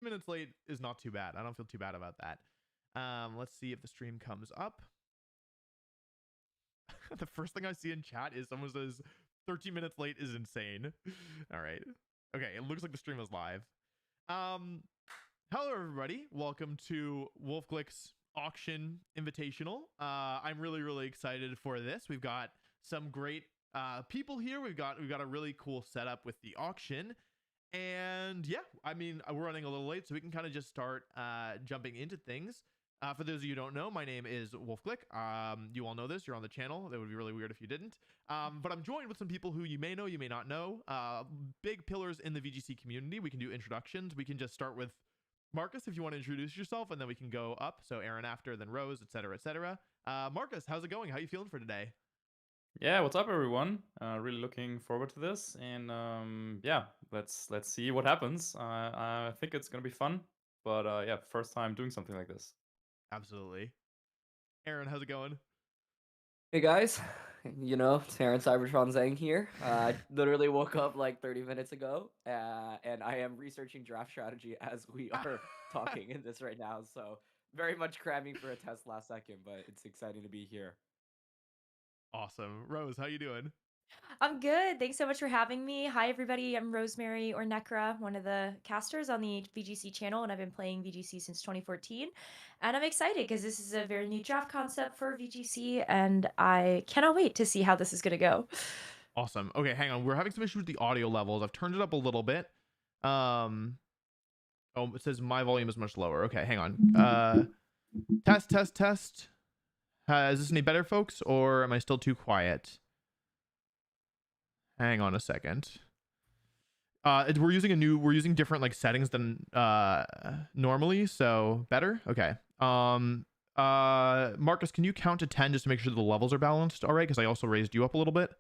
minutes late is not too bad. I don't feel too bad about that. Let's see if the stream comes up. The first thing I see in chat is someone says 13 minutes late is insane. All right. Okay, it looks like the stream is live. Hello everybody. Welcome to WolfeyVGC's auction invitational. I'm really excited for this. We've got some great people here. We've got a really cool setup with the auction. And yeah, I mean, we're running a little late, so we can kind of just start jumping into things. For those of you who don't know, my name is WolfeyVGC. You all know this. You're on the channel. That would be really weird if you didn't. But I'm joined with some people who you may know, you may not know. Big pillars in the VGC community. We can do introductions. We can just start with Marcus, if you want to introduce yourself, and then we can go up. So Aaron after, then Rose, etc., etc. Marcus, how's it going? How are you feeling for today? Yeah, what's up, everyone? Really looking forward to this, and yeah, let's see what happens. I think it's gonna be fun, but yeah, first time doing something like this. Absolutely. Aaron, how's it going? Hey guys, Terrence Cybertron Zhang here. I literally woke up like 30 minutes ago, and I am researching draft strategy as we are talking in this right now. So very much cramming for a test last second, but it's exciting to be here. Awesome. Rose, how you doing? I'm good. Thanks so much for having me. Hi, everybody. I'm Rosemary or Necra, one of the casters on the VGC channel, and I've been playing VGC since 2014. And I'm excited because this is a very new draft concept for VGC, and I cannot wait to see how this is going to go. Awesome. Okay, hang on. We're having some issues with the audio levels. I've turned it up a little bit. Oh, it says my volume is much lower. Okay, hang on. Test. Is this any better, folks, or am I still too quiet? Hang on a second. We're using different like settings than normally, so better. Okay. Marcus, can you count to 10 just to make sure the levels are balanced? All right, because I also raised you up a little bit.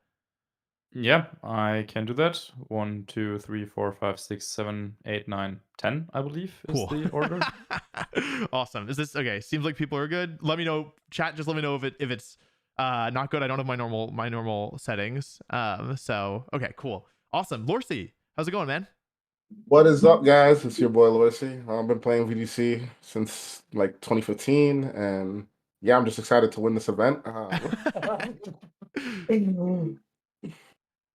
Yeah, I can do that. 1, 2, 3, 4, 5, 6, 7, 8, 9, 10, I believe is Cool. the order. Awesome. Is this okay? Seems like people are good. Let me know, chat. Just let me know if it's not good. I don't have my normal settings. So okay, cool. Awesome. Lorcy, how's it going, man? What is up, guys? It's your boy Lorcy. I've been playing VGC since like 2015, and yeah, I'm just excited to win this event.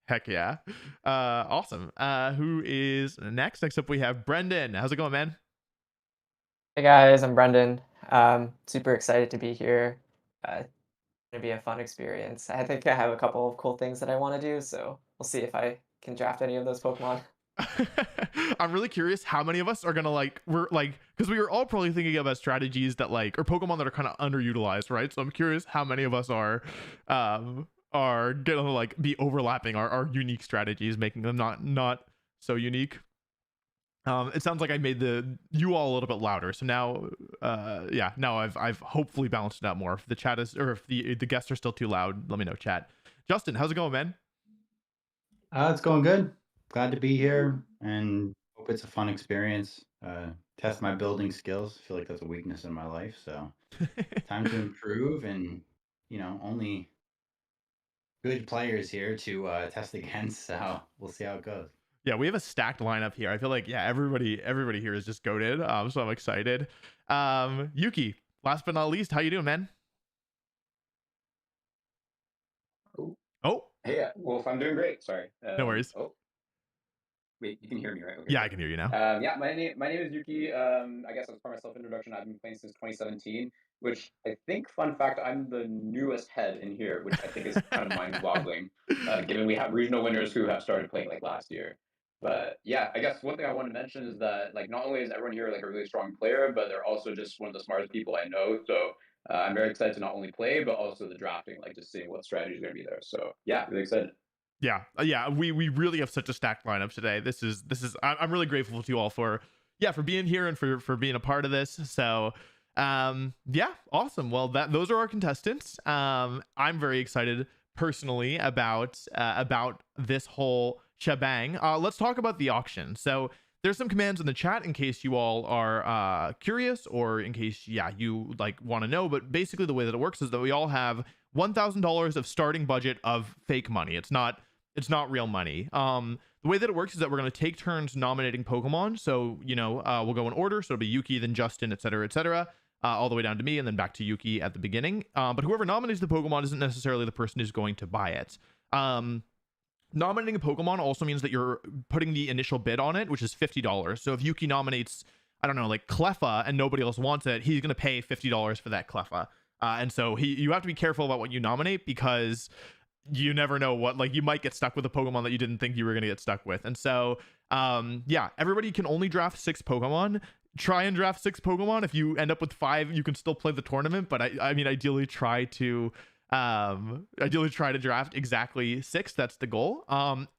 Heck yeah. Awesome. Who is next? Next up we have Brendan. How's it going, man? Hey guys, I'm Brendan. Super excited to be here. It's gonna be a fun experience. I think I have a couple of cool things that I want to do, so we'll see if I can draft any of those Pokemon. I'm really curious how many of us are gonna because we were all probably thinking about strategies that or Pokemon that are kind of underutilized, right? So I'm curious how many of us are gonna be overlapping our unique strategies, making them not so unique. It sounds like I made you all a little bit louder, so now now I've hopefully balanced it out more. If the chat is, or if the guests are still too loud, let me know, chat. Justin, how's it going, man? It's going good. Glad to be here, and hope it's a fun experience. Test my building skills. I feel like that's a weakness in my life, so time to improve. And only good players here to test against. So we'll see how it goes. Yeah, we have a stacked lineup here. I feel like everybody here is just goated. So I'm excited. Yuki, last but not least, how you doing, man? Oh. Hey, Wolf, I'm doing great. Sorry. No worries. Oh. Wait, you can hear me, right? Okay. Yeah, I can hear you now. Yeah, my name is Yuki. I guess as part of my self-introduction, I've been playing since 2017, which I think, fun fact, I'm the newest head in here, which I think is kind of mind-boggling, given we have regional winners who have started playing last year. But yeah, I guess one thing I want to mention is that not only is everyone here a really strong player, but they're also just one of the smartest people I know. So I'm very excited to not only play, but also the drafting, just seeing what strategy is going to be there. So yeah, really excited. Yeah, we really have such a stacked lineup today. This is I'm really grateful to you all for being here and for being a part of this. So yeah, awesome. Well, those are our contestants. I'm very excited personally about this whole shebang. Let's talk about the auction. So there's some commands in the chat in case you all are curious, or in case you want to know. But basically the way that it works is that we all have $1,000 of starting budget of fake money. It's not It's not real money. The way that it works is that we're going to take turns nominating Pokemon. So, you know, we'll go in order. So it'll be Yuki, then Justin, etc., all the way down to me, and then back to Yuki at the beginning. But whoever nominates the Pokemon isn't necessarily the person who's going to buy it. Nominating a Pokemon also means that you're putting the initial bid on it, which is $50. So if Yuki nominates, I don't know, like Cleffa, and nobody else wants it, he's going to pay $50 for that Cleffa. And so you have to be careful about what you nominate, because you never know what, like, you might get stuck with a Pokemon that you didn't think you were going to get stuck with. And so, yeah, everybody can only draft 6 Pokemon. Try and draft 6 Pokemon. If you end up with 5, you can still play the tournament. But I mean, ideally try to draft exactly 6. That's the goal.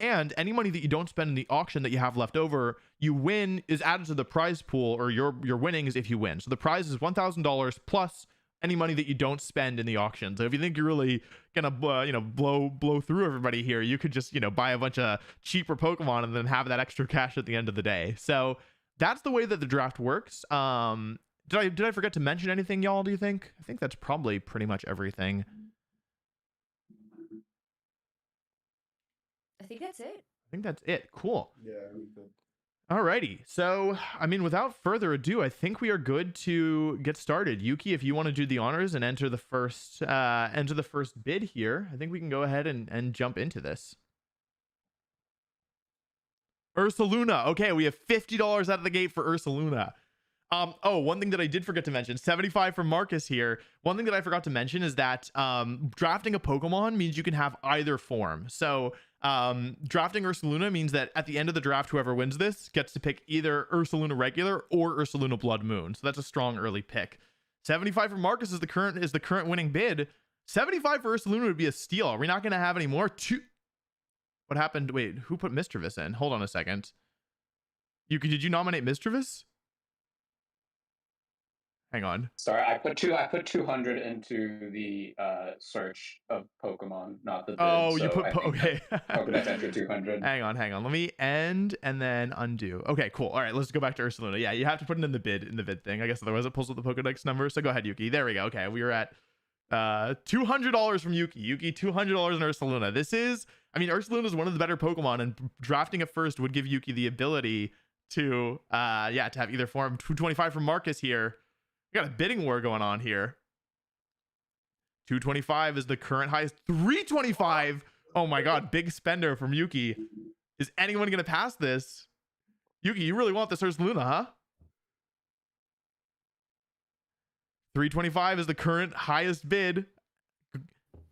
And any money that you don't spend in the auction that you have left over, you win, is added to the prize pool, or your winnings if you win. So the prize is $1,000 plus any money that you don't spend in the auction. So if you think you're really gonna blow through everybody here, you could just, you know, buy a bunch of cheaper Pokemon and then have that extra cash at the end of the day. So that's the way that the draft works. Did I forget to mention anything, y'all? Do you think? I think that's probably pretty much everything. I think that's it. I think that's it. Cool. Yeah, we could. Alrighty. So, I mean, without further ado, I think we are good to get started. Yuki, if you want to do the honors and enter the first bid here, I think we can go ahead and jump into this. Ursaluna. Okay, we have $50 out of the gate for Ursaluna. Oh, one thing that I did forget to mention, 75 from Marcus here. One thing that I forgot to mention is that drafting a Pokemon means you can have either form. So drafting Ursaluna means that at the end of the draft, whoever wins this gets to pick either Ursaluna regular or Ursaluna Blood Moon. So that's a strong early pick. 75 for Marcus is the current winning bid. 75 for Ursaluna would be a steal. Are we not going to have any more? What happened? Wait, who put Mischievous in? Hold on a second. Did you nominate Mischievous? Hang on. Sorry, I put 200 into the search of Pokemon, not the bid. Oh, so you put okay. Pokedex enter 200. Hang on. Let me end and then undo. Okay, cool. All right, let's go back to Ursaluna. Yeah, you have to put it in the bid thing. I guess otherwise it pulls up the Pokedex number. So go ahead, Yuki. There we go. Okay, we were at $200 from Yuki. Yuki, $200 in Ursaluna. This is, I mean, Ursaluna is one of the better Pokemon, and drafting it first would give Yuki the ability to to have either form. 225 from Marcus here. We got a bidding war going on here. 225 is the current highest. 325. Oh my god, big spender from Yuki. Is anyone gonna pass this? Yuki, you really want this Ursaluna, huh? 325 is the current highest bid.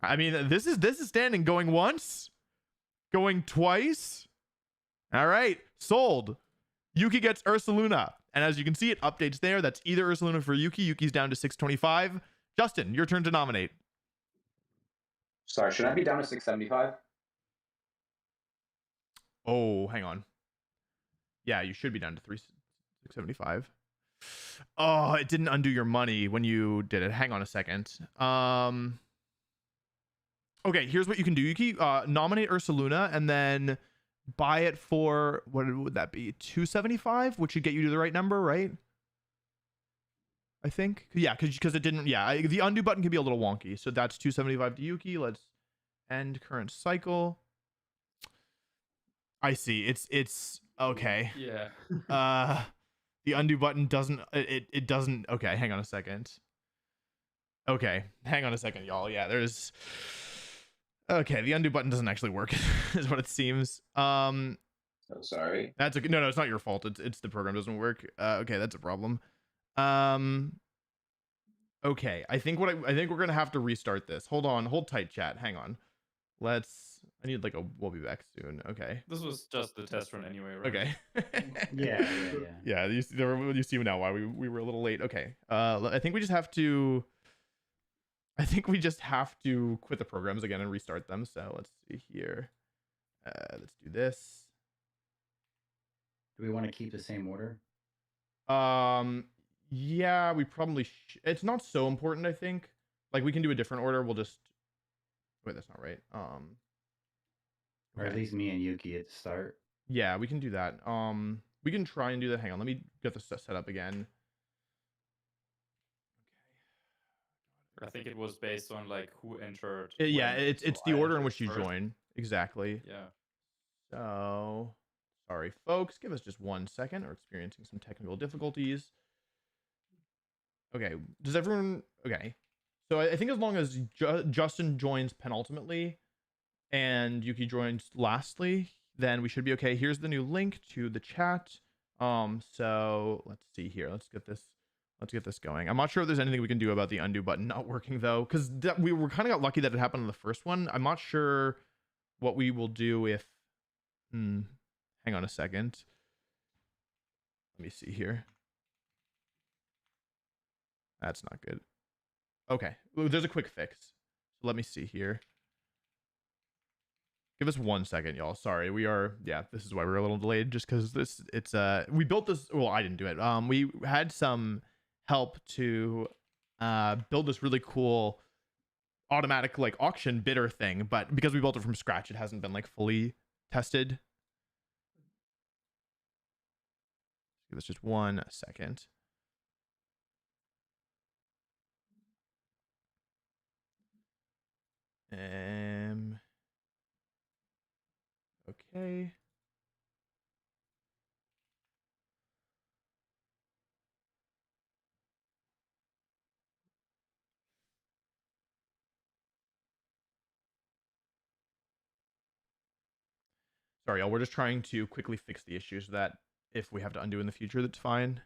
I mean, this is standing. Going once, going twice. All right, sold. Yuki gets Ursaluna. And as you can see, it updates there. That's either Ursaluna for Yuki. Yuki's down to 625. Justin, your turn to nominate. Sorry, should I be down to 675? Oh, hang on. Yeah, you should be down to 675. Oh, it didn't undo your money when you did it. Hang on a second. Okay, here's what you can do, Yuki. Nominate Ursaluna and then buy it for, what would that be, 275, which should get you to the right number, right? I think, yeah, because it didn't, yeah, the undo button can be a little wonky. So that's 275 to Yuki. Let's end current cycle. I see. It's okay. Yeah. The undo button doesn't, it doesn't. Okay, hang on a second. Okay, hang on a second, y'all. Yeah, there's. Okay, the undo button doesn't actually work, is what it seems. So sorry. That's okay. No, it's not your fault. It's the program doesn't work. Okay, that's a problem. Okay, I think we're gonna have to restart this. Hold on, hold tight, chat. Hang on. I need like a. We'll be back soon. Okay. This was just the test run anyway, right? Okay. Yeah. Yeah. You see now why we were a little late. Okay. I think we just have to. I think we just have to quit the programs again and restart them. So let's see here. Let's do this. Do we want to keep the same order? Yeah, we probably. It's not so important, I think. Like we can do a different order. We'll just. Wait, that's not right. Or at least me and Yuki at the start. Yeah, we can do that. We can try and do that. Hang on, let me get this set up again. I think it was based on like who entered. Yeah, when, it's so the I order in entered which you first. join. Exactly. Yeah. So, sorry, folks. Give us just 1 second. We're experiencing some technical difficulties. Okay. Does everyone... Okay. So I think as long as Justin joins penultimately and Yuki joins lastly, then we should be okay. Here's the new link to the chat. So let's see here. Let's get this going. I'm not sure if there's anything we can do about the undo button not working though, because we were kind of got lucky that it happened on the first one. I'm not sure what we will do if hang on a second. Let me see here. That's not good. Okay, there's a quick fix. So let me see here. Give us 1 second, y'all. Sorry, this is why we're a little delayed, just because we built this. Well, I didn't do it. We had some help to build this really cool automatic like auction bidder thing, but because we built it from scratch, it hasn't been like fully tested. Give us just 1 second. Okay. Sorry, y'all. We're just trying to quickly fix the issues so that if we have to undo in the future, that's fine.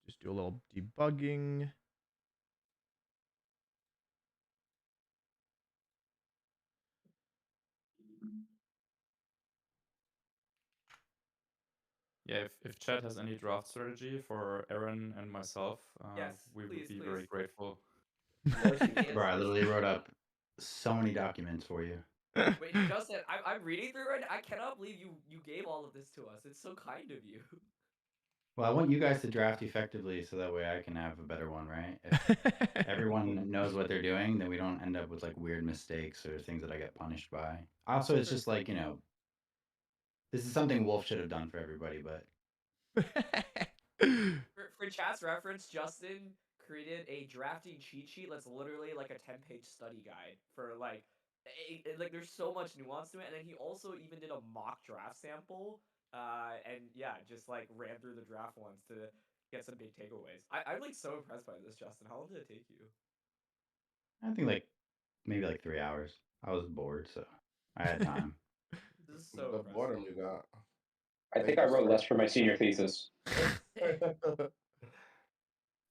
So let's just do a little debugging. Yeah, if Chad has any draft strategy for Aaron and myself, Yes, we would be please. very grateful. Bro, I literally wrote up so many documents for you. Wait, Justin, I'm reading through it. I cannot believe you gave all of this to us. It's so kind of you. Well, I want you guys to draft effectively so that way I can have a better one, right? If everyone knows what they're doing, then we don't end up with like weird mistakes or things that I get punished by. Also, it's just like, this is something Wolf should have done for everybody, but For chat's reference, Justin created a drafting cheat sheet that's literally like a 10-page study guide for like there's so much nuance to it, and then he also even did a mock draft sample, and yeah, just like ran through the draft ones to get some big takeaways. I'm like so impressed by this, Justin. How long did it take you? I think like maybe like 3 hours. I was bored, so I had time. This is so The impressive. boredom you got. I think I wrote less for my senior thesis.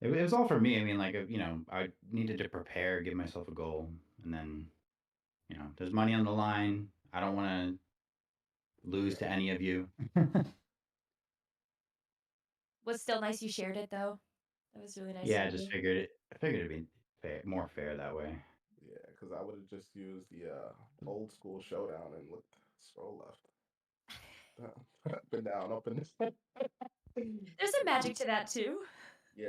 It was all for me. I mean, like, I needed to prepare, give myself a goal, and then, there's money on the line. I don't want to lose to any of you. Was still nice you shared it though. That was really nice. Yeah, I of just you. figured it'd be more fair that way. Yeah, because I would have just used the old school showdown and looked scroll left. Up and down, up and down. There's some magic to that too. Yeah.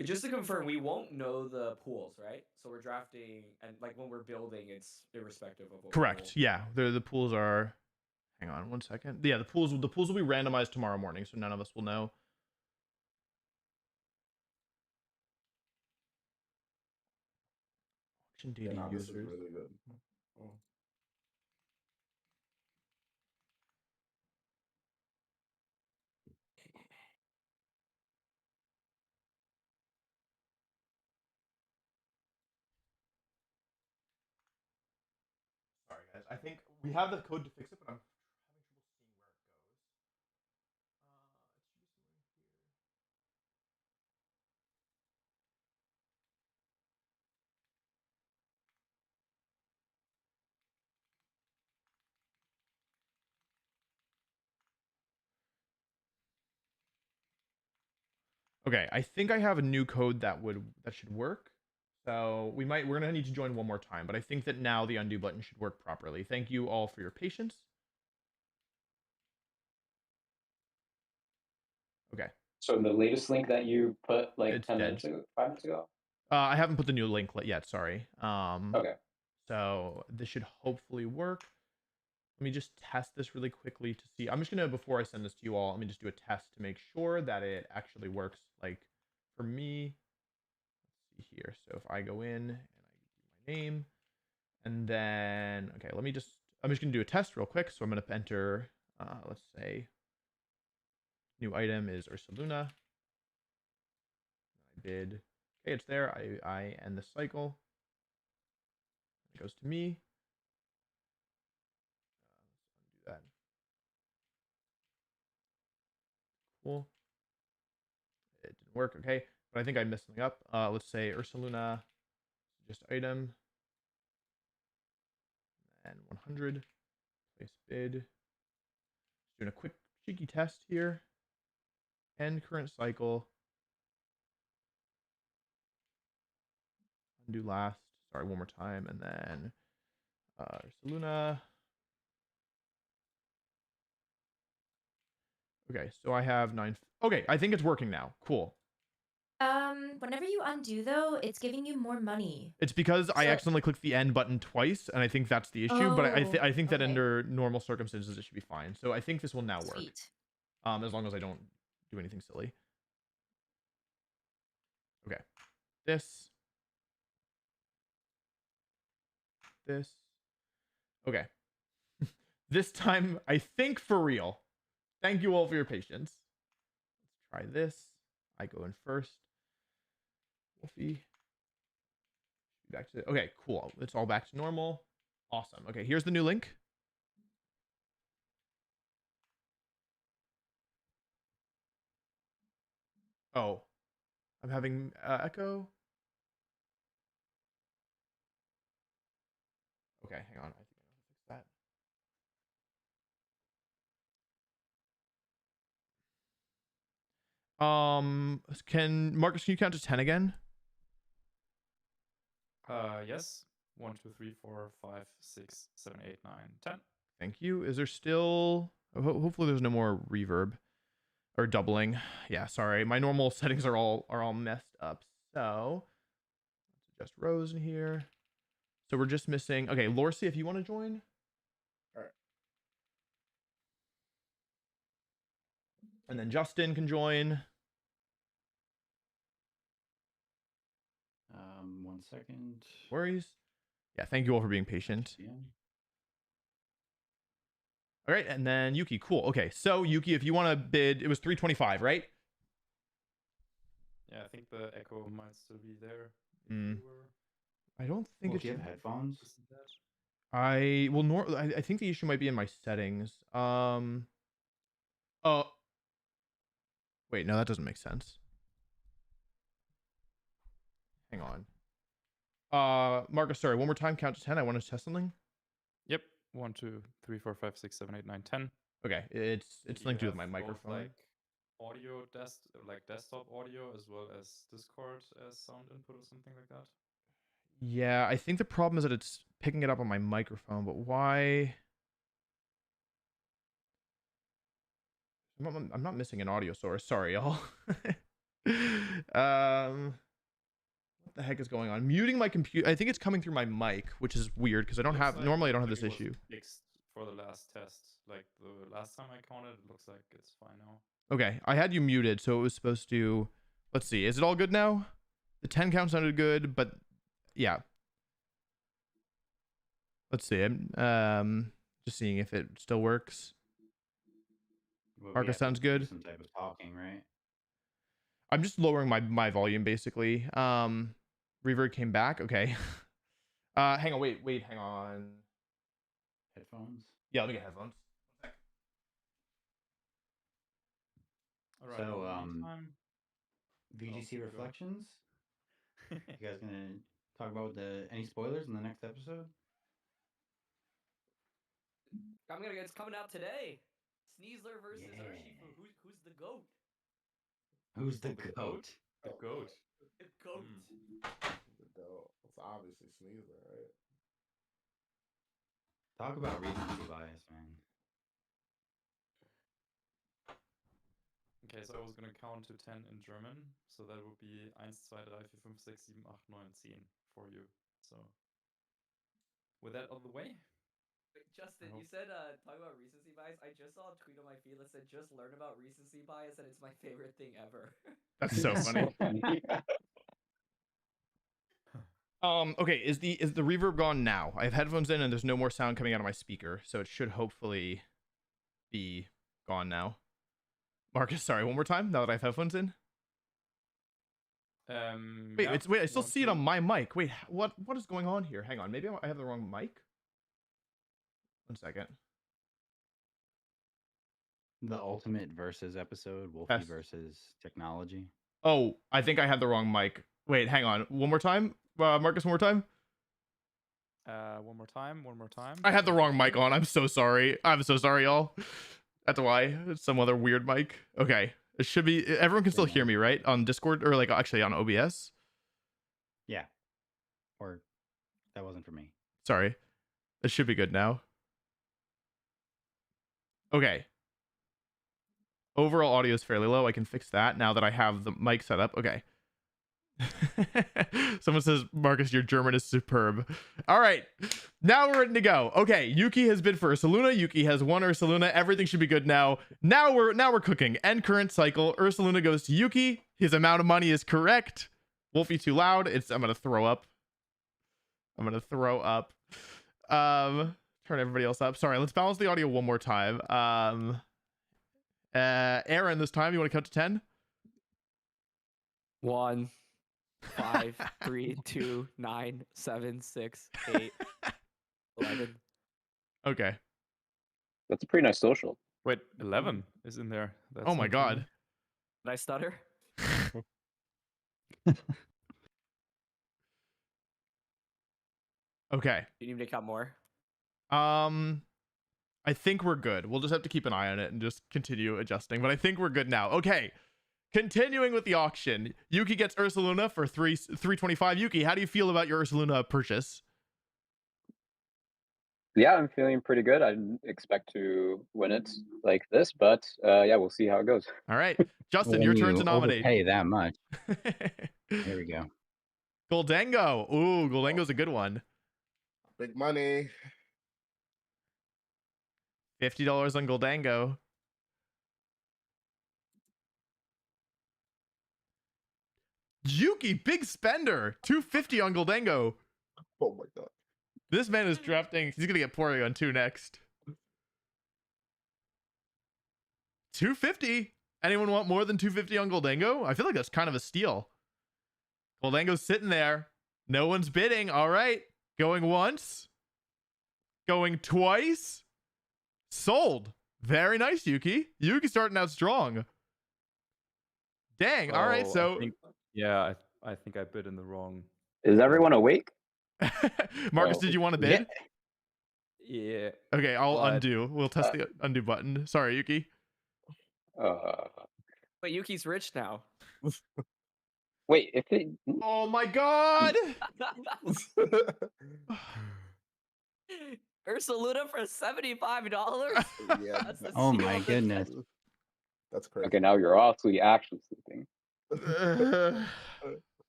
Just to confirm, we won't know the pools, right? So we're drafting, and like when we're building, it's irrespective of what. Correct. Yeah, the pools are. Hang on 1 second. Yeah, the pools will be randomized tomorrow morning, so none of us will know. Auction data This is users. really good. Oh. Sorry, guys. I think we have the code to fix it, but I'm having trouble seeing where it goes. It should be somewhere here. Okay, I think I have a new code that should work. So we're gonna need to join one more time, but I think that now the undo button should work properly. Thank you all for your patience. Okay. So the latest link that you put like It's 10 dead. minutes ago, 5 minutes ago? I haven't put the new link yet, sorry. Okay. So this should hopefully work. Let me just test this really quickly to see. I'm just gonna, before I send this to you all, let me just do a test to make sure that it actually works. Like for me, see here. So if I go in and I do my name, and then okay, I'm just gonna do a test real quick. So I'm gonna enter, let's say, new item is Ursaluna. I bid. Okay, it's there. I end the cycle. It goes to me. Let's undo that. Cool. It didn't work. Okay, but I think I messed something up. Let's say Ursaluna, just item, and 100. Place bid. Just doing a quick cheeky test here. End current cycle. Undo last. Sorry, one more time, and then Ursaluna. Okay, so I have 9. Okay, I think it's working now. Cool. Whenever you undo though, it's giving you more money. It's because I So- accidentally clicked the end button twice, and I think that's the issue. But I think that okay. under normal circumstances it should be fine. So I think this will now work. Sweet. As long as I don't do anything silly. Okay, this. Okay. This time I think for real. Thank you all for your patience. Let's try this. I go in first. Wolfey. Back to okay, cool. It's all back to normal. Awesome. Okay, here's the new link. Oh, I'm having echo. Okay, hang on. I think I know how to fix that. Can Marcus, can you count to 10 again? Yes. 1, 2, 3, 4, 5, 6, 7, 8, 9, 10. Thank you. Is there still hopefully there's no more reverb or doubling. Yeah, sorry. My normal settings are all messed up. So let's adjust rows in here. So we're just missing. Okay, Lorcy, if you want to join. All right. And then Justin can join. 1 second. Worries. Yeah, thank you all for being patient. Yeah. All right, and then Yuki, cool. Okay, so Yuki, if you want to bid, it was 325, right? Yeah, I think the echo might still be there. I don't think Well, it's. if you have headphones. I think the issue might be in my settings. Oh, wait, no, that doesn't make sense. Hang on. Marcus, sorry, one more time, count to 10. I want to test something. Yep. 1, 2, 3, 4, 5, 6, 7, 8, 9, 10. Okay, it's You linked with have my both, microphone. like audio desktop audio as well as Discord as sound input or something like that. Yeah, I think the problem is that it's picking it up on my microphone, but why? I'm not missing an audio source. Sorry, y'all. What the heck is going on? Muting my computer. I think it's coming through my mic, which is weird because I don't have. Normally, I don't have this Looks like it issue. was fixed for the last test. Like the last time I counted, it looks like it's fine now. Okay, I had you muted, so it was supposed to. Let's see. Is it all good now? The 10 count sounded good, but yeah. Let's see. I'm just seeing if it still works. Well, Marcus sounds good. Some type of talking, right? I'm just lowering my volume basically. Reverb came back. Okay. Hang on. Wait. Hang on. Headphones. Yeah, let me get headphones. All right. So, meantime, VGC go. reflections. You guys gonna talk about any spoilers in the next episode? It's coming out today. Sneasler versus Yeah. Urshifu. Who's the goat? Who's the The goat? The goat. The goat. It's obviously Sneasler, right? Talk about recency bias, man. Okay, so I was gonna count to 10 in German, so that would be 1, 2, 3, 4, 5, 6, 7, 8, 9, 10 for you. So, with that out of the way. Wait, Justin, you said talk about recency bias. I just saw a tweet on my feed that said just learn about recency bias and it's my favorite thing ever. That's so funny. Okay, is the reverb gone now? I have headphones in and there's no more sound coming out of my speaker, so it should hopefully be gone now. Marcus, sorry, one more time. Now that I have headphones in. Wait, Yeah, wait. I still want see it on to- my mic. Wait, what is going on here? Hang on, maybe I have the wrong mic. 1 second. The ultimate versus episode, Wolfey Test. versus technology. Oh, I think I had the wrong mic. Wait, hang on. One more time, Marcus. One more time. One more time. One more time. I had the wrong mic on. I'm so sorry. I'm so sorry, y'all. That's why. It's some other weird mic. Okay. It should be. Everyone can still hear me, right? On Discord or like actually on OBS. Yeah. Or that wasn't for me. Sorry. It should be good now. Okay. Overall audio is fairly low. I can fix that now that I have the mic set up. Okay. Someone says, Marcus, your German is superb. All right. Now we're ready to go. Okay. Yuki has bid for Ursaluna. Yuki has won Ursaluna. Everything should be good now. Now we're cooking. End current cycle. Ursaluna goes to Yuki. His amount of money is correct. Wolfey too loud. I'm gonna throw up. Turn everybody else up. Sorry, let's balance the audio one more time. Aaron, this time you want to count to 10? 1, 5, 3, 2, 9, 7, 6, 8, 11. Okay. That's a pretty nice social. Wait, 11 is in there. That's Oh my not god. true. Did I stutter? Okay. Do you need me to count more? I think we're good. We'll just have to keep an eye on it and just continue adjusting, but I think we're good now. Okay. Continuing with the auction. Yuki gets Ursaluna for 325. Yuki, how do you feel about your Ursaluna purchase? Yeah, I'm feeling pretty good. I didn't expect to win it like this, but yeah, we'll see how it goes. All right. Justin, When your turn you to nominate. overpay that much. There we go. Goldango. Ooh, Goldango's a good one. Big money. $50 on Goldango. Yuki, big spender. $250 on Goldango. Oh my god. This man is drafting. He's gonna get Porygon 2 next. $250. Anyone want more than $250 on Goldango? I feel like that's kind of a steal. Goldango's sitting there. No one's bidding. All right. Going once. Going twice. Sold. Very nice, Yuki. Yuki starting out strong. Dang. All right. Oh, So, I think I bid in the wrong. Is everyone awake? Marcus, Oh, did you want to bid? Yeah. Okay, I'll But, undo. We'll test the undo button. Sorry, Yuki. But Yuki's rich now. Wait, if it Oh my god. Ursaluna for $75? Yeah. That's a Oh steal my of the goodness. That's crazy. okay, now you're awfully actually sleeping.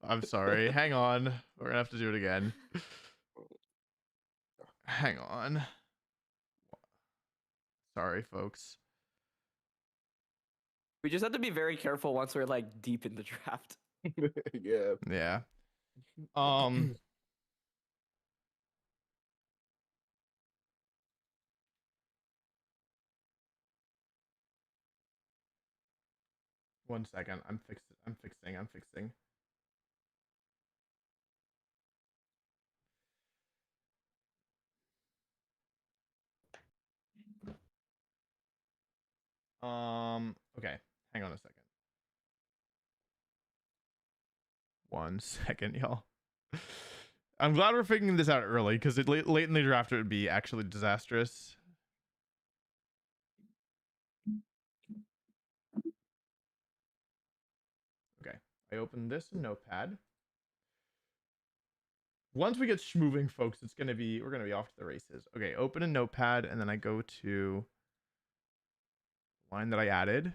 I'm sorry. Hang on. We're gonna have to do it again. Hang on. Sorry, folks. We just have to be very careful once we're like deep in the draft. Yeah. Yeah. One second. I'm fixing. Okay. Hang on a second. 1 second, y'all. I'm glad we're figuring this out early because late in the draft it would be actually disastrous. Okay, I opened this in Notepad. Once we get moving, folks, we're gonna be off to the races. Okay, open a Notepad and then I go to the line that I added.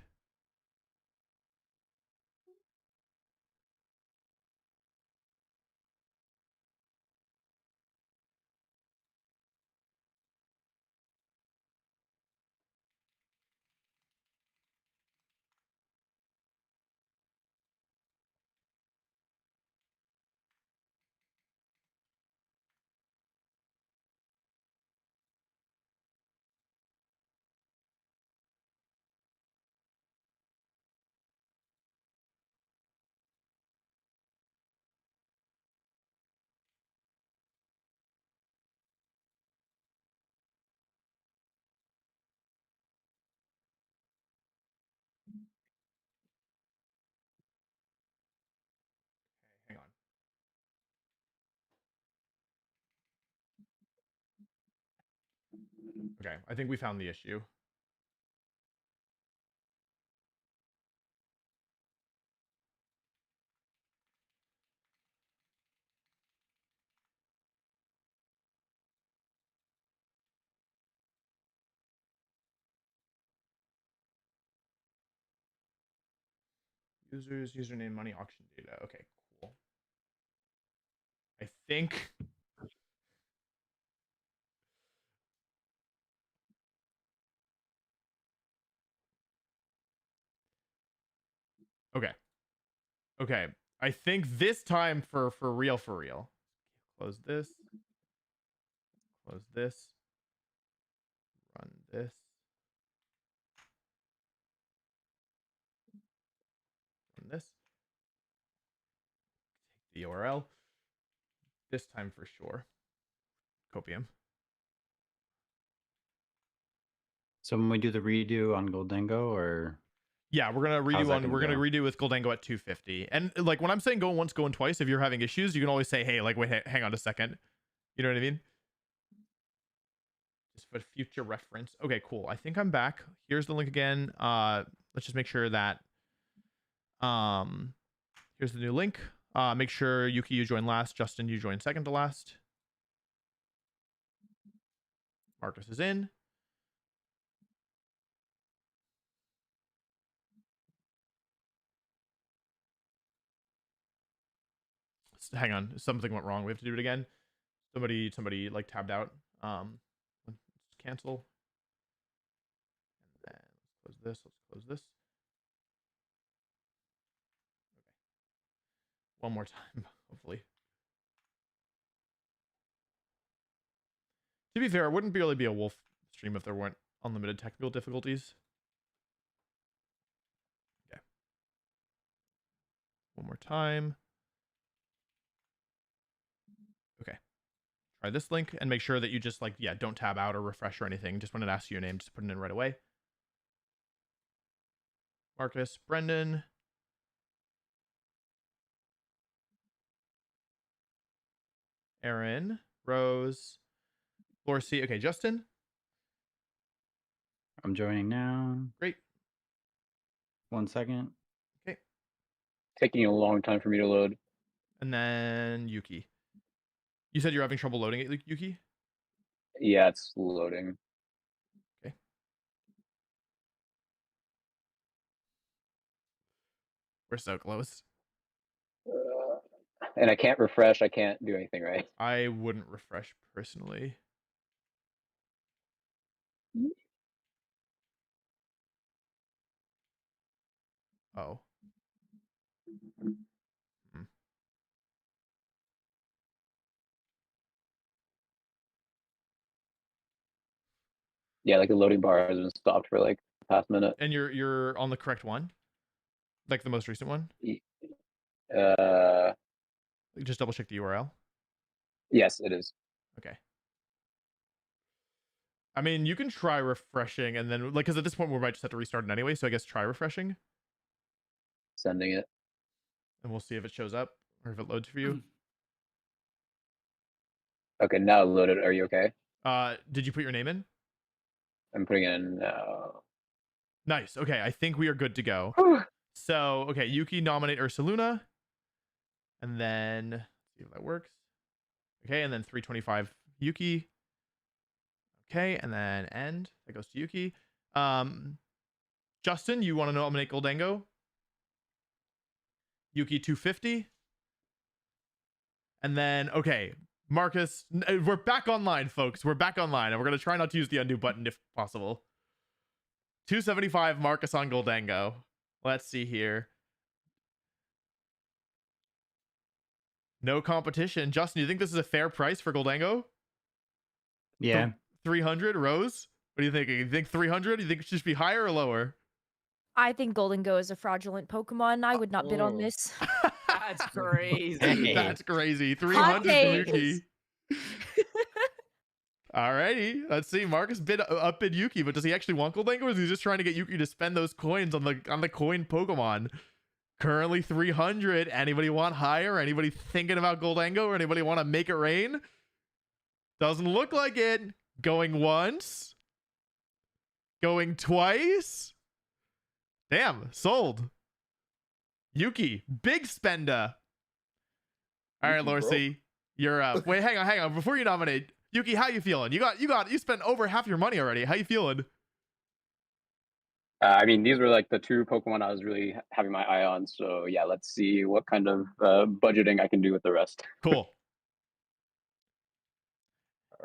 Okay, I think we found the issue. Users, username, money, auction data. Okay, cool. I think okay. Okay. I think this time for real, for real. Close this. Close this. Run this. Run this. Take the URL. This time for sure. Copium. So when we do the redo on Goldango, or Yeah, we're gonna how's redo that on. gonna We're gonna go? redo with Goldango at 250. And like when I'm saying going once, going twice, if you're having issues, you can always say, "Hey, like wait, hang on a second." You know what I mean? Just for future reference. Okay, cool. I think I'm back. Here's the link again. Let's just make sure that here's the new link. Make sure Yuki you join last, Justin you join second to last. Marcus is in. Hang on, something went wrong. We have to do it again. Somebody like tabbed out. Let's cancel. And then let's close this. Let's close this. Okay. One more time, hopefully. To be fair, it wouldn't really be a Wolf stream if there weren't unlimited technical difficulties. Okay. One more time. Okay. Try this link and make sure that you just like, yeah, don't tab out or refresh or anything. Just when it asks you your name, just put it in right away. Marcus, Brendan. Aaron, Rose, Floor C. Okay, Justin. I'm joining now. Great. 1 second. Okay. Taking a long time for me to load. And then Yuki. You said you're having trouble loading it, Yuki? Yeah, it's loading. Okay. We're so close. And I can't refresh. I can't do anything, right? I wouldn't refresh personally. Oh. Yeah, like the loading bar has been stopped for like the past minute. And you're on the correct one? Like the most recent one? Just double check the URL. Yes, it is. Okay. I mean, you can try refreshing and then like because at this point we might just have to restart it anyway, so I guess try refreshing. Sending it. And we'll see if it shows up or if it loads for you. Okay, now loaded. Are you okay? Did you put your name in? I'm putting it in now. Nice. Okay, I think we are good to go. So, okay, Yuki nominate Ursaluna. And then see if that works. Okay, and then 325 Yuki. Okay, and then end. That goes to Yuki. Justin, you want to nominate Goldango? Yuki 250. And then, okay, Marcus, we're back online, folks. We're back online, and we're going to try not to use the undo button if possible. 275 Marcus on Goldango. Let's see here. No competition. Justin, you think this is a fair price for Goldango? Yeah. 300, Rose? What are you thinking? You think 300? You think it should be higher or lower? I think Golden Go is a fraudulent Pokemon. I would not bid on Oh. this. That's crazy. That's crazy. Hot 300 for takes. Yuki. Alrighty, let's see. Marcus bid up bid Yuki, but does he actually want Goldango, or is he just trying to get Yuki to spend those coins on the coin Pokemon? Currently 300. Anybody want higher? Anybody thinking about Goldango, or anybody want to make it rain? Doesn't look like it. Going once, Going twice. Damn, sold. Yuki, big spender. All right, Yuki broke. Lorcy, you're up. Wait, hang on. Before you nominate, Yuki, how you feeling? You spent over half your money already. How you feeling? I mean, these were like the two Pokemon I was really having my eye on. So yeah, let's see what kind of budgeting I can do with the rest. Cool.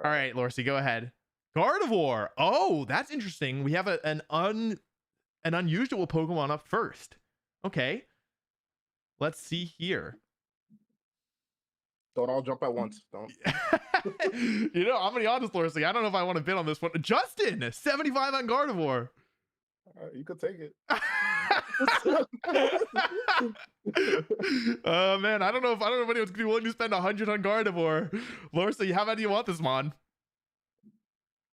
All right, Lorcy, go ahead. Gardevoir. Oh, that's interesting. We have an unusual Pokemon up first. Okay. Let's see here. Don't all jump at once. Don't. You know, I'm gonna be honest, Lorcy. I don't know if I want to bid on this one. Justin, 75 on Gardevoir. You could take it. Man, I don't know if anyone's gonna be willing to spend 100 on Gardevoir. Lorcy, how many do you want this mon?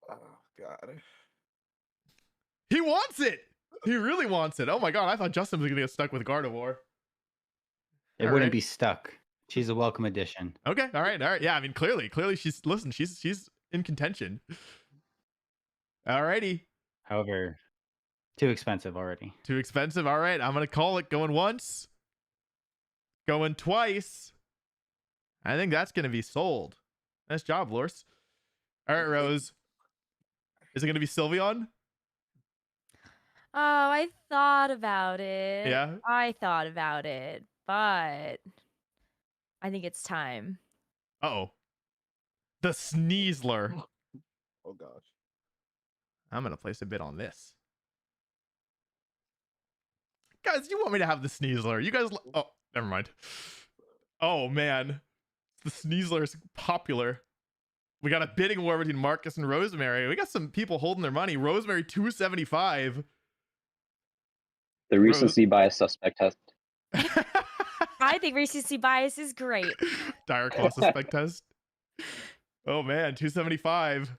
Oh God. He wants it. He really wants it. Oh my God, I thought Justin was gonna get stuck with Gardevoir. It All wouldn't right. be stuck. She's a welcome addition. Okay, all right. Yeah, I mean, clearly she's in contention. Alrighty. However, too expensive already. Too expensive. All right, I'm gonna call it. Going once. Going twice. I think that's gonna be sold. Nice job, Lors. All right, Rose. Is it gonna be Sylveon? Oh, I thought about it. Yeah? I thought about it, but I think it's time. Uh-oh. The Sneasler. Oh gosh. I'm gonna place a bid on this. Guys, you want me to have the Sneasler? You guys, oh, never mind. Oh man, the Sneasler's popular. We got a bidding war between Marcus and Rosemary. We got some people holding their money. Rosemary 275. The recency bias suspect test. I think recency bias is great. Dire Claw suspect test. Oh man, 275.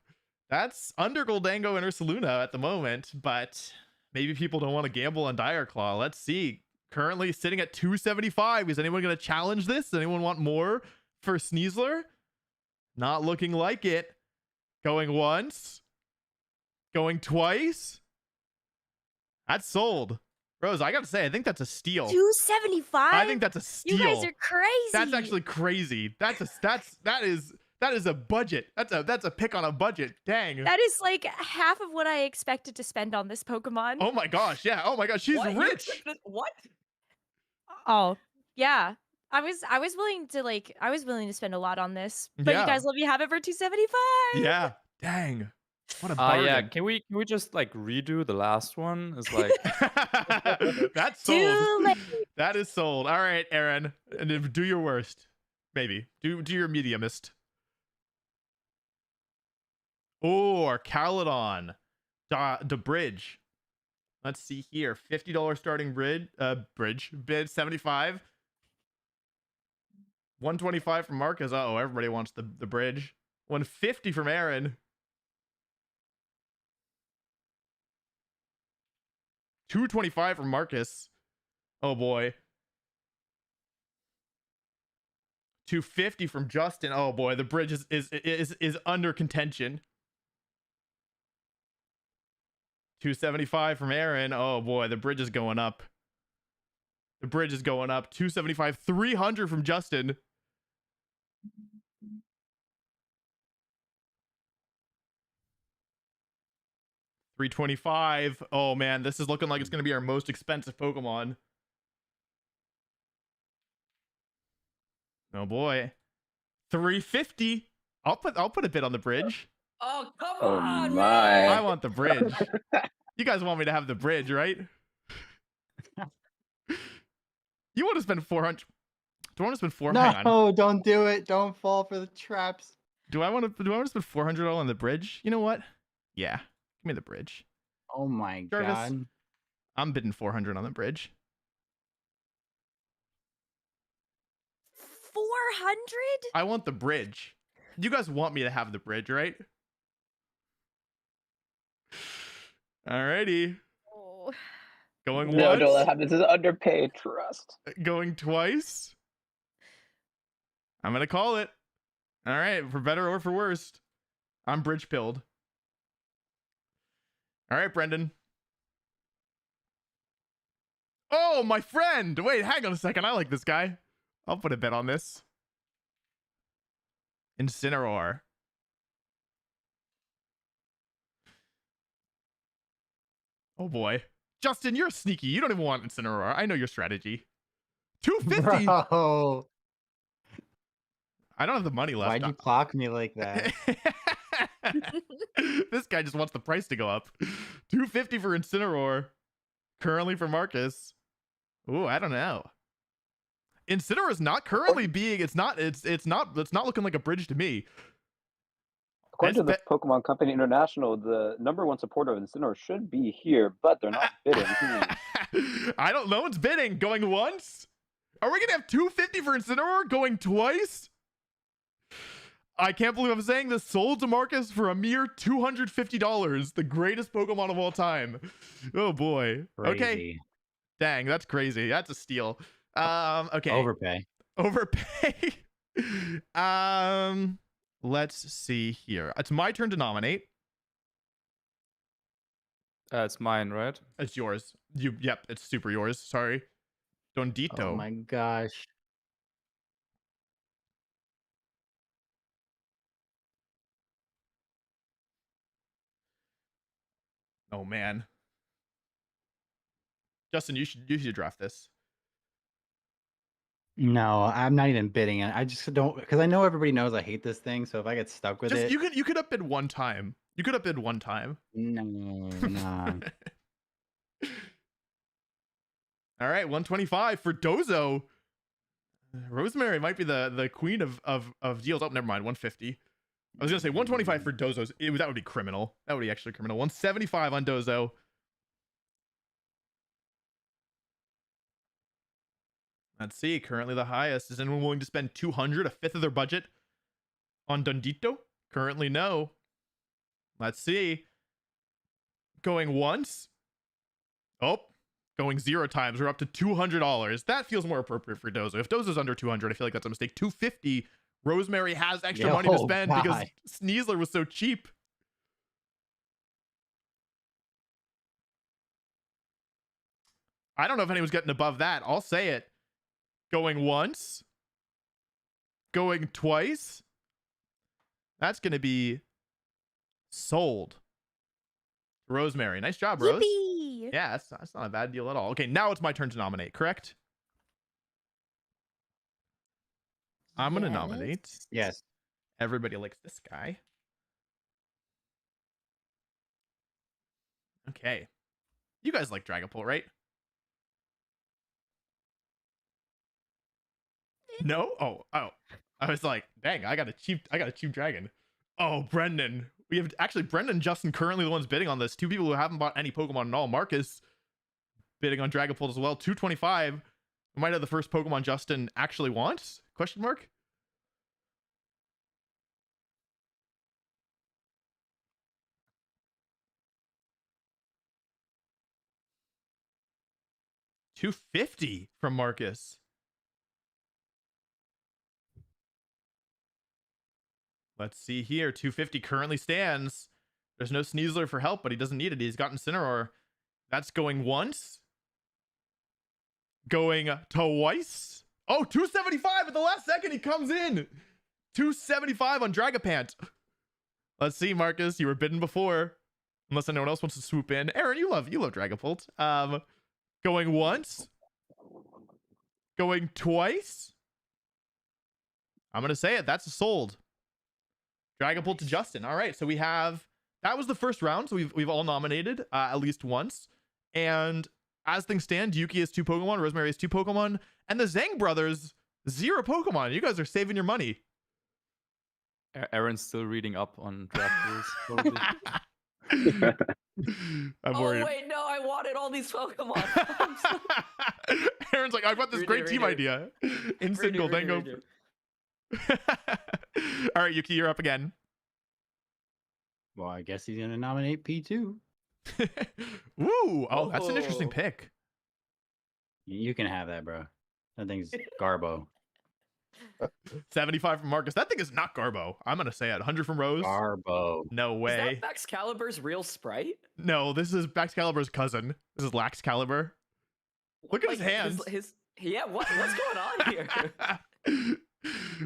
That's under Goldango and Ursaluna at the moment, but maybe people don't want to gamble on Dire Claw. Let's see. Currently sitting at 275. Is anyone going to challenge this? Does anyone want more for Sneasler? Not looking like it. Going once. Going twice. That's sold. Rose, I gotta say, I think that's a steal. 275. I think that's a steal. You guys are crazy. That's actually crazy. That is a budget. That's a pick on a budget. Dang. That is like half of what I expected to spend on this Pokemon. Oh my gosh. Yeah. Oh my gosh. She's What? You rich. expected- What? Oh, yeah. I was willing to spend a lot on this, but Yeah. you guys let me have it for 275. Yeah. Dang. What a bargain. Yeah, can we just like redo the last one? It's like That's Too sold. late. That is sold. All right, Aaron. And if, do your worst. Maybe. Do your mediumist. Or Caledon. The bridge. Let's see here. $50 starting bridge. Bid 75. 125 from Marcus. Uh-oh, everybody wants the bridge. 150 from Aaron. 225 from Marcus. Oh boy. 250 from Justin. Oh boy, the bridge is under contention. 275 from Aaron. Oh boy, the bridge is going up. The bridge is going up. 275, 300 from Justin. $325. Oh man, this is looking like it's gonna be our most expensive Pokemon. Oh boy. 350. I'll put a bid on the bridge. Oh, come Oh on, my. I want the bridge. You guys want me to have the bridge, right? You want to spend 400? Do I want to spend 400? Hang on. No, don't do it. Don't fall for the traps. Do I want to spend 400 on the bridge? You know what? Yeah. Give me the bridge. Oh my Jarvis. god. I'm bidding 400 on the bridge. 400? I want the bridge. You guys want me to have the bridge, right? Alrighty. Oh. Going No, once. don't let happen. This is underpaid. Trust. Going twice. I'm gonna call it. All right, for better or for worst, I'm bridge pilled. All right, Brendan. Oh, my friend. Wait, hang on a second. I like this guy. I'll put a bet on this. Incineroar. Oh boy. Justin, you're sneaky. You don't even want Incineroar. I know your strategy. 250. Bro, I don't have the money left. why'd you clock me like that? This guy just wants the price to go up. 250 for Incineroar. Currently for Marcus. Ooh, I don't know. Incineroar is not currently being. It's not looking like a bridge to me. According to the Pokemon Company International, the #1 supporter of Incineroar should be here, but they're not bidding. I don't know. It's bidding. Going once. Are we gonna have 250 for Incineroar? Going twice? I can't believe I'm saying this. Sold to Marcus for a mere $250. The greatest Pokemon of all time. Oh boy. Crazy. Okay. Dang, that's crazy. That's a steal. Okay. Overpay. Let's see here. It's my turn to nominate. It's mine, right? It's yours. Yep, it's super yours. Sorry. Dondito. Oh my gosh. Oh man. Justin, you should draft this. No, I'm not even bidding it. I just don't, because I know everybody knows I hate this thing. So if I get stuck with it, You could up bid one time. You could up bid one time. no, nah. All right, 125 for Dozo. Rosemary might be the queen of deals. Oh, never mind. 150. I was gonna say 125 for Dozo's. That would be criminal. That would be actually criminal. 175 on Dozo. Let's see. Currently the highest. Is anyone willing to spend 200, a fifth of their budget, on Dondito? Currently, no. Let's see. Going once. Oh, going 0 times. We're up to $200. That feels more appropriate for Dozo. If Dozo's under 200, I feel like that's a mistake. 250. Rosemary has extra money to spend because Sneasler was so cheap. I don't know if anyone's getting above that. I'll say it. Going once. Going twice. That's going to be sold. Rosemary. Nice job, Rose. Yippee! Yeah, that's not a bad deal at all. Okay, now it's my turn to nominate, correct? I'm going to nominate. Yes. Everybody likes this guy. Okay. You guys like Dragapult, right? No? Oh. I was like, dang, I got a cheap dragon. Oh, Brendan. We have actually Brendan and Justin currently the ones bidding on this. 2 people who haven't bought any Pokemon at all. Marcus bidding on Dragapult as well. 225. We might have the first Pokemon Justin actually wants? Question mark? $250 from Marcus. Let's see here. 250 currently stands. There's no Sneasler for help, but he doesn't need it. He's got Incineroar. That's going once. Going twice. Oh, 275 at the last second. He comes in. 275 on Dragapult. Let's see, Marcus. You were bidden before. Unless anyone else wants to swoop in. Aaron, you love Dragapult. Going once. Going twice. I'm going to say it. That's a sold. Dragapult to Justin. All right. So we have, that was the first round. So we've all nominated at least once. And as things stand, Yuki has 2 Pokemon. Rosemary has 2 Pokemon. And the Zhang brothers, 0 Pokemon. You guys are saving your money. Aaron's still reading up on draft rules, probably. I'm worried. Oh wait, no, I wanted all these Pokemon. Aaron's like, I've got this great team idea. Instant Goldango. All right, Yuki, you're up again. Well, I guess he's gonna nominate P2. Ooh, oh, that's an interesting pick. You can have that, bro. That thing's Garbo. 75 from Marcus. That thing is not Garbo. I'm gonna say it. 100 from Rose. Garbo. No Is way. that Excalibur's real sprite? No, this is Excalibur's cousin. This is Laxcalibur. Look at his hands. Yeah, what's going on here?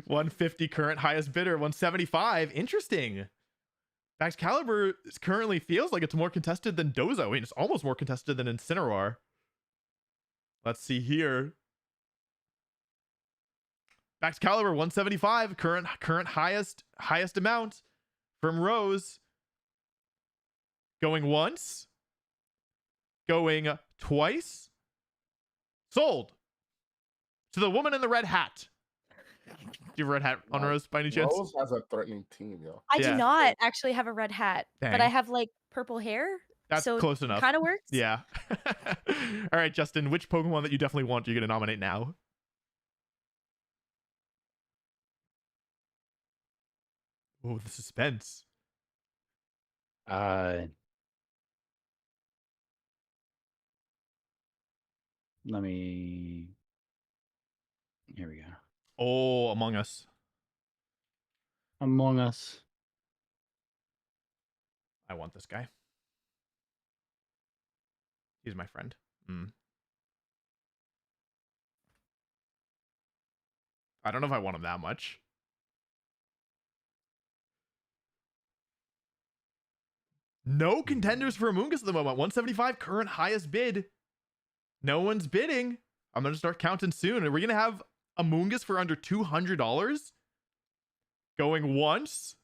150 current highest bidder, 175. Interesting. Excalibur currently feels like it's more contested than Dozo. I mean, it's almost more contested than Incineroar. Let's see here. Excalibur 175, current highest amount from Rose. Going once. Going twice. Sold. To the woman in the red hat. Do you have a red hat on Rose by any chance? Rose has a threatening team, yo. I Yeah. do not actually have a red hat, but I Dang. have like purple hair. That's so close enough. Kind of works. Yeah. All right, Justin, which Pokemon that you definitely want are you going to nominate now? Oh, the suspense. Let me. Here we go. Oh, Among Us. Among Us. I want this guy. He's my friend. I don't know if I want him that much. No contenders for Amoonguss at the moment. 175 current highest bid. No one's bidding. I'm going to start counting soon. Are we going to have Amoonguss for under $200? Going once?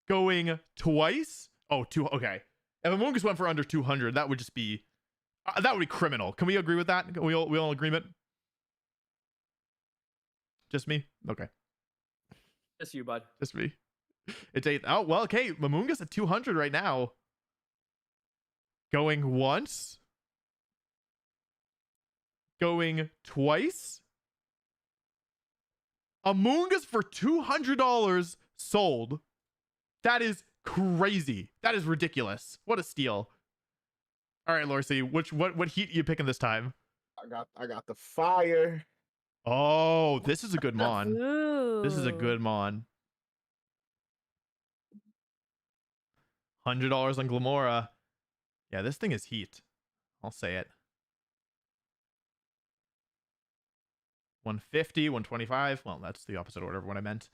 Going twice? Oh, okay. If Amoonguss went for under 200, that would just be criminal. Can we agree with that? We all in agreement? Just me? Okay. Just you, bud. Just me. It's 8. Oh, well, okay. Amoonguss at 200 right now. Going once. Going twice. Amoonguss for $200 sold. That is crazy. That is ridiculous. What a steal. All right, Lorcy, what heat are you picking this time? I got the fire. Oh, this is a good mon. Ooh. This is a good mon. $100 on Glamora. Yeah, this thing is heat. I'll say it. 150, 125. Well, that's the opposite order of what I meant.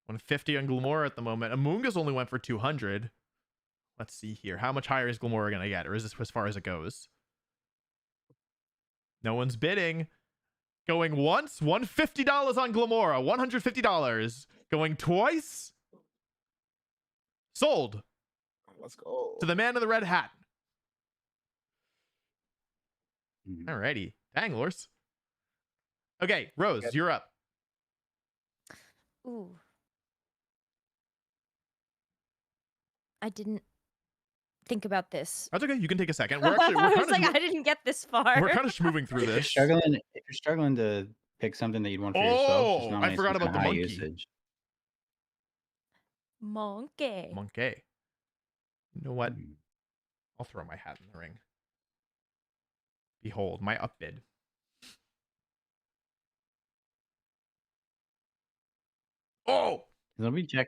150 on Glamora at the moment. Amoonguss only went for 200. Let's see here. How much higher is Glamora going to get? Or is this as far as it goes? No one's bidding. Going once, $150 on Glamora. $150. Going twice. Sold. Let's go. To the man in the red hat. Alrighty. Dang, Lors. Okay, Rose, you're up. Ooh. I didn't think about this. That's okay. You can take a second. I was like, I didn't get this far. We're kind of moving through this. If you're struggling to pick something that you'd want for yourself, just I forgot about the high monkey. usage. Monkey. Monkey. You know what? I'll throw my hat in the ring. Behold, my upbid. Oh! Somebody check.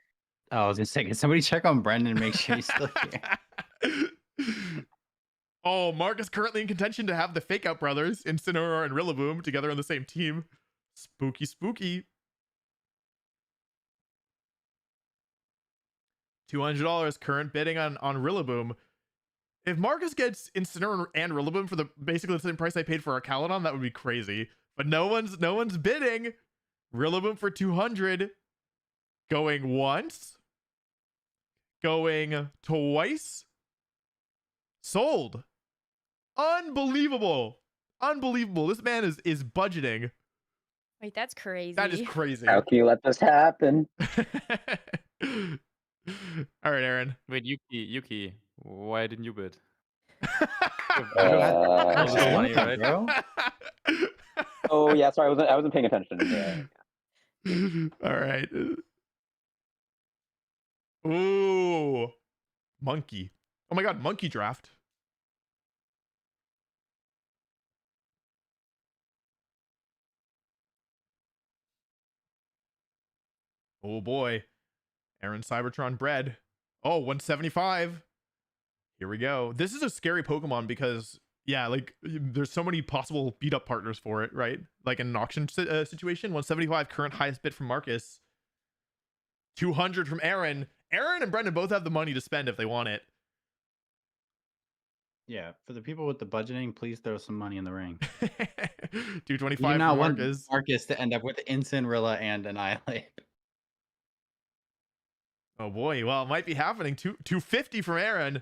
Oh, I was gonna say, can somebody check on Brendan and make sure he's still here? Oh, Mark is currently in contention to have the Fake Out brothers, Incineroar and Rillaboom, together on the same team. Spooky, spooky. $200 current bidding on Rillaboom. If Marcus gets Incineroar and Rillaboom for basically the same price I paid for a Calodon, that would be crazy. But no one's bidding. Rillaboom for 200. Going once. Going twice. Sold. Unbelievable. Unbelievable. This man is budgeting. Wait, that's crazy. That is crazy. How can you let this happen? All right, Aaron. Wait, Yuki, why didn't you bid? That's the money, money, right? bro. Oh yeah, sorry, I wasn't paying attention. Yeah. All right. Ooh. Monkey. Oh my god, monkey draft. Oh boy. Aaron Cybertron bred. Oh, 175. Here we go. This is a scary Pokemon because, yeah, like there's so many possible beat up partners for it, right? Like in an auction situation. 175 current highest bid from Marcus. 200 from Aaron. Aaron and Brendan both have the money to spend if they want it. Yeah, for the people with the budgeting, please throw some money in the ring. 225 You from not want Marcus. Marcus to end up with Incineroar and Annihilate. Oh boy, well, it might be happening. 250 from Aaron.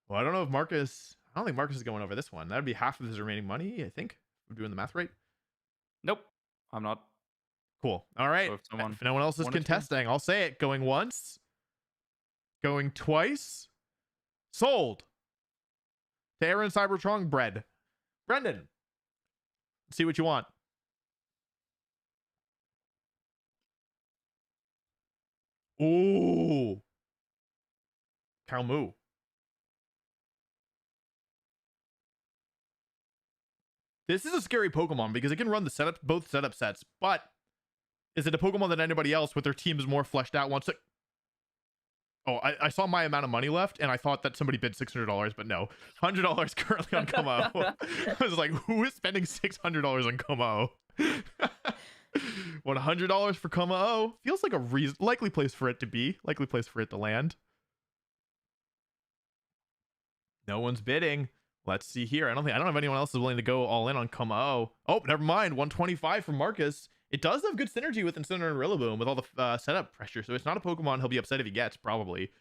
Well, I don't know if Marcus... I don't think Marcus is going over this one. That would be half of his remaining money, I think. I'm doing the math right. Nope, I'm not. Cool. All right. So If no one else is wanted to- contesting, I'll say it. Going once. Going twice. Sold. To Aaron Cybertron bred. Brendan. See what you want. Ooh. Calmu. This is a scary Pokemon because it can run the both setup sets, but is it a Pokemon that anybody else with their team is more fleshed out wants to... Oh, I saw my amount of money left, and I thought that somebody bid $600, but no. $100 currently on Como. I was like, who is spending $600 on Como? $100 for Como feels like a likely place for it to be. Likely place for it to land. No one's bidding. Let's see here. I don't have anyone else is willing to go all in on Como. Oh, never mind. 125 from Marcus. It does have good synergy with Incineroar and Rillaboom with all the setup pressure, so it's not a Pokemon he'll be upset if he gets, probably.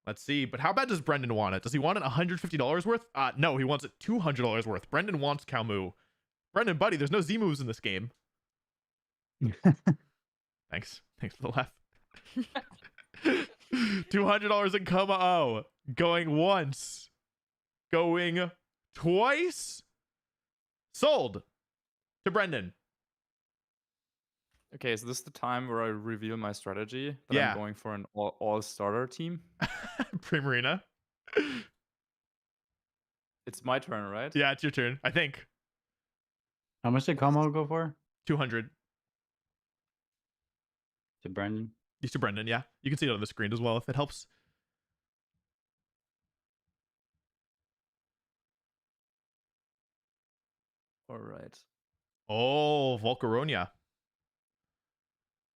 Let's see. But how bad does Brendan want it? Does he want it $150 worth? No, he wants it $200 worth. Brendan wants Calmu. Brendan, buddy, there's no Z moves in this game. Thanks. Thanks for the laugh. $200 in Como. Going once. Going twice. Sold to Brendan. Okay, so this is the time where I reveal my strategy. That Yeah. I'm going for an all-starter team. Primarina. It's my turn, right? Yeah, it's your turn, I think. How much did Como go for? 200. To Brendan? These to Brendan, yeah. You can see it on the screen as well if it helps. All right. Oh, Volcaronia.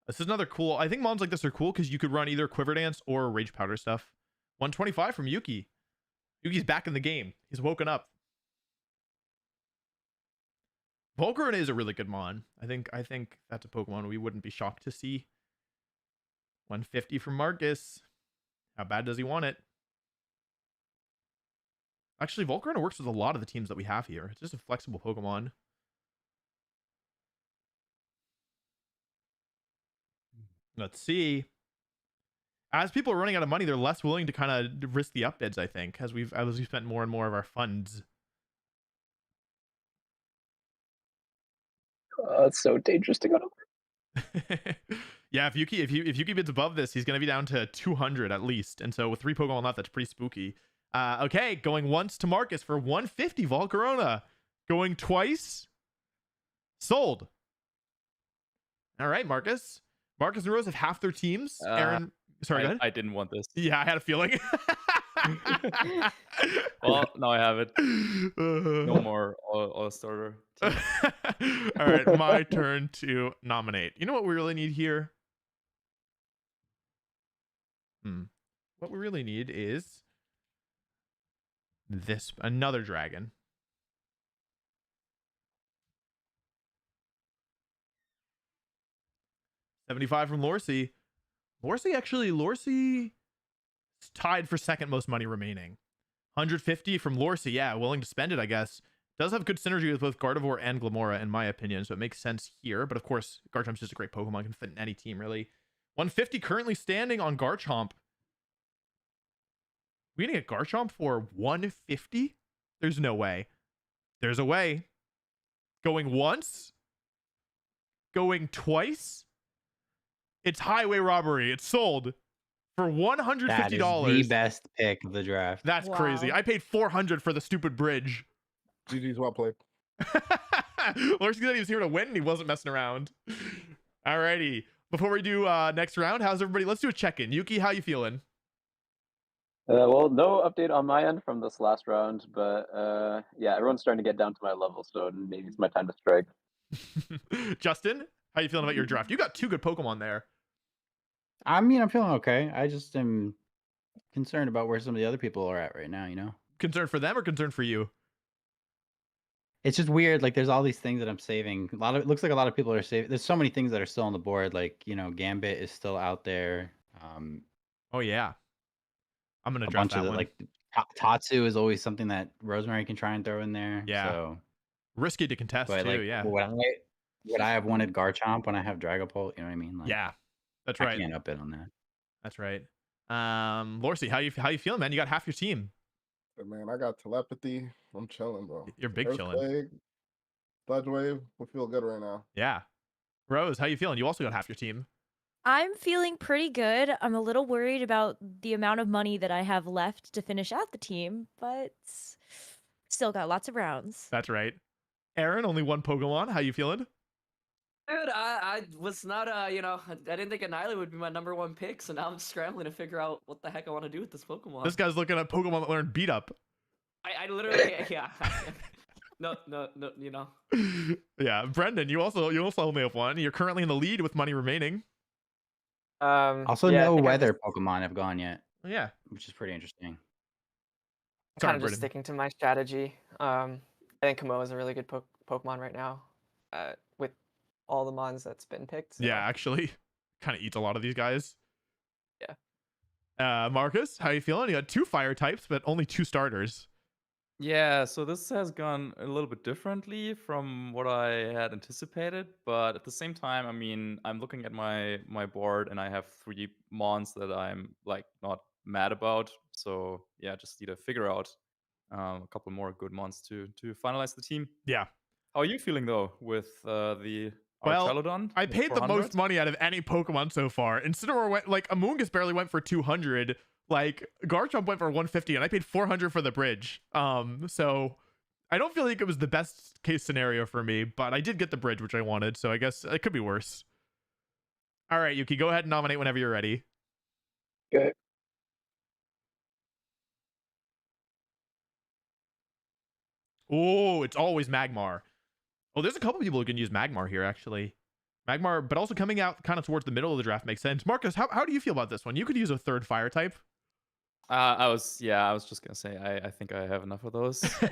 This is another cool... I think mons like this are cool because you could run either Quiver Dance or Rage Powder stuff. 125 from Yuki. Yuki's back in the game. He's woken up. Volcarona is a really good mon. I think that's a Pokemon we wouldn't be shocked to see. 150 from Marcus. How bad does he want it? Actually, Volcarona works with a lot of the teams that we have here. It's just a flexible Pokemon. Let's see. As people are running out of money, they're less willing to kind of risk the upbids, I think, as we've spent more and more of our funds. It's so dangerous to go to. Yeah, if Yuki bids above this, he's gonna be down to 200 at least, and so with 3 Pokemon left, that's pretty spooky. Okay, going once to Marcus for 150 Volcarona. Going twice. Sold. All right, Marcus. Marcus and Rose have half their teams. Aaron, sorry, go ahead. I didn't want this. Yeah, I had a feeling. Well, now I have it. No more all-starter. All right, my turn to nominate. You know what we really need here? What we really need is this, another dragon. $75 from Lorcy. Lorcy tied for second most money remaining. 150 from Lorcy. Yeah, willing to spend it, I guess. Does have good synergy with both Gardevoir and Glamora, in my opinion, so it makes sense here. But of course, Garchomp's just a great Pokemon, can fit in any team, really. 150 currently standing on Garchomp. We gonna get Garchomp for 150? There's no way. There's a way. Going once. Going twice. It's highway robbery. It's sold for $150. That is the best pick of the draft. That's crazy. I paid $400 for the stupid bridge. GG's well played. Lurks said he was here to win and he wasn't messing around. Alrighty. Before we do next round, how's everybody? Let's do a check-in. Yuki, how you feeling? Well, no update on my end from this last round, but yeah, everyone's starting to get down to my level, so maybe it's my time to strike. Justin, how you feeling about your draft? You got 2 good Pokemon there. I mean, I'm feeling okay. I just am concerned about where some of the other people are at right now, you know? Concerned for them or concerned for you? It's just weird. Like, there's all these things that I'm saving. It looks like a lot of people are saving. There's so many things that are still on the board. Like, you know, Gambit is still out there. Oh, yeah. I'm going to A draft bunch of that one. like Tatsu is always something that Rosemary can try and throw in there. Yeah. So, Risky to contest, but too, like, yeah. would I have wanted Garchomp when I have Dragapult? You know what I mean? Like, Yeah, that's I right. can't up it on that. That's right. Lorsy, how you feeling, man? You got half your team. But man, I got telepathy. I'm chilling, bro. You're big chilling. Earthquake, Sludge Wave. We feel good right now. Yeah. Rose, how you feeling? You also got half your team. I'm feeling pretty good. I'm a little worried about the amount of money that I have left to finish out the team, but still got lots of rounds. That's right. Aaron, only 1 Pokemon. How you feeling? Dude, I was not, you know, I didn't think Annihilape would be my #1 pick, so now I'm scrambling to figure out what the heck I want to do with this Pokemon. This guy's looking at Pokemon that learned beat up. I literally, yeah. No, you know. Yeah, Brendan, you also only have 1. You're currently in the lead with money remaining. Also, yeah, I no think I'm weather Pokemon have gone yet, Yeah. which is pretty interesting. Sorry, kind of just Brendan. sticking to my strategy. I think Kamo is a really good Pokemon right now, with all the mons that's been picked. So. Yeah, actually, kind of eats a lot of these guys. Yeah. Marcus, how you feeling? You got 2 fire types, but only 2 starters. Yeah, so this has gone a little bit differently from what I had anticipated, but at the same time, I mean, I'm looking at my board and I have 3 mons that I'm like not mad about. So yeah, just need to figure out a couple more good mons to finalize the team. Yeah. How are you feeling though with the Well, Archelodon? I paid the 400? most money out of any Pokemon so far. Incineroar went like Amoonguss barely went for 200. Like Garchomp went for 150, and I paid 400 for the bridge. So I don't feel like it was the best case scenario for me, but I did get the bridge, which I wanted. So I guess it could be worse. All right, Yuki, go ahead and nominate whenever you're ready. Okay. Oh, it's always Magmar. Oh, there's a couple people who can use Magmar here, actually. Magmar, but also coming out kind of towards the middle of the draft makes sense. Marcus, how do you feel about this one? You could use a 3rd fire type. I was just gonna say I think I have enough of those. So.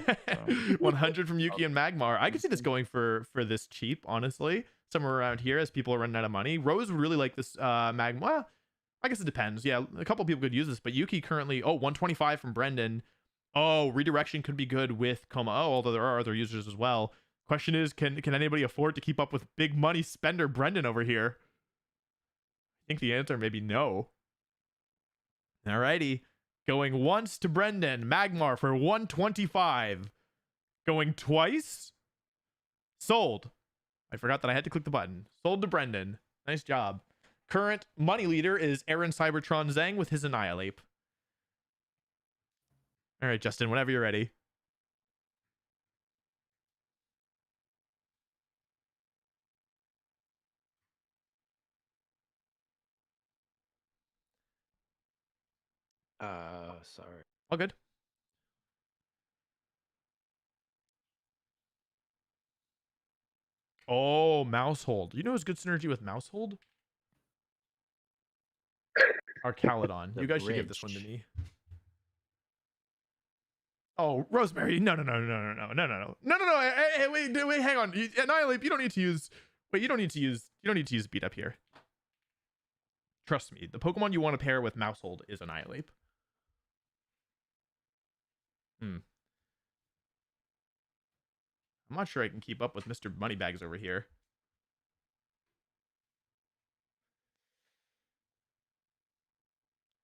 100 from Yuki and Magmar. I could see this going for this cheap, honestly. Somewhere around here as people are running out of money. Rose would really like this Magmar. Well, I guess it depends. Yeah, a couple people could use this, but Yuki currently, 125 from Brendan. Oh, redirection could be good with Coma. Oh, although there are other users as well. Question is, can anybody afford to keep up with big money spender Brendan over here? I think the answer may be no. Alrighty. Going once to Brendan. Magmar for 125. Going twice. Sold. I forgot that I had to click the button. Sold to Brendan. Nice job. Current money leader is Aaron Cybertron Zhang with his Annihilape. All right, Justin, whenever you're ready. Sorry. All good. Oh, Mousehold. You know who's good synergy with Mousehold? Archaludon. You guys should give this one to me. Oh, Rosemary. No. Hey, wait, hang on. Annihilate, you don't need to use beat up here. Trust me. The Pokemon you want to pair with Mousehold is Annihilate. I'm not sure I can keep up with Mr. Moneybags over here.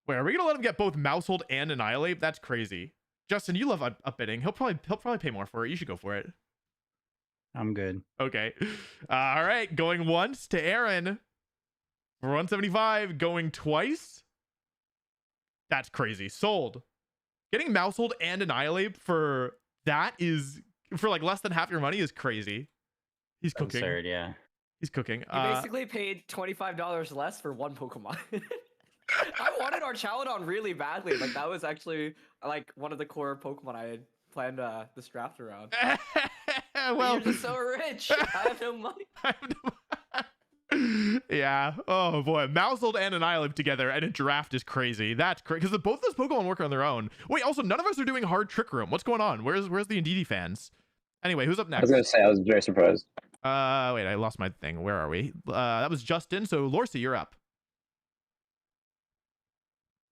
Wait, are we gonna let him get both Mousehold and Annihilate? That's crazy. Justin, you love upbidding. He'll probably pay more for it. You should go for it. I'm good. Okay. All right. Going once to Aaron for 175. Going twice. That's crazy. Sold. Getting Mousehold and Annihilate for that is for like less than half your money is crazy. He's cooking. Absurd, yeah. He's cooking. You basically paid $25 less for one Pokemon. I wanted Archaludon really badly. Like that was actually like one of the core Pokemon I had planned this draft around. Well, you're just so rich. I have no money. Yeah. Oh boy, Mousehold and Annihilape together and a draft is crazy. That's crazy because both those Pokemon work on their own. Wait, also none of us are doing hard Trick Room. What's going on? Where's the Indeedee fans? Anyway, who's up I next? was gonna say I was very surprised. Wait, I lost my thing. Where are we? That was Justin. So Lorsey, you're up.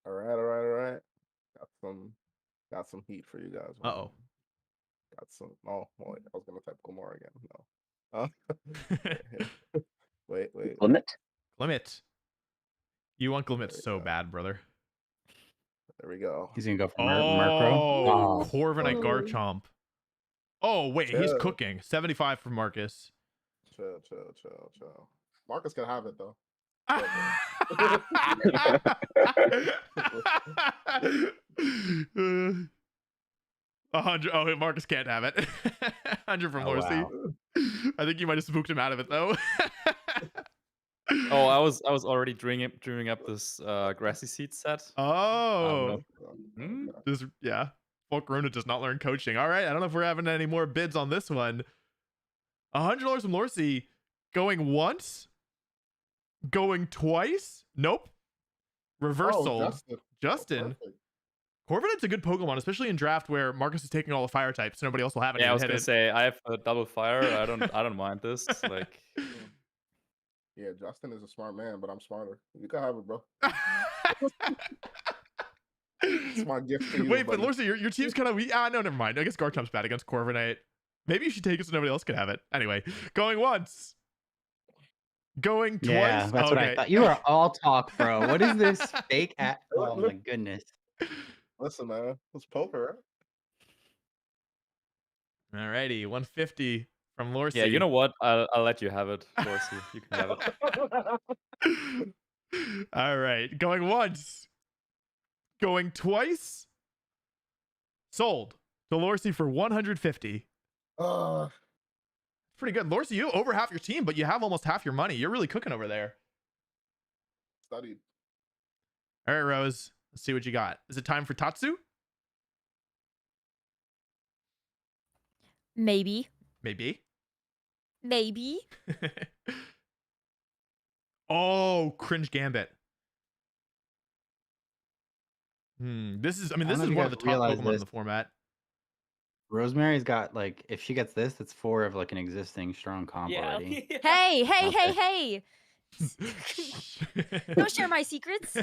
All right. Got some heat for you guys. Uh-oh. Got some. Oh, wait, I was gonna type Gomor again. No. Wait. Limit. You want Glimmet so bad, brother. There we go. He's gonna go for Murkrow. Oh, Corviknight Garchomp. Oh wait, he's Chill. cooking. 75 from Marcus. Chill. Marcus can have it though. 100. Oh, Marcus can't have it. 100 from Lorsey. Wow. I think you might have spooked him out of it though. Oh, I was already dreaming up this grassy seed set. Oh, Hmm? yeah. Fuck Rona does not learn coaching. All right, I don't know if we're having any more bids on this one. $100 from Lorsey, going once, going twice. Nope. Reversal. Oh, Justin. perfect. Corviknight's a good Pokemon, especially in draft where Marcus is taking all the fire types. So nobody else will have it. Yeah, I was gonna say I have a double fire. I don't mind this. Like, Yeah, Justin is a smart man, but I'm smarter. You can have it, bro. It's my gift to you. Wait, but buddy. Lorsey, your team's kind of weak. No, never mind. I guess Garchomp's bad against Corviknight. Maybe you should take it so nobody else can have it. Anyway, going once. Going twice. Yeah, that's what I thought. You are all talk, bro. What is this fake at? Oh my goodness. Listen, man, it's poker, right? Alrighty, 150 from Lorsey. yeah, you know what? I'll let you have it, Lorsey. You can have it. All right, going once. Going twice. Sold to Lorsey for 150. Pretty good. Lorsey, you over half your team, but you have almost half your money. You're really cooking over there. Studied. All right, Rose. Let's see what you got. Is it time for Tatsu? Maybe. Maybe. Oh, cringe Gambit. This is I don't know one if of you the guys top realize Pokemon in this. the format. Rosemary's got like, if she gets this, it's 4 of like an existing strong comp already. Hey. Don't share my secrets.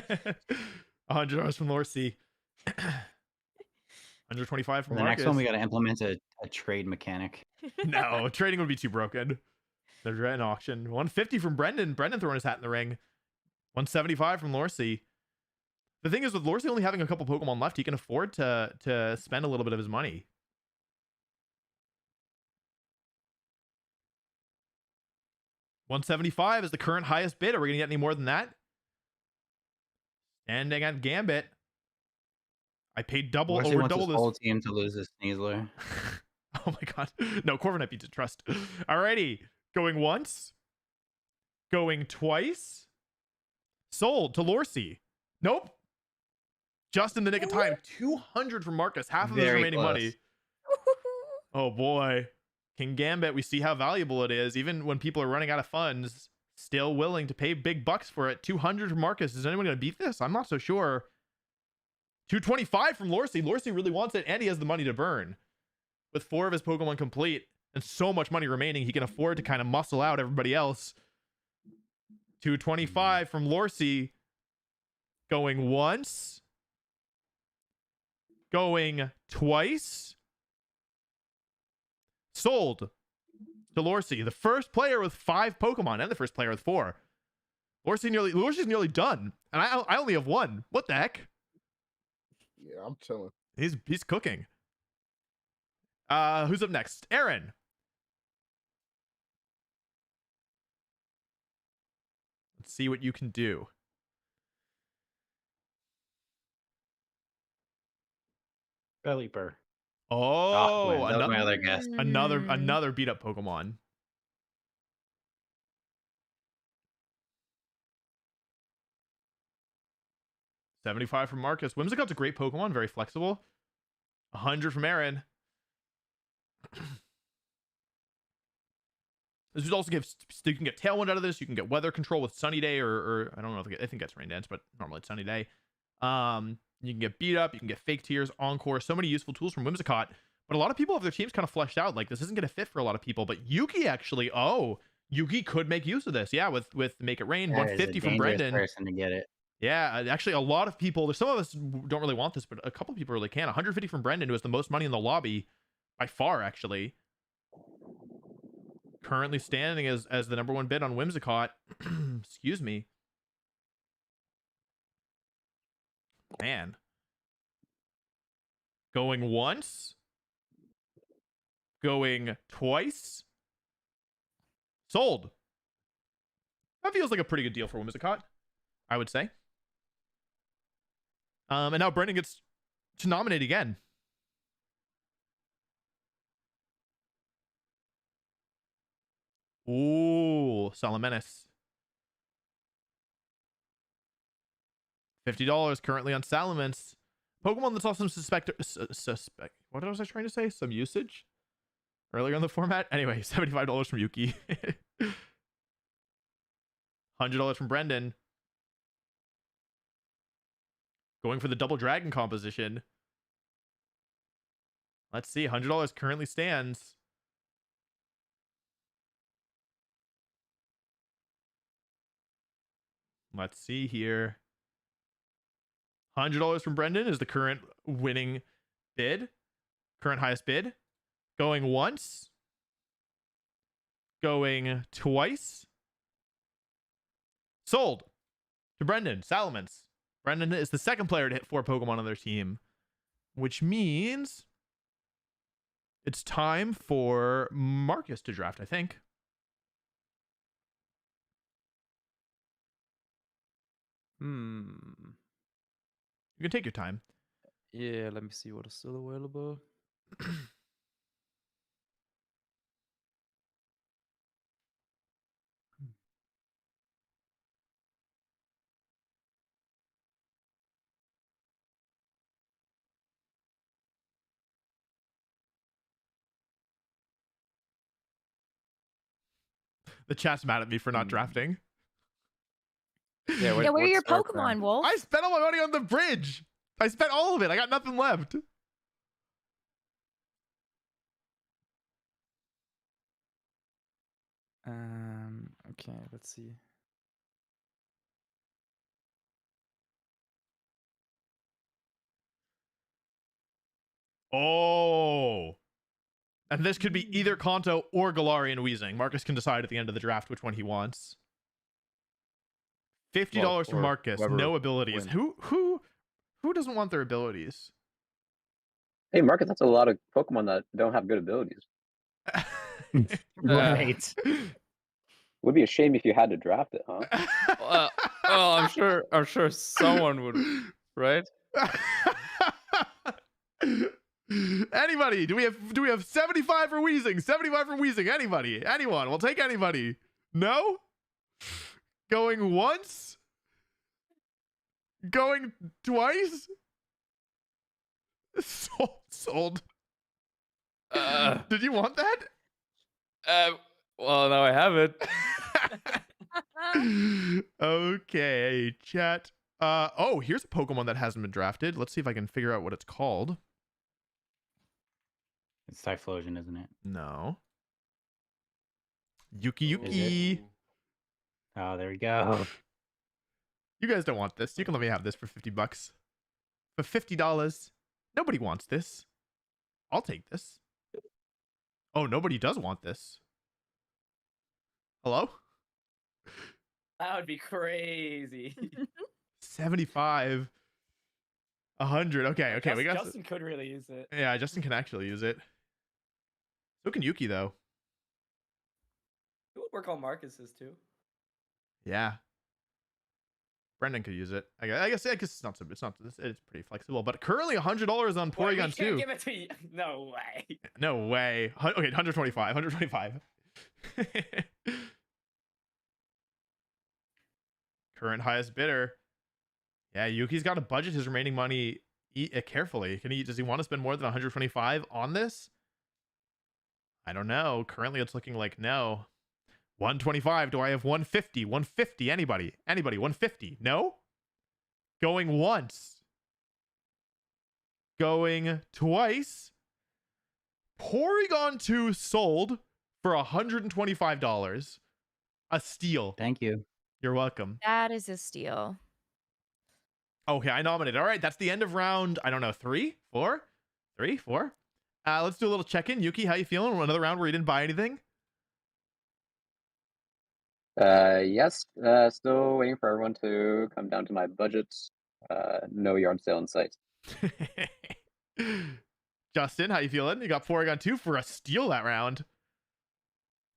$100 from Lorsey. 125 For from the Marcus. next one, we got to implement a trade mechanic. No, trading would be too broken. They're at an auction. 150 from Brendan. Brendan throwing his hat in the ring. 175 from Lorsey. The thing is, with Lorsey only having a couple Pokemon left, he can afford to spend a little bit of his money. $175 is the current highest bid. Are we gonna get any more than that? Standing at Gambit. I paid double Dorsey over wants double his this. whole team to lose this Sneasler. Oh my god. No, Corviknight beats a trust. Alrighty. Going once. Going twice. Sold to Lorsey. Nope. Just in the nick of time. 200 from Marcus. Half of his Very remaining close. money. Oh boy. King Gambit, we see how valuable it is. Even when people are running out of funds, still willing to pay big bucks for it. 200 from Marcus. Is anyone going to beat this? I'm not so sure. 225 from Lorsey. Lorsey really wants it, and he has the money to burn. With 4 of his Pokemon complete and so much money remaining, he can afford to kind of muscle out everybody else. 225 from Lorsey. Going once. Going twice. Sold to Lorsey, the first player with 5 Pokemon and the first player with 4. Lorsey's nearly done, and I only have 1. What the heck? Yeah, I'm chilling. He's cooking. Who's up next? Aaron. Let's see what you can do. Bellyper. Oh, that was my other guess. another beat up Pokemon. 75 from Marcus. Whimsicott's a great Pokemon, very flexible. 100 from Aaron. This would also give, you can get Tailwind out of this. You can get Weather Control with Sunny Day, or I don't know if I think that's Rain Dance, but normally it's Sunny Day. You can get Beat Up. You can get Fake Tears, Encore. So many useful tools from Whimsicott. But a lot of people have their teams kind of fleshed out. Like, this isn't going to fit for a lot of people. But Yuki actually, Yuki could make use of this. Yeah, with Make It Rain, 150 from Brendan. Person to get it. Yeah, actually, a lot of people, there's some of us don't really want this, but a couple of people really can. 150 from Brendan, who has the most money in the lobby by far, actually. Currently standing as the #1 bid on Whimsicott. Excuse me. Man. Going once. Going twice. Sold. That feels like a pretty good deal for Whimsicott, I would say. And now Brendan gets to nominate again. Ooh, Salamenis. $50 currently on Salamence. Pokemon that's also suspect. What was I trying to say? Some usage earlier in the format. Anyway, $75 from Yuki. $100 from Brendan. Going for the double dragon composition. Let's see. $100 currently stands. Let's see here. $100 from Brendan is the current winning bid. Current highest bid. Going once. Going twice. Sold to Brendan. Salamence. Brendan is the second player to hit 4 Pokemon on their team, which means it's time for Marcus to draft, I think. You can take your time. Yeah, let me see what is still available. The chat's mad at me for not drafting. Yeah, Yeah, where are your what's our Pokemon, plan? Wolf? I spent all my money on the bridge. I spent all of it. I got nothing left. Okay, let's see. Oh. And this could be either Kanto or Galarian Weezing. Marcus can decide at the end of the draft which one he wants. $50 from or Marcus. whoever No abilities. wins. Who doesn't want their abilities? Hey, Marcus, that's a lot of Pokemon that don't have good abilities. Right. Would be a shame if you had to draft it, huh? I'm sure someone would, right? Anybody? Do we have 75 for Weezing? 75 for Weezing. Anybody? Anyone? We'll take anybody. No? Going once? Going twice? Sold. Did you want that? Well, now I have it. Okay, chat. Oh, here's a Pokemon that hasn't been drafted. Let's see if I can figure out what it's called. It's Typhlosion, isn't it? No. Yuki. Oh, there we go. You guys don't want this. You can let me have this for $50. For $50. Nobody wants this. I'll take this. Oh, nobody does want this. Hello? That would be crazy. 75. 100. Okay, we got Justin could really use it. Yeah, Justin can actually use it. So can Yuki though. It would work on Marcus's too. Yeah. Brendan could use it. I guess it's pretty flexible, but currently $100 on Boy, we Porygon can't 2. give it to you. No way. No way. Okay, 125. Current highest bidder. Yeah, Yuki's got to budget his remaining money carefully. Does he want to spend more than 125 on this? I don't know. Currently, it's looking like no. 125. Do I have 150? 150. Anybody? 150? No? Going once. Going twice. Porygon 2 sold for $125. A steal. Thank you. You're welcome. That is a steal. Okay, I nominated. All right, that's the end of round, I don't know, 3, 4? 3, 4? Let's do a little check-in. Yuki, how you feeling? Another round where you didn't buy anything? Yes. Still waiting for everyone to come down to my budget. No yard sale in sight. Justin, how you feeling? You got Porygon 2 for a steal that round.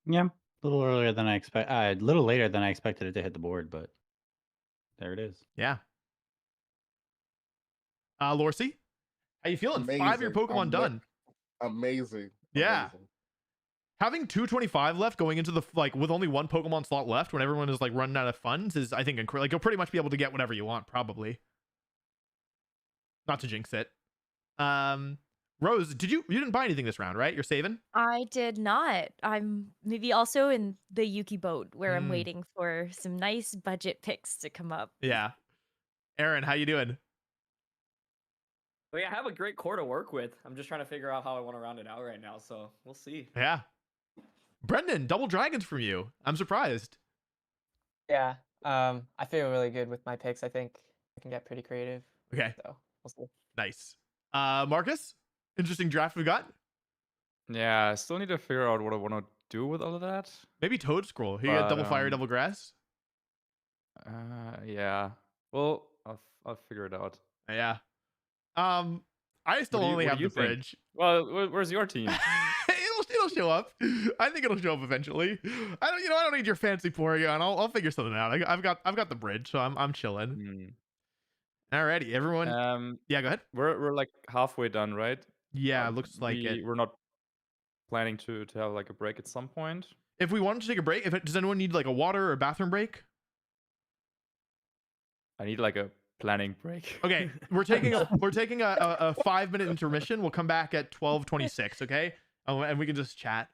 Yeah, a little earlier than I expect. A little later than I expected it to hit the board, but there it is. Yeah. Lorcy, how you feeling? 5 of your Pokemon done. Amazing. Yeah. Amazing. Having 225 left going into the, like, with only 1 Pokemon slot left when everyone is, like, running out of funds is, I think, incredible. Like, you'll pretty much be able to get whatever you want, not to jinx it. Rose, you didn't buy anything this round, right? You're saving? I did not. I'm maybe also in the Yuki boat where I'm waiting for some nice budget picks to come up. Yeah. Aaron, how you doing? Well, yeah, I have a great core to work with. I'm just trying to figure out how I want to round it out right now, so we'll see. Yeah. Brendan, double dragons from you. I'm surprised. Yeah. I feel really good with my picks. I think I can get pretty creative. Okay. So we'll see. Nice. Marcus, interesting draft we got. Yeah, I still need to figure out what I want to do with all of that. Maybe Toad Scroll. He got double fire, double grass. Yeah. Well, I'll figure it out. Yeah. I still only have the bridge. Well, where's your team? It'll show up. I think it'll show up eventually. I don't need your fancy Porygon. I'll figure something out. I've got the bridge, so I'm chilling. Alrighty, everyone. Yeah, go ahead. We're like halfway done, right? Yeah, looks like it. We're not planning to have like a break at some point. If we wanted to take a break, does anyone need like a water or bathroom break? I need like a planning break. Okay, we're taking a 5-minute intermission. We'll come back at 12:26. Okay, and we can just chat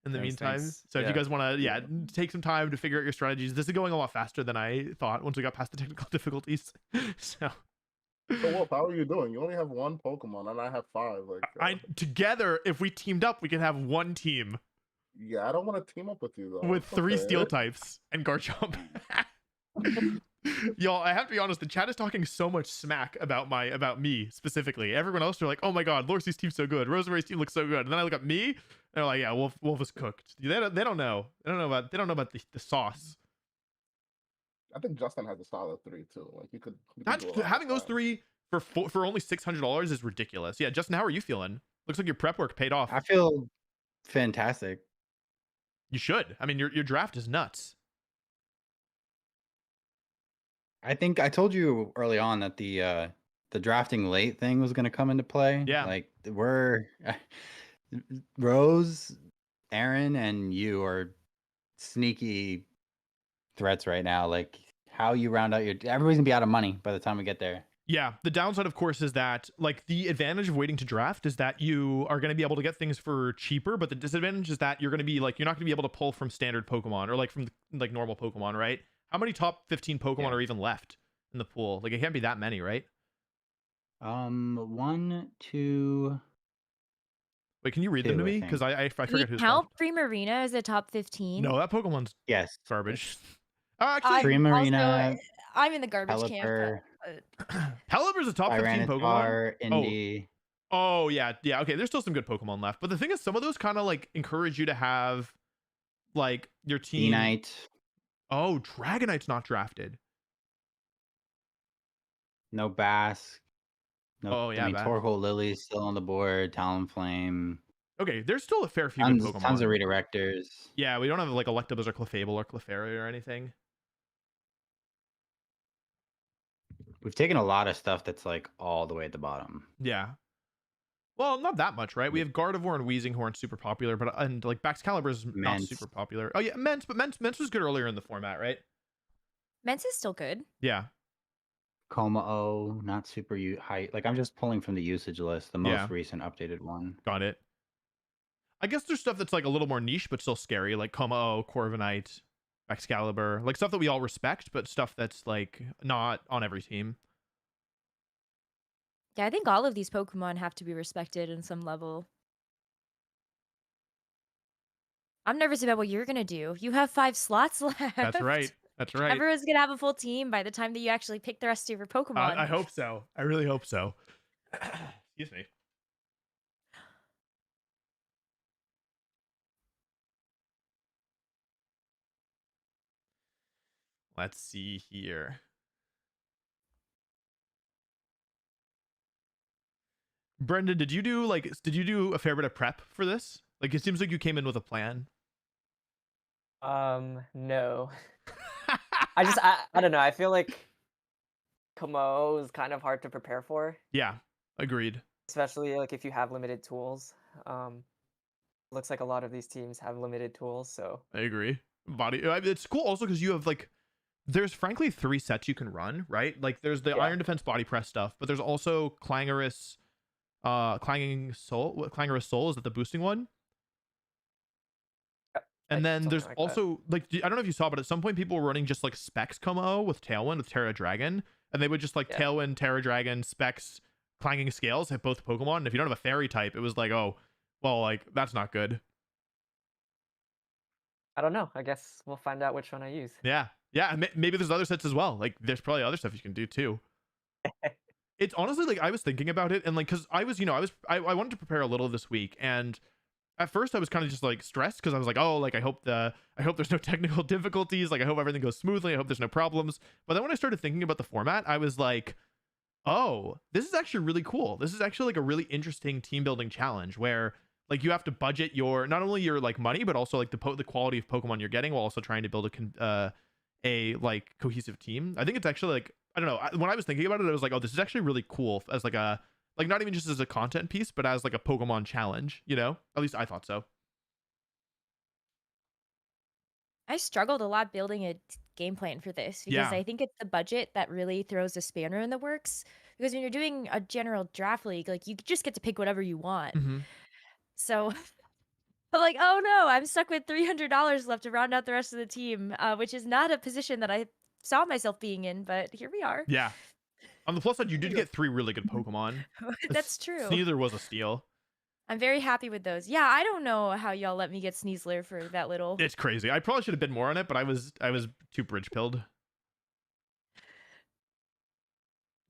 in the meantime. Thanks. So if you guys want to, take some time to figure out your strategies. This is going a lot faster than I thought once we got past the technical difficulties. So Wolf, how are you doing? You only have 1 Pokemon, and I have 5. Like, together, if we teamed up, we could have 1 team. Yeah, I don't want to team up with you though. With 3 steel types and Garchomp. Y'all, I have to be honest, the chat is talking so much smack about me specifically. Everyone else are like, oh my god, Lorcy's team's so good, Rosemary's team looks so good. And then I look at me, and they're like, yeah, Wolf is cooked. They don't know. They don't know about the sauce. I think Justin has a solid 3 too. Like you could Having those 3 for only $600 is ridiculous. Yeah, Justin, how are you feeling? Looks like your prep work paid off. I feel fantastic. You should. I mean, your draft is nuts. I think I told you early on that the drafting late thing was going to come into play. Yeah. Like we're Rose, Aaron, and you are sneaky threats right now. Like how you round out everybody's gonna be out of money by the time we get there. Yeah, the downside, of course, is that like the advantage of waiting to draft is that you are going to be able to get things for cheaper, but the disadvantage is that you're not going to be able to pull from standard Pokemon or like from like normal Pokemon, right? How many top 15 Pokemon are even left in the pool? Like it can't be that many, right? 1, 2. Wait, can you read them to me? Because I forget who's count Primarina as a top 15? No, that Pokemon's garbage. Actually, Primarina. I'm in the garbage can. Pelipper's a top 15 Pokemon. Indy. Oh yeah. Okay, there's still some good Pokemon left, but the thing is, some of those kind of like encourage you to have like your team. Dragonite. Oh, Dragonite's not drafted. No Bask. No. Oh yeah. I mean, Torkoal Lily's still on the board. Talonflame. Okay, there's still a fair few good Pokemon. Tons of redirectors. Yeah, we don't have like Electabuzz or Clefable or Clefairy or anything. We've taken a lot of stuff that's like all the way at the bottom. Yeah. Well, not that much, right? We have Gardevoir and Weezinghorn super popular, and like Baxcalibur's not super popular. Oh yeah, Mence, but Mence was good earlier in the format, right? Mence is still good. Yeah. Como-O, not super high. Like, I'm just pulling from the usage list, the Yeah. most recent updated one. Got it. I guess there's stuff that's like a little more niche, but still scary, like Como-O, Corviknight, Excalibur, like stuff that we all respect, but stuff that's like not on every team. Yeah, I think all of these Pokemon have to be respected in some level. I'm nervous about what you're gonna do. You have 5 slots left. That's right. That's right. Everyone's gonna have a full team by the time that you actually pick the rest of your Pokemon. I hope so. I really hope so. Excuse me. Let's see here. Brendan, did you do a fair bit of prep for this? Like, it seems like you came in with a plan. No. I don't know. I feel like Como is kind of hard to prepare for, Yeah, agreed. especially like if you have limited tools. Looks like a lot of these teams have limited tools, so I agree. It's cool also because you have like, there's frankly 3 sets you can run, right? Like there's the Yeah. Iron Defense Body Press stuff, but there's also Clangorous Soul. Clangorous Soul, is that the boosting one? And then there's something like that. also like, I don't know if you saw, but at some point people were running just like Specs Como with Tailwind with Terra Dragon, and they would just like Yeah. Tailwind, Terra Dragon, Specs, Clanging Scales hit both Pokemon. And if you don't have a Fairy type, it was like, oh, well, like that's not good. I don't know. I guess we'll find out which one I use. Yeah, yeah. Maybe there's other sets as well. Like there's probably other stuff you can do too. It's honestly like, I was thinking about it, and like, because I wanted to prepare a little this week, and at first I was kind of just like stressed because I was like, oh, like I hope there's no technical difficulties, like I hope everything goes smoothly, I hope there's no problems. But then when I started thinking about the format, I was like, oh, this is actually really cool. This is actually like a really interesting team building challenge where like you have to budget not only your like money, but also like the quality of Pokemon you're getting, while also trying to build a like cohesive team. I think it's actually like, I don't know, when I was thinking about it, I was like, oh, this is actually really cool as like a, like not even just as a content piece, but as like a Pokemon challenge, you know? At least I thought so. I struggled a lot building a game plan for this because Yeah. I think it's the budget that really throws a spanner in the works. Because when you're doing a general draft league, like you just get to pick whatever you want. Mhm. So I'm like, oh no, I'm stuck with $300 left to round out the rest of the team, which is not a position that I saw myself being in, but here we are. Yeah. On the plus side, you did get 3 really good Pokemon. That's true. Neither was a steal. I'm very happy with those. Yeah, I don't know how y'all let me get Sneasler for that little. It's crazy. I probably should have been more on it, but I was too bridge pilled.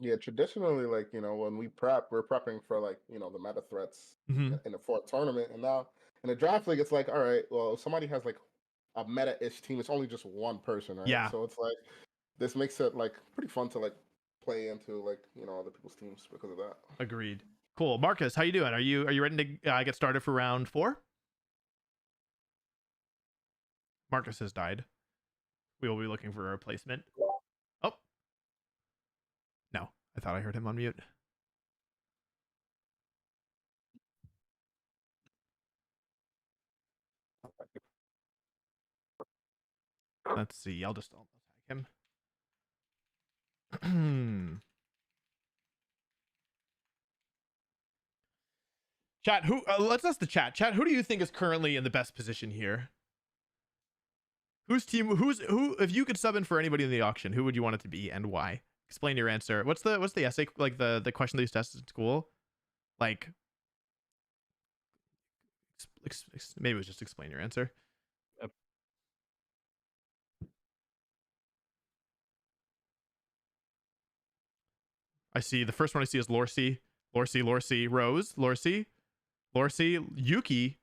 Yeah, traditionally, like, you know, when we prep, we're prepping for like, you know, the meta threats Mhm. in the fourth tournament. And now in a draft league, it's like, all right, well, if somebody has like a meta-ish team, it's only just one person, right? Yeah. So it's like, this makes it like pretty fun to like play into like, you know, other people's teams because of that. Agreed. Cool. Marcus, how you doing? Are you ready to get started for round 4? Marcus has died. We will be looking for a replacement. Oh. No, I thought I heard him on mute. Let's see. I'll tag him. Chat, let's ask the chat. Chat, who do you think is currently in the best position here? Who, if you could sub in for anybody in the auction, who would you want it to be and why? Explain your answer. What's the essay, like the question they used to test at school? Like, maybe it was just explain your answer. I see, the first one I see is Lorcy, Rose, Yuki.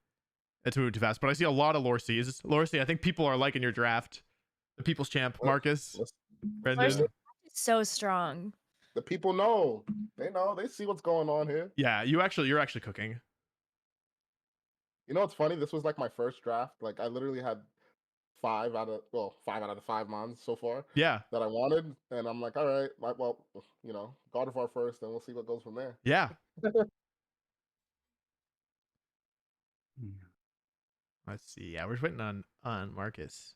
It's moving too fast, but I see a lot of Lorcy's. Lorcy, I think people are liking your draft. The people's champ, Marcus, Brendan. Lorcy is so strong. The people know. They know. They see what's going on here. Yeah, you're actually cooking. You know what's funny? This was like my first draft. Like I literally had 5 out of the 5 mons so far. Yeah. That I wanted, and I'm like, all right, well, you know, Gardevoir first, and we'll see what goes from there. Yeah. Let's see. Yeah, we're just waiting on Marcus.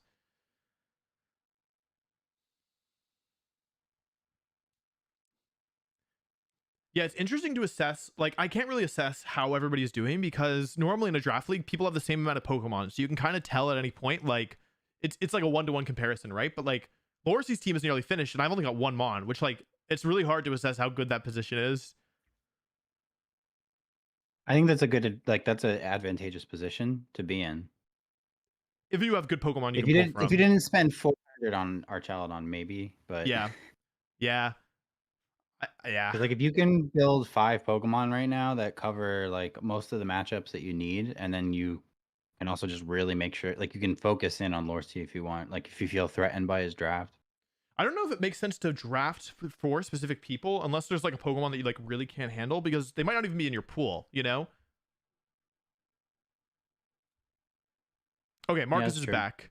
Yeah, it's interesting to assess. Like, I can't really assess how everybody's doing because normally in a draft league, people have the same amount of Pokemon. So you can kind of tell at any point, like, it's like a 1-to-1 comparison, right? But like, Lorcy's team is nearly finished, and I've only got 1 Mon, which, like, it's really hard to assess how good that position is. I think that's a good, like, that's an advantageous position to be in. If you have good Pokemon, you If can you pull from. if you didn't spend 400 on Archaludon, maybe, but Yeah. Yeah. Yeah. 'cause, like, if you can build 5 Pokemon right now that cover like most of the matchups that you need, and then you can also just really make sure, like, you can focus in on Lorcy if you want, like, if you feel threatened by his draft. I don't know if it makes sense to draft for specific people unless there's like a Pokemon that you like really can't handle because they might not even be in your pool, you know? Okay, Marcus that's is true. back.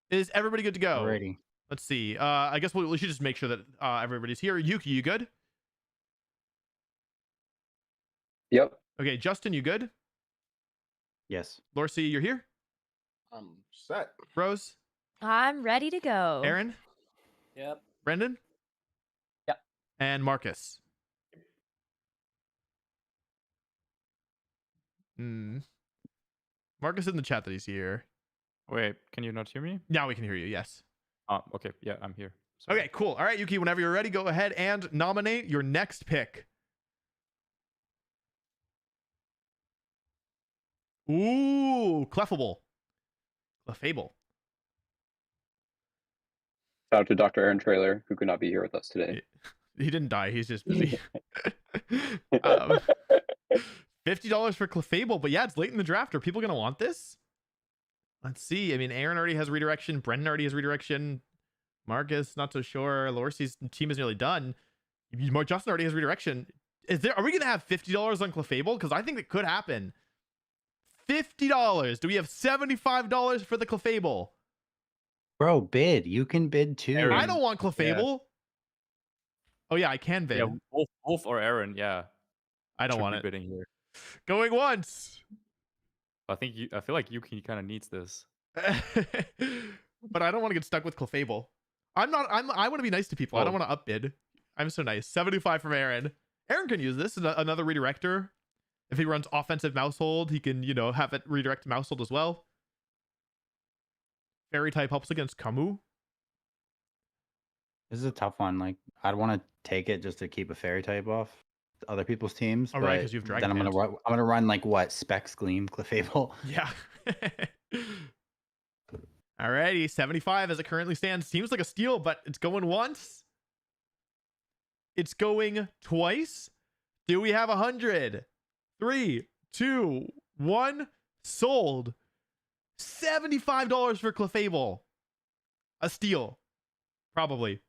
Is everybody good to go? Alrighty. Let's see. I guess we should just make sure that everybody's here. Yuki, you good? Yep. Okay, Justin, you good? Yes. Lorcy, you're here? I'm set. Rose? I'm ready to go. Aaron? Yep. Brendan? Yep. And Marcus? Marcus in the chat that he's here. Wait, can you not hear me? Now we can hear you, yes. Oh, okay. Yeah, I'm here. Sorry. Okay, cool. All right, Yuki, whenever you're ready, go ahead and nominate your next pick. Ooh, Clefable. Clefable. Shout out to Dr. Aaron Trailer, who could not be here with us today. He didn't die. He's just busy. $50 for Clefable. But yeah, it's late in the draft. Are people going to want this? Let's see. I mean, Aaron already has redirection. Brendan already has redirection. Marcus, not so sure. Lorcy's team is nearly done. Justin already has redirection. Are we going to have $50 on Clefable? Because I think it could happen. $50. Do we have $75 for the Clefable? Bro, bid. You can bid too. I don't want Clefable. Oh yeah, I can bid. Yeah, Wolf or Aaron. Yeah, I don't should want be it. bidding here. Going once. I feel like Yuki kind of needs this. But I don't want to get stuck with Clefable. I want to be nice to people. I don't want to upbid. I'm so nice. 75 from Aaron. Aaron can use this. Another redirector. If he runs offensive Mousehold, he can, have it redirect to Mousehold as well. Fairy type helps against Camus. This is a tough one. Like, I'd want to take it just to keep a fairy type off other people's teams. Oh, right, because you've Dragon Then I'm gonna run like what? Specs, Gleam, Clefable. Yeah. Alrighty, 75 as it currently stands. Seems like a steal, but it's going once. It's going twice. Do we have 100? 3, 2, 1. Sold. $75 for Clefable. A steal. Probably.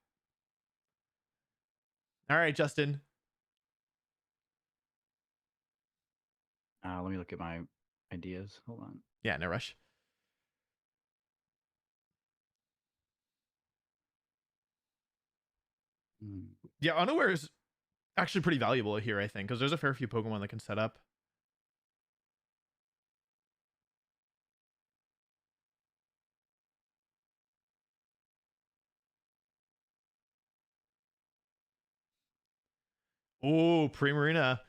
All right, Justin. Let me look at my ideas. Hold on. Yeah, no rush. Yeah, Unaware is actually pretty valuable here, I think, because there's a fair few Pokemon that can set up. Oh, Primarina.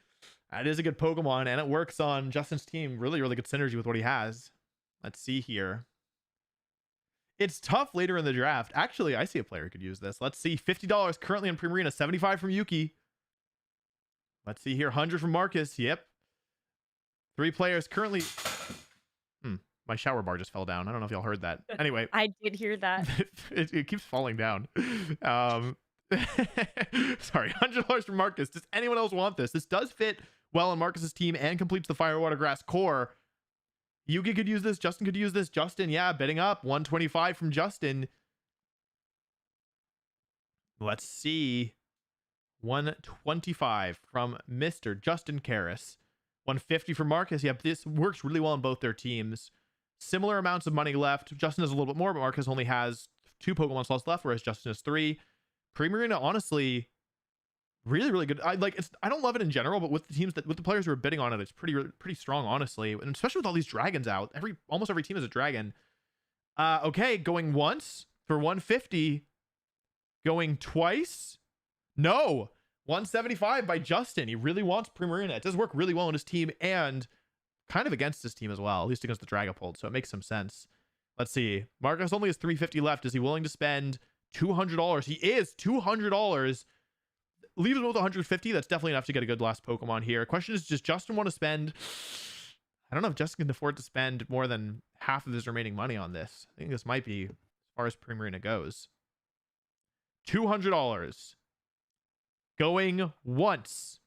That is a good Pokemon, and it works on Justin's team. Really, really good synergy with what he has. Let's see here. It's tough later in the draft. Actually, I see a player who could use this. Let's see. $50 currently on Primarina. 75 from Yuki. Let's see here. 100 from Marcus. Yep. 3 players currently. My shower bar just fell down. I don't know if y'all heard that. Anyway. I did hear that. it keeps falling down. Sorry. $100 from Marcus. Does anyone else want this? This does fit well on Marcus's team and completes the Fire, Water, Grass core. Yuki could use this. Justin could use this. Justin, yeah, bidding up. 125 from Justin. Let's see. 125 from Mr. Justin Karras. 150 for Marcus. Yep, this works really well on both their teams. Similar amounts of money left. Justin has a little bit more, but Marcus only has 2 Pokemon slots left, whereas Justin has 3. Primarina, honestly, really, really good. I don't love it in general, but with the players who are bidding on it, it's pretty strong, honestly, and especially with all these dragons out. Almost every team has a dragon. Okay, going once for 150. Going twice. No, 175 by Justin. He really wants Primarina. It does work really well on his team and kind of against his team as well, at least against the Dragapult, so it makes some sense. Let's see. Marcus only has 350 left. Is he willing to spend $200? He is. $200. Leaves him with 150. That's definitely enough to get a good last Pokemon here. Question is, does Justin want to spend... I don't know if Justin can afford to spend more than half of his remaining money on this. I think this might be as far as Primarina goes. $200. Going once.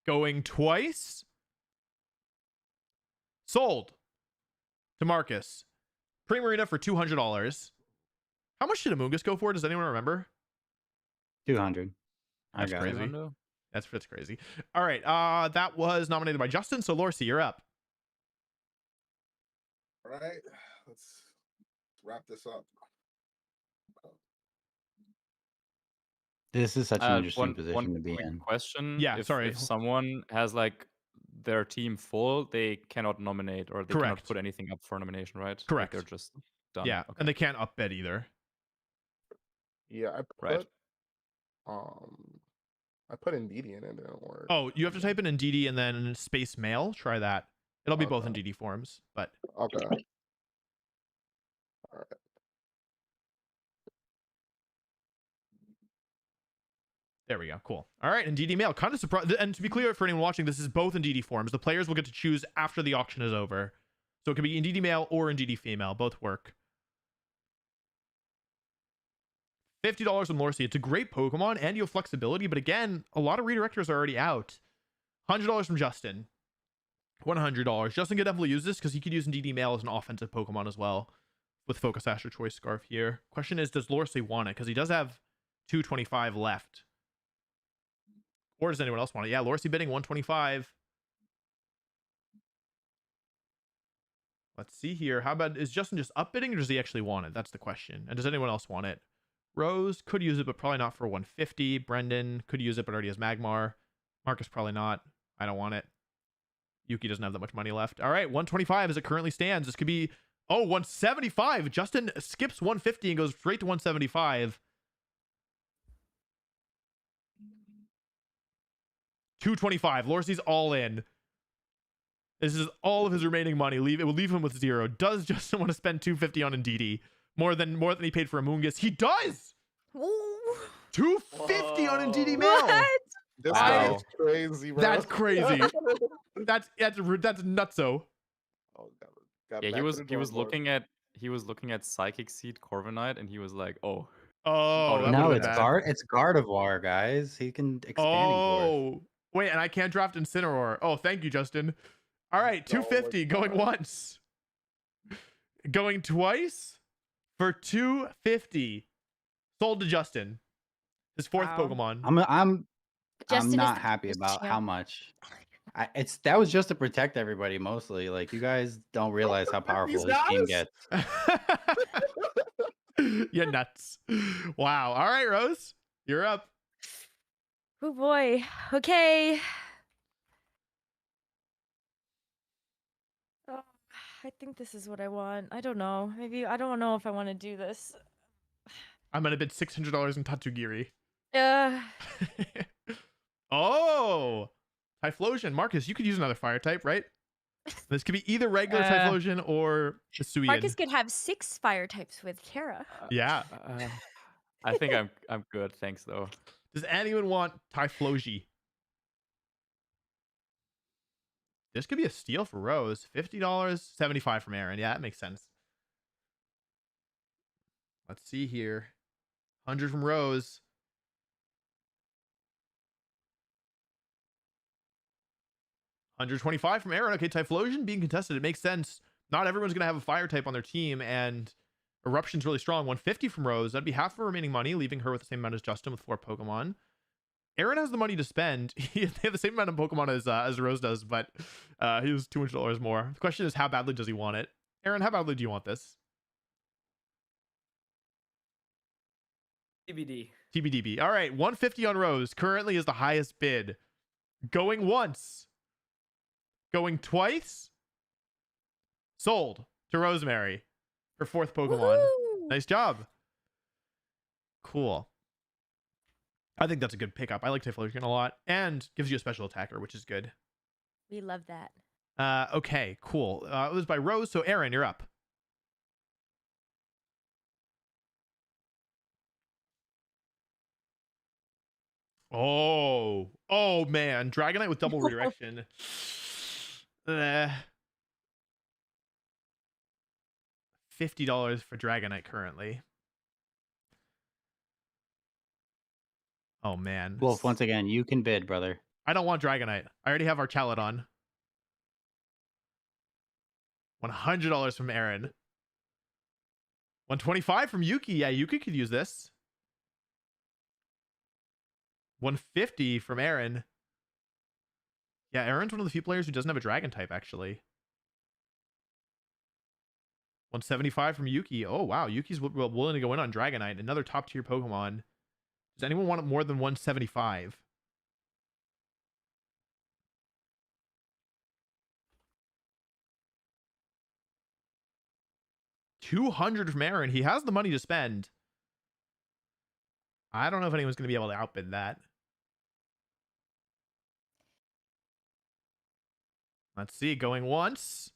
Going twice. Sold to Marcus. Primarina for $200. How much did Amoonguss go for? Does anyone remember? 200. That's got crazy. it. That's crazy. All right. That was nominated by Justin. So Lorcy, you're up. All right. Let's wrap this up. This is such an interesting One position to be quick in. question. Yeah, If sorry. someone has like their team full, they cannot nominate or they cannot Correct. put anything up for nomination, right? Like, Correct. they're just done. Yeah, Okay. and they can't up bid either. Yeah, I Right. put Indeedee in, it didn't work. Oh, you have to type in Indeedee and then space mail. Try that. It'll be both Okay. Indeedee forms, but Okay. All right. there we go. Cool. All right, Indeedee mail. Kind of surprised. And to be clear for anyone watching, this is both Indeedee forms. The players will get to choose after the auction is over. So it can be Indeedee male or Indeedee female. Both work. $50 from Lorcy. It's a great Pokemon and you have flexibility, but again, a lot of redirectors are already out. $100 from Justin. $100. Justin could definitely use this because he could use Indeedee male as an offensive Pokemon as well with Focus Astro Choice Scarf here. Question is, does Lorcy want it? Because he does have 225 left. Or does anyone else want it? Yeah, Lorcy bidding 125. Let's see here. How about, is Justin just up bidding or does he actually want it? That's the question. And does anyone else want it? Rose could use it, but probably not for 150. Brendan could use it, but already has Magmar. Marcus probably not. I don't want it. Yuki doesn't have that much money left. All right, 125 as it currently stands. This could be, 175. Justin skips 150 and goes straight to 175. 225. Lorcy's all in. This is all of his remaining money. It will leave him with 0. Does Justin want to spend 250 on Indeedee? More than he paid for Amoonguss. He does. Ooh. 250 on Indeedee mail. What? This Wow. guy is crazy, bro. That's crazy. that's nutso. Oh, Yeah, he was looking at Psychic Seed Corviknight and he was like, oh. Oh, that No, would've it's been bad. It's Gardevoir, guys. He can expand. Oh, wait, and I can't draft Incineroar. Oh, thank you, Justin. All right, 250 going once. Going twice for 250. Sold to Justin. His fourth Wow. Pokemon. I'm Justin is not the happy first about champ. how much. That was just to protect everybody mostly. Like, you guys don't realize how powerful this team gets. You're nuts. Wow. All right, Rose, you're up. Oh boy. Okay. Oh, I think this is what I want. I don't know. Maybe I don't know if I want to do this. I'm gonna bid $600 in Tatsugiri. Uh, Oh, Typhlosion. Marcus, you could use another fire type, right? This could be either regular Typhlosion or Hisuian. Marcus could have 6 fire types with Terra. Yeah. I think I'm good. Thanks though. Does anyone want Typhlosion? This could be a steal for Rose. $50, 75 from Aaron. Yeah, that makes sense. Let's see here. 100 from Rose. $125 from Aaron. Okay, Typhlosion being contested. It makes sense. Not everyone's going to have a fire type on their team, and Eruption's really strong. 150 from Rose. That'd be half of her remaining money, leaving her with the same amount as Justin with 4 Pokemon. Aaron has the money to spend. They have the same amount of Pokemon as Rose does, but he was $200 more. The question is, how badly does he want it? Aaron, how badly do you want this? TBD. TBDB. All right, 150 on Rose. Currently is the highest bid. Going once. Going twice. Sold to Rosemary. Her 4th Pokemon. Woohoo! Nice job. Cool. I think that's a good pickup. I like Typhlosion a lot, and gives you a special attacker, which is good. We love that. Okay, cool. It was by Rose, so Aaron, you're up. Oh man, Dragonite with double redirection. $50 for Dragonite currently. Oh man. Wolf, once again, you can bid, brother. I don't want Dragonite. I already have our Chaladon. $100 from Aaron. $125 from Yuki. Yeah, Yuki could use this. $150 from Aaron. Yeah, Aaron's one of the few players who doesn't have a dragon type, actually. $175 from Yuki. Oh, wow. Yuki's willing to go in on Dragonite. Another top tier Pokemon. Does anyone want it more than $175? $200 from Aaron. He has the money to spend. I don't know if anyone's going to be able to outbid that. Let's see. Going once.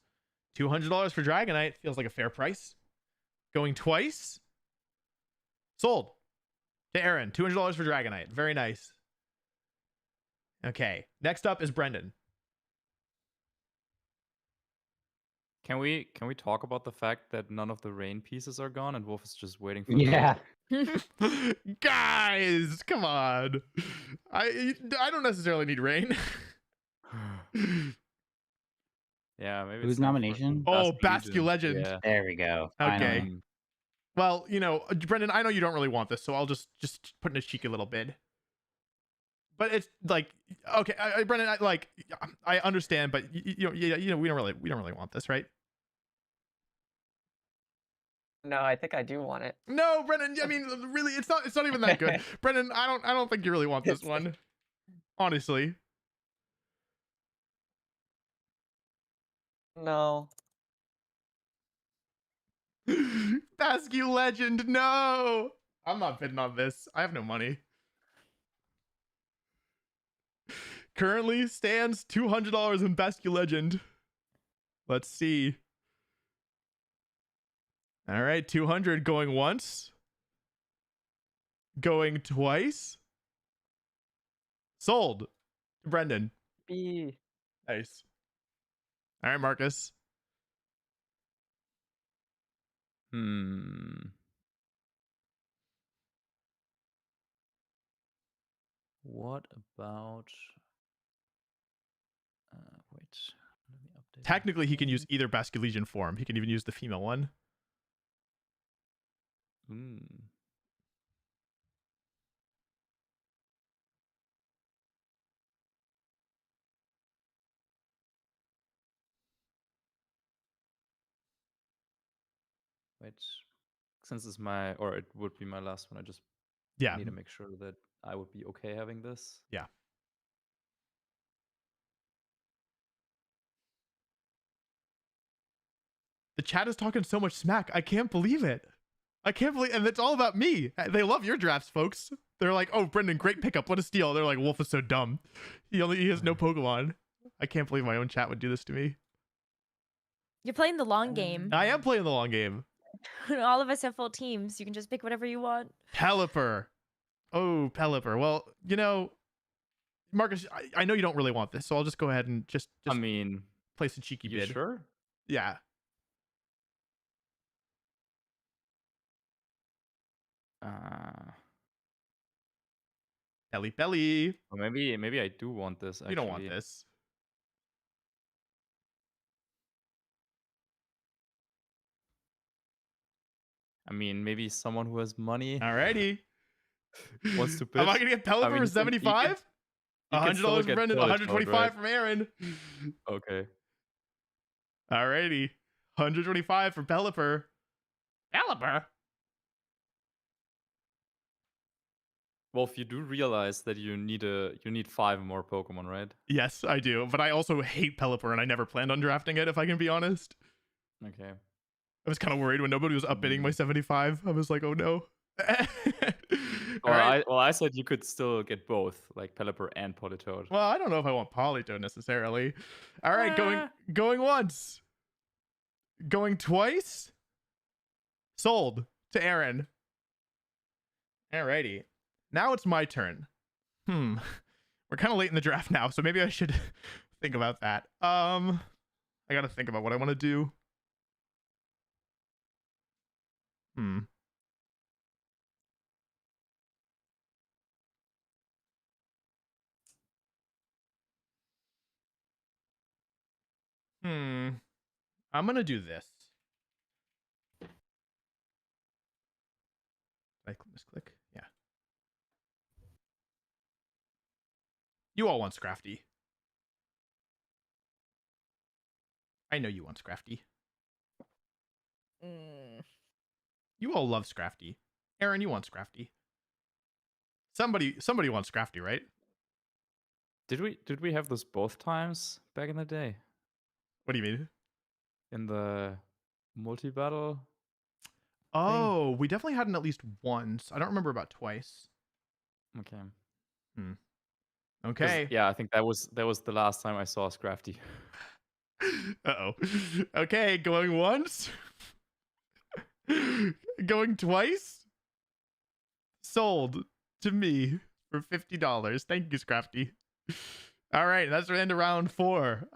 $200 for Dragonite. Feels like a fair price. Going twice. Sold. To Aaron. $200 for Dragonite. Very nice. Okay. Next up is Brendan. Can we talk about the fact that none of the rain pieces are gone and Wolf is just waiting for Yeah. Guys, come on. I don't necessarily need rain. Yeah, maybe. Whose nomination? Oh, Basque Legend. Yeah. There we go. Okay. Finally. Well, you know, Brendan, I know you don't really want this, so I'll just put in a cheeky little bid. But it's like, okay, Brendan, I understand, but we don't really want this, right? No, I think I do want it. No, Brendan. I mean, really, it's not even that good, Brendan. I don't think you really want this one, honestly. No. Basque Legend, no. I'm not bidding on this. I have no money. Currently stands $200 in Basque Legend. Let's see. All right, 200 going once. Going twice. Sold. Brendan. B. Nice. All right, Marcus. What about... wait. Let me update. Technically, he can use either Basque Legion form. He can even use the female one. Wait. Since it's it would be my last one, I just need to make sure that I would be okay having this. Yeah. The chat is talking so much smack. I can't believe it. And it's all about me. They love your drafts, folks. They're like, oh, Brendan, great pickup. What a steal. They're like, Wolf is so dumb. He has no Pokemon. I can't believe my own chat would do this to me. You're playing the long game. I am playing the long game. All of us have full teams. You can just pick whatever you want. Pelipper. Oh, Pelipper. Well, you know, Marcus, I know you don't really want this, so I'll just go ahead and just I mean, place a cheeky bid. Sure? Yeah. Belly. Well, maybe I do want this. Actually. You don't want this. I mean, maybe someone who has money. Alrighty. Wants to pitch. Am I gonna get Pelipper for 75? $100 from Brendan, $125 from Aaron. Okay. Alrighty. $125 for Pelipper. Pelipper. Wolf, you do realize that you need 5 more Pokemon, right? Yes, I do. But I also hate Pelipper, and I never planned on drafting it, if I can be honest. Okay. I was kind of worried when nobody was upbidding my 75. I was like, oh no. Well, right. I said you could still get both, like Pelipper and Politoed. Well, I don't know if I want Politoed necessarily. All right, going once. Going twice. Sold to Aaron. Alrighty. Now it's my turn. We're kind of late in the draft now, so maybe I should think about that. I gotta think about what I want to do. I'm gonna do this. Did I misclick? Yeah. You all want Scrafty. I know you want Scrafty. You all love Scrafty. Aaron, you want Scrafty. Somebody wants Scrafty, right? Did we have this both times back in the day? What do you mean? In the multi-battle? Oh, we definitely had it at least once. I don't remember about twice. Okay. Okay. Yeah, I think that was the last time I saw Scrafty. Uh-oh. Okay, going once. Going twice. Sold to me for $50. Thank you, Scrafty. All right, that's the end of round 4.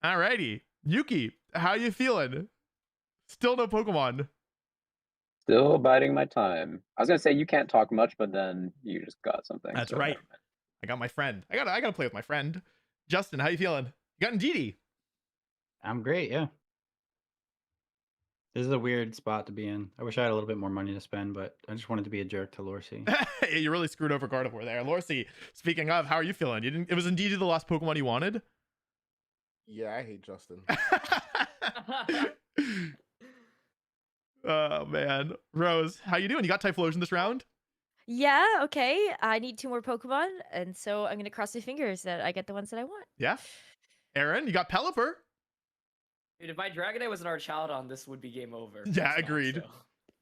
Alrighty. Yuki, how you feeling? Still no Pokemon. Still biding my time. I was gonna say you can't talk much, but then you just got something. That's so right. never mind. I got my friend. I gotta play with my friend. Justin, how you feeling? You got Indeedee. I'm great, yeah. This is a weird spot to be in. I wish I had a little bit more money to spend, but I just wanted to be a jerk to Lorcy. You really screwed over Gardevoir there. Lorcy, speaking of, how are you feeling? It was Indeedee the last Pokemon you wanted? Yeah, I hate Justin. Oh man. Rose, how you doing? You got Typhlosion this round? Yeah, okay. I need 2 more Pokemon, and so I'm gonna cross my fingers that I get the ones that I want. Yeah. Aaron, you got Pelipper. Dude, if my Dragonite was an Archaladon, this would be game over. Yeah, It's not, agreed. so.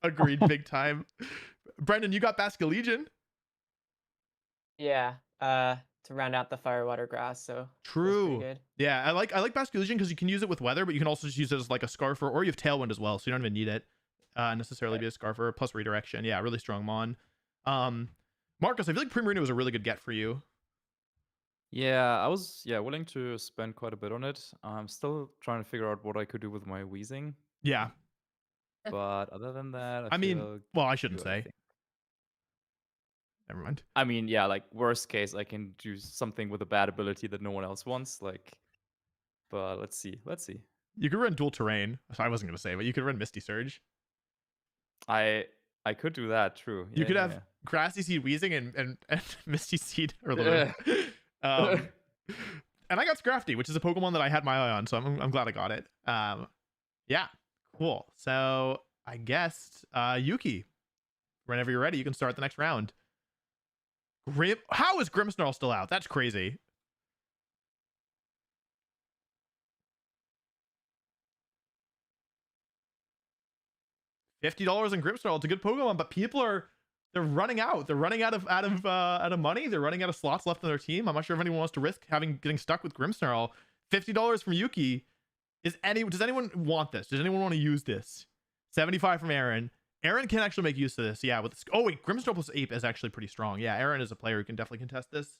Agreed, big time. Brendan, you got Basculegion. Yeah, to round out the fire, water, grass. So that's pretty True. good. Yeah, I like Basculegion because you can use it with weather, but you can also just use it as like a Scarfer, or you have Tailwind as well, so you don't even need it necessarily be a Scarfer, plus redirection. Yeah, really strong Mon. Marcus, I feel like Primarina was a really good get for you. Yeah, I was willing to spend quite a bit on it. I'm still trying to figure out what I could do with my wheezing. Yeah. But other than that, I mean, feel well, I good shouldn't do say. anything. Never mind. I mean, yeah, like worst case, I can do something with a bad ability that no one else wants. Like, but let's see. You could run dual terrain. So I wasn't gonna say, but you could run Misty Surge. I could do that. True. You could have yeah. Grassy Seed, Wheezing, and Misty Seed earlier. And I got Scrafty, which is a Pokemon that I had my eye on, so I'm glad I got it. Yeah, cool. So I guess Yuki, whenever you're ready, you can start the next round. How is Grimmsnarl still out? That's crazy. $50 in Grimmsnarl. It's a good Pokemon, but they're running out. They're running out of money. They're running out of slots left on their team. I'm not sure if anyone wants to risk getting stuck with Grimmsnarl. $50 from Yuki. Does anyone want this? Does anyone want to use this? 75 from Aaron. Aaron can actually make use of this. Yeah. Oh wait, Grimmsnarl plus Ape is actually pretty strong. Yeah, Aaron is a player who can definitely contest this.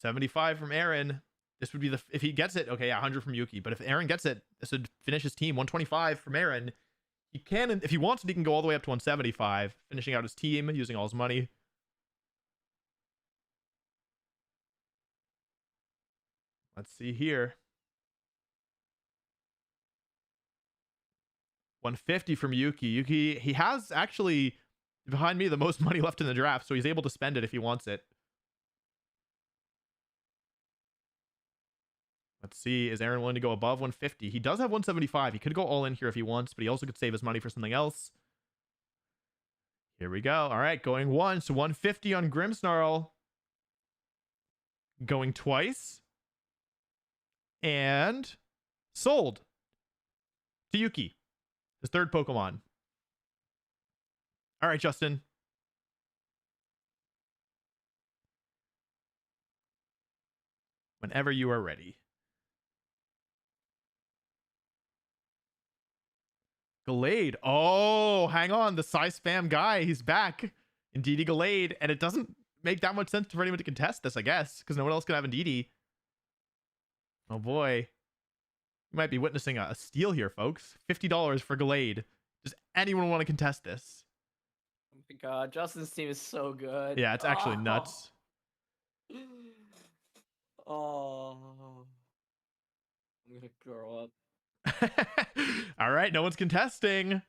75 from Aaron. This would be if he gets it. Okay, yeah, 100 from Yuki. But if Aaron gets it, this would finish his team. 125 from Aaron. He can, if he wants, he can go all the way up to 175, finishing out his team using all his money. Let's see here. 150 from Yuki. Yuki, he has actually behind me the most money left in the draft, so he's able to spend it if he wants it. Let's see, is Aaron willing to go above 150? He does have 175. He could go all in here if he wants, but he also could save his money for something else. Here we go. All right, going once, 150 on Grimmsnarl. Going twice. And sold to Yuki, his third Pokemon. All right, Justin. Whenever you are ready. Gallade. Oh, hang on. The Psy Spam guy. He's back. Indeedy Gallade. And it doesn't make that much sense for anyone to contest this, I guess, because no one else can have Indeedy. Oh, boy. You might be witnessing a steal here, folks. $50 for Gallade. Does anyone want to contest this? Oh my god, Justin's team is so good. Yeah, it's actually nuts. Oh. I'm gonna grow up. All right, no one's contesting.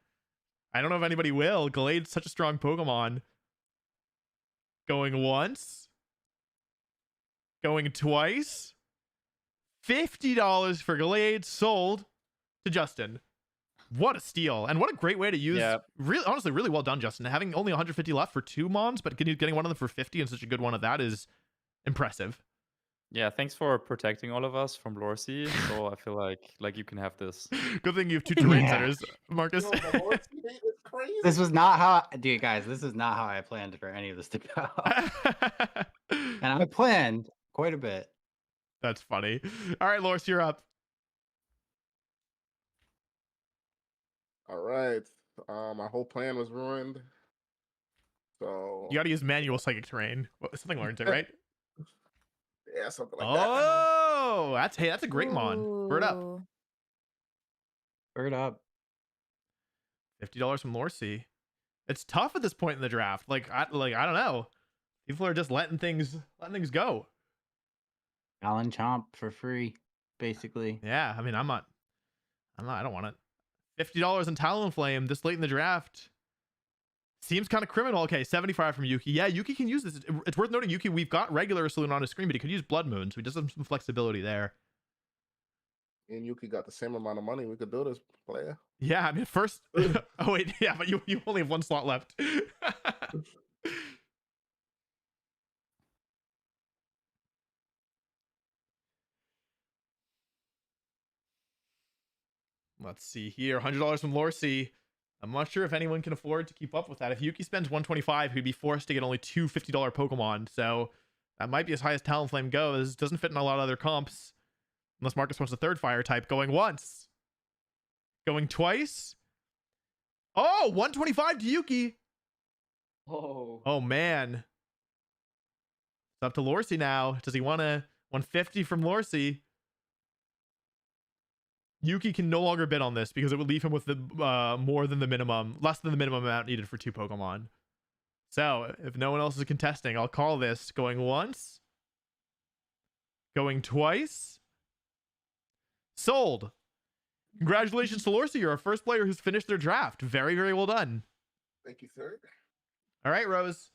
I don't know if anybody will. Gallade's such a strong Pokemon. Going once. Going twice. $50 for Gallade, sold to Justin. What a steal. And what a great way to use. Yeah. Really, honestly, really well done, Justin. Having only 150 left for 2 Mons, but getting one of them for 50 and such a good one of that is impressive. Yeah, thanks for protecting all of us from Lorcy. So I feel like you can have this. Good thing you have 2 terrain Yeah. centers, Marcus. Yo, the Lord Seed is crazy. This was not how, dude, guys. This is not how I planned for any of this to go. And I planned quite a bit. That's funny. All right, Loris, you're up. All right. My whole plan was ruined. So You got to use manual psychic terrain. Something learns it, right? yeah, something like that. Oh, that's a great Mon. Bird up. Ooh. Bird up. $50 from Lorcy. It's tough at this point in the draft. Like I don't know. People are just letting things go. Alan Chomp for free, basically. Yeah, I mean, I don't want it. $50 in Talonflame this late in the draft. Seems kind of criminal. Okay, 75 from Yuki. Yeah, Yuki can use this. It's worth noting, Yuki, we've got regular Saloon on his screen, but he could use Blood Moon, so he does have some flexibility there. And Yuki got the same amount of money. We could do this, player. Yeah, I mean, first... oh, wait, yeah, but you only have 1 slot left. Let's see here. $100 from Lorcy. I'm not sure if anyone can afford to keep up with that. If Yuki spends 125, he'd be forced to get only 2 $50 Pokemon. So that might be as high as Talonflame goes. Doesn't fit in a lot of other comps. Unless Marcus wants a 3rd fire type. Going once. Going twice. Oh, 125 to Yuki. Oh. Oh, man. It's up to Lorcy now. Does he want a 150 from Lorcy? Yuki can no longer bid on this because it would leave him with the less than the minimum amount needed for 2 Pokemon. So if no one else is contesting, I'll call this going once, going twice, sold. Congratulations to Lorcy. You're our first player who's finished their draft. Very, very well done. Thank you, sir. All right, Rose.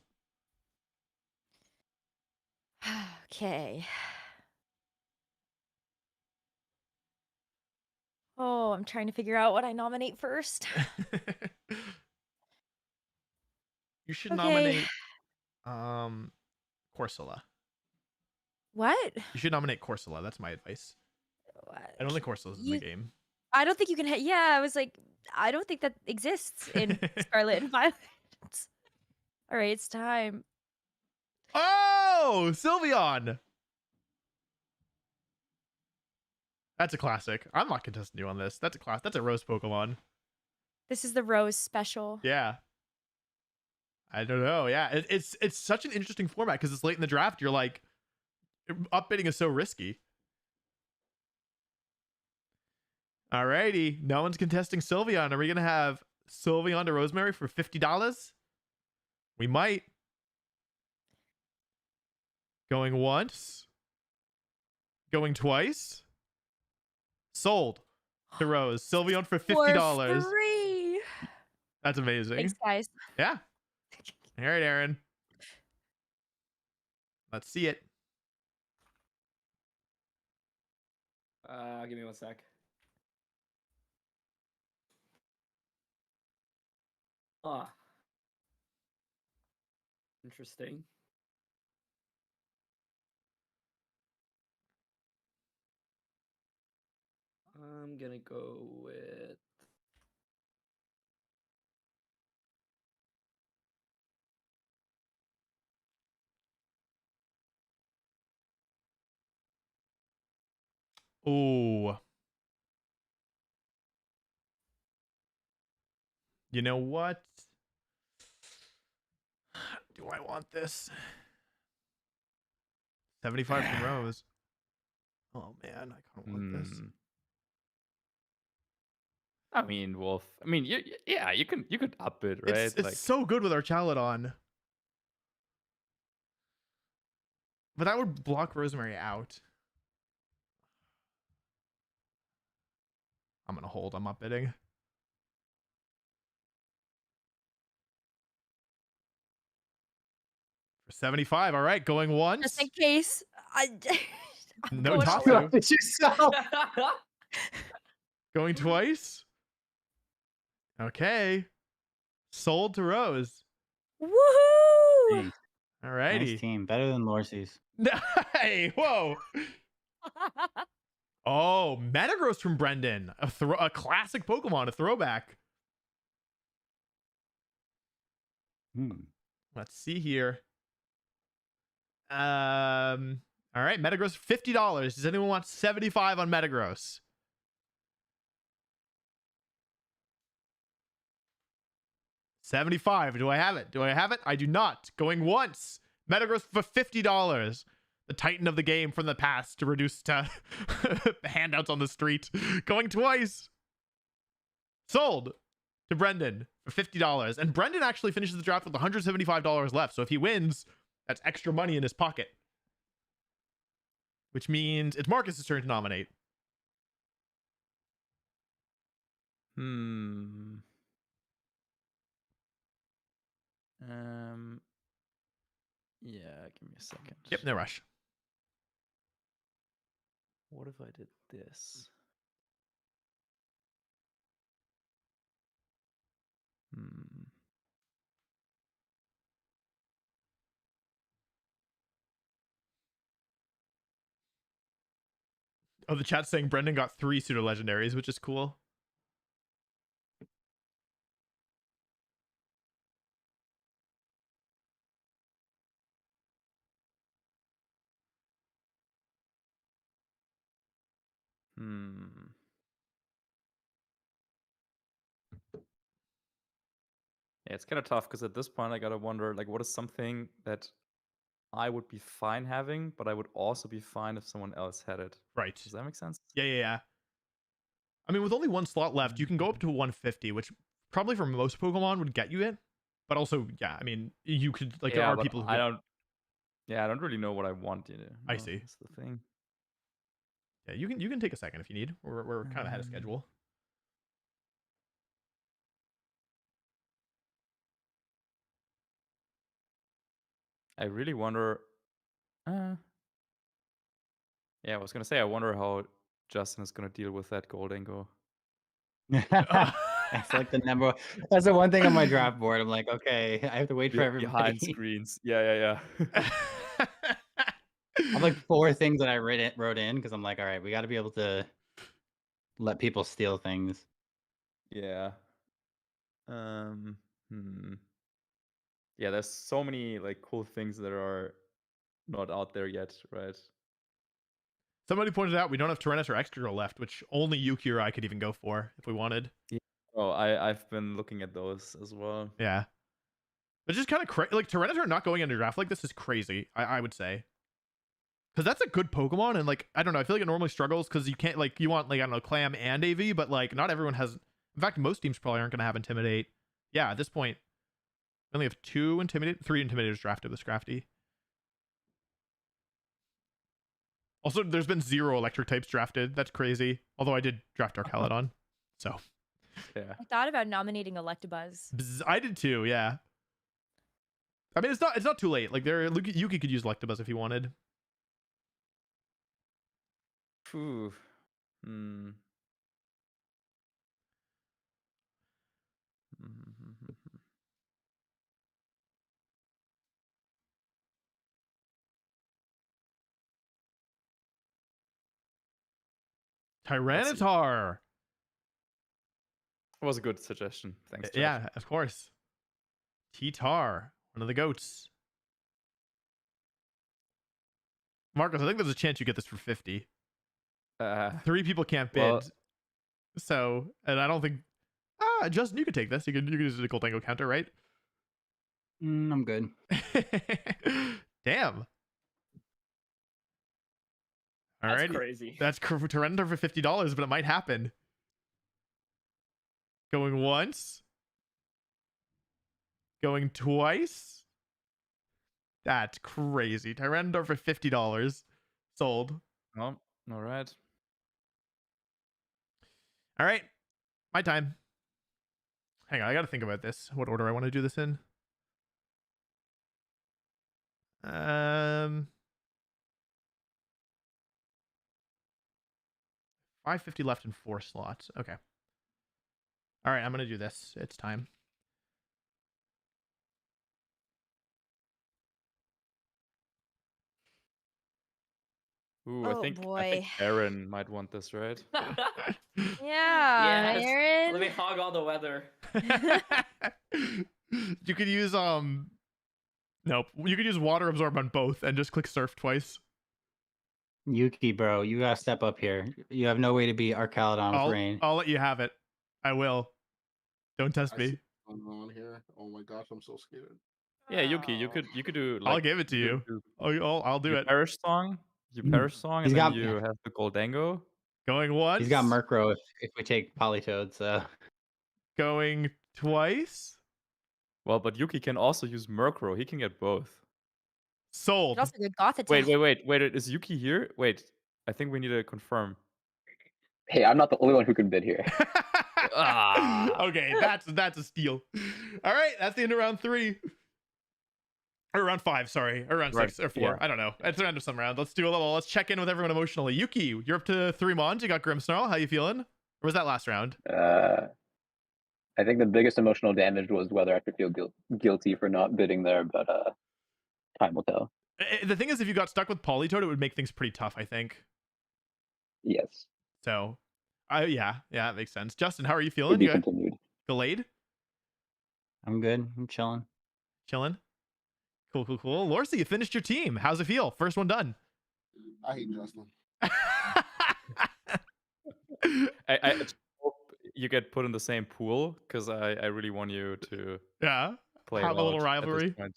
Okay. Oh, I'm trying to figure out what I nominate first. You should Okay. nominate Corsola. What? You should nominate Corsola. That's my advice. I don't think Corsola's in the game. I don't think you can. Yeah, I was like, I don't think that exists in Scarlet and Violet. All right, it's time. Oh, Sylveon. That's a classic. I'm not contesting you on this. That's a class. That's a Rose Pokemon. This is the Rose special. Yeah. I don't know. Yeah, it's such an interesting format because it's late in the draft. You're like, upbidding is so risky. Alrighty, no one's contesting Sylveon. Are we gonna have Sylveon to Rosemary for $50? We might. Going once. Going twice. Sold to Rose. Sylveon for $50. For free. That's amazing. Thanks, guys. Yeah. All right, Aaron. Let's see it. Give me 1 sec. Ah. Interesting. I'm gonna go with Oh. You know what? Do I want this? 75 from Rose. Oh man, I kind of want this. I mean, Wolf. I mean, yeah, you could up it, right? It's like, so good with our Chaladon. But that would block Rosemary out. I'm gonna hold. I'm not bidding. For 75. All right, going once. Just in case. I'm No going top all in. two. Going twice. Okay. Sold to Rose. Woohoo! Thanks. All righty. Nice team. Better than Lorcy's. Hey, whoa. Oh, Metagross from Brendan. A classic Pokemon, a throwback. Let's see here. All right, Metagross, $50. Does anyone want 75 on Metagross? $75. Do I have it? Do I have it? I do not. Going once. Metagross for $50. The titan of the game from the past to reduce handouts on the street. Going twice. Sold to Brendan for $50. And Brendan actually finishes the draft with $175 left. So if he wins, that's extra money in his pocket. Which means it's Marcus's turn to nominate. Yeah, give me a second. Yep, no rush. What if I did this? Oh, the chat's saying Brendan got 3 pseudo legendaries, which is cool. Yeah, it's kind of tough because at this point I gotta wonder, like, what is something that I would be fine having, but I would also be fine if someone else had it. Right. Does that make sense? Yeah. I mean, with only 1 slot left, you can go up to 150, which probably for most Pokemon would get you it. But also, yeah, I mean, you could, like, there are people who I don't really know what I want, you know. I see. That's the thing. Yeah, you can take a second if you need. We're kind of ahead of schedule. I really wonder. Yeah, I was gonna say, I wonder how Justin is gonna deal with that Goldengo. That's like the number. That's the one thing on my draft board. I'm like, okay, I have to wait for everybody. Behind screens. Yeah. I have like 4 things that I wrote in because I'm like, all right, we got to be able to let people steal things. Yeah. Yeah, there's so many like cool things that are not out there yet, right? Somebody pointed out we don't have Tyranitar Extra left, which only Yuki or I could even go for if we wanted. Yeah. Oh, I've been looking at those as well. Yeah. It's just kind of crazy. Like, Tyranitar not going into draft like this is crazy, I would say. Because that's a good Pokemon, and, like, I don't know, I feel like it normally struggles because you can't, like, you want, like, I don't know, Clam and AV, but, like, not everyone has... In fact, most teams probably aren't going to have Intimidate. Yeah, at this point, we only have 3 Intimidators drafted with Scrafty. Also, there's been 0 electric types drafted. That's crazy. Although I did draft Arcaladon, so... Yeah. I thought about nominating Electabuzz. I did too, yeah. I mean, it's not too late. Like, Yuki could use Electabuzz if he wanted. Phew. Tyranitar. It was a good suggestion. Thanks, Josh. Yeah, of course. T-Tar, one of the goats. Marcus, I think there's a chance you get this for 50. 3 people can't bid. well- So, and I don't think. Justin, you could take this. You can use the Goldango counter, right? I'm good. Damn. That's Alrighty. crazy. That's to render for $50, but it might happen. Going once. Going twice. That's crazy. Tyrannodor for $50. Sold. Oh, all right. All right. My time. Hang on. I got to think about this. What order I want to do this in. 550 left in 4 slots. Okay. All right. I'm going to do this. It's time. Ooh, Oh, I think boy. Aaron might want this, right? Yeah, Yes. Aaron. Let me hog all the weather. You could use nope. You could use water absorb on both and just click surf twice. Yuki, bro, you gotta step up here. You have no way to beat Arcaladon with rain. I'll let you have it. I will. Don't test I me. see what's going on here. Oh my gosh, I'm so scared. Yeah, Yuki, you could do. Like, I'll give it to you. I'll do your it. Perish song. Your Mm. Perish song, He's and then got- you have the Goldango. Going once. He's got Murkrow if we take Politoed, so Going twice. Well, but Yuki can also use Murkrow. He can get both. Sold. Also good goth attack. Wait. Is Yuki here? Wait, I think we need to confirm. Hey, I'm not the only one who can bid here. Okay, that's a steal. All right, that's the end of round 3. Or round 5, sorry. Or round 6 or 4. yeah. I don't know. It's the end of some round. Let's do a little. Let's check in with everyone emotionally. Yuki, you're up to 3 mons. You got Grimmsnarl. How you feeling? Or was that last round? I think the biggest emotional damage was whether I could feel guilty for not bidding there, but time will tell. The thing is, if you got stuck with Politoed, it would make things pretty tough, I think. Yes. So, yeah, that makes sense. Justin, how are you To feeling? be You got continued. Gallade? I'm good. I'm chilling. Chilling? Cool. Lorcy, you finished your team. How's it feel? First one done. I hate Justin. I just hope you get put in the same pool because I really want you to Yeah. play Have a little out at this rivalry. point.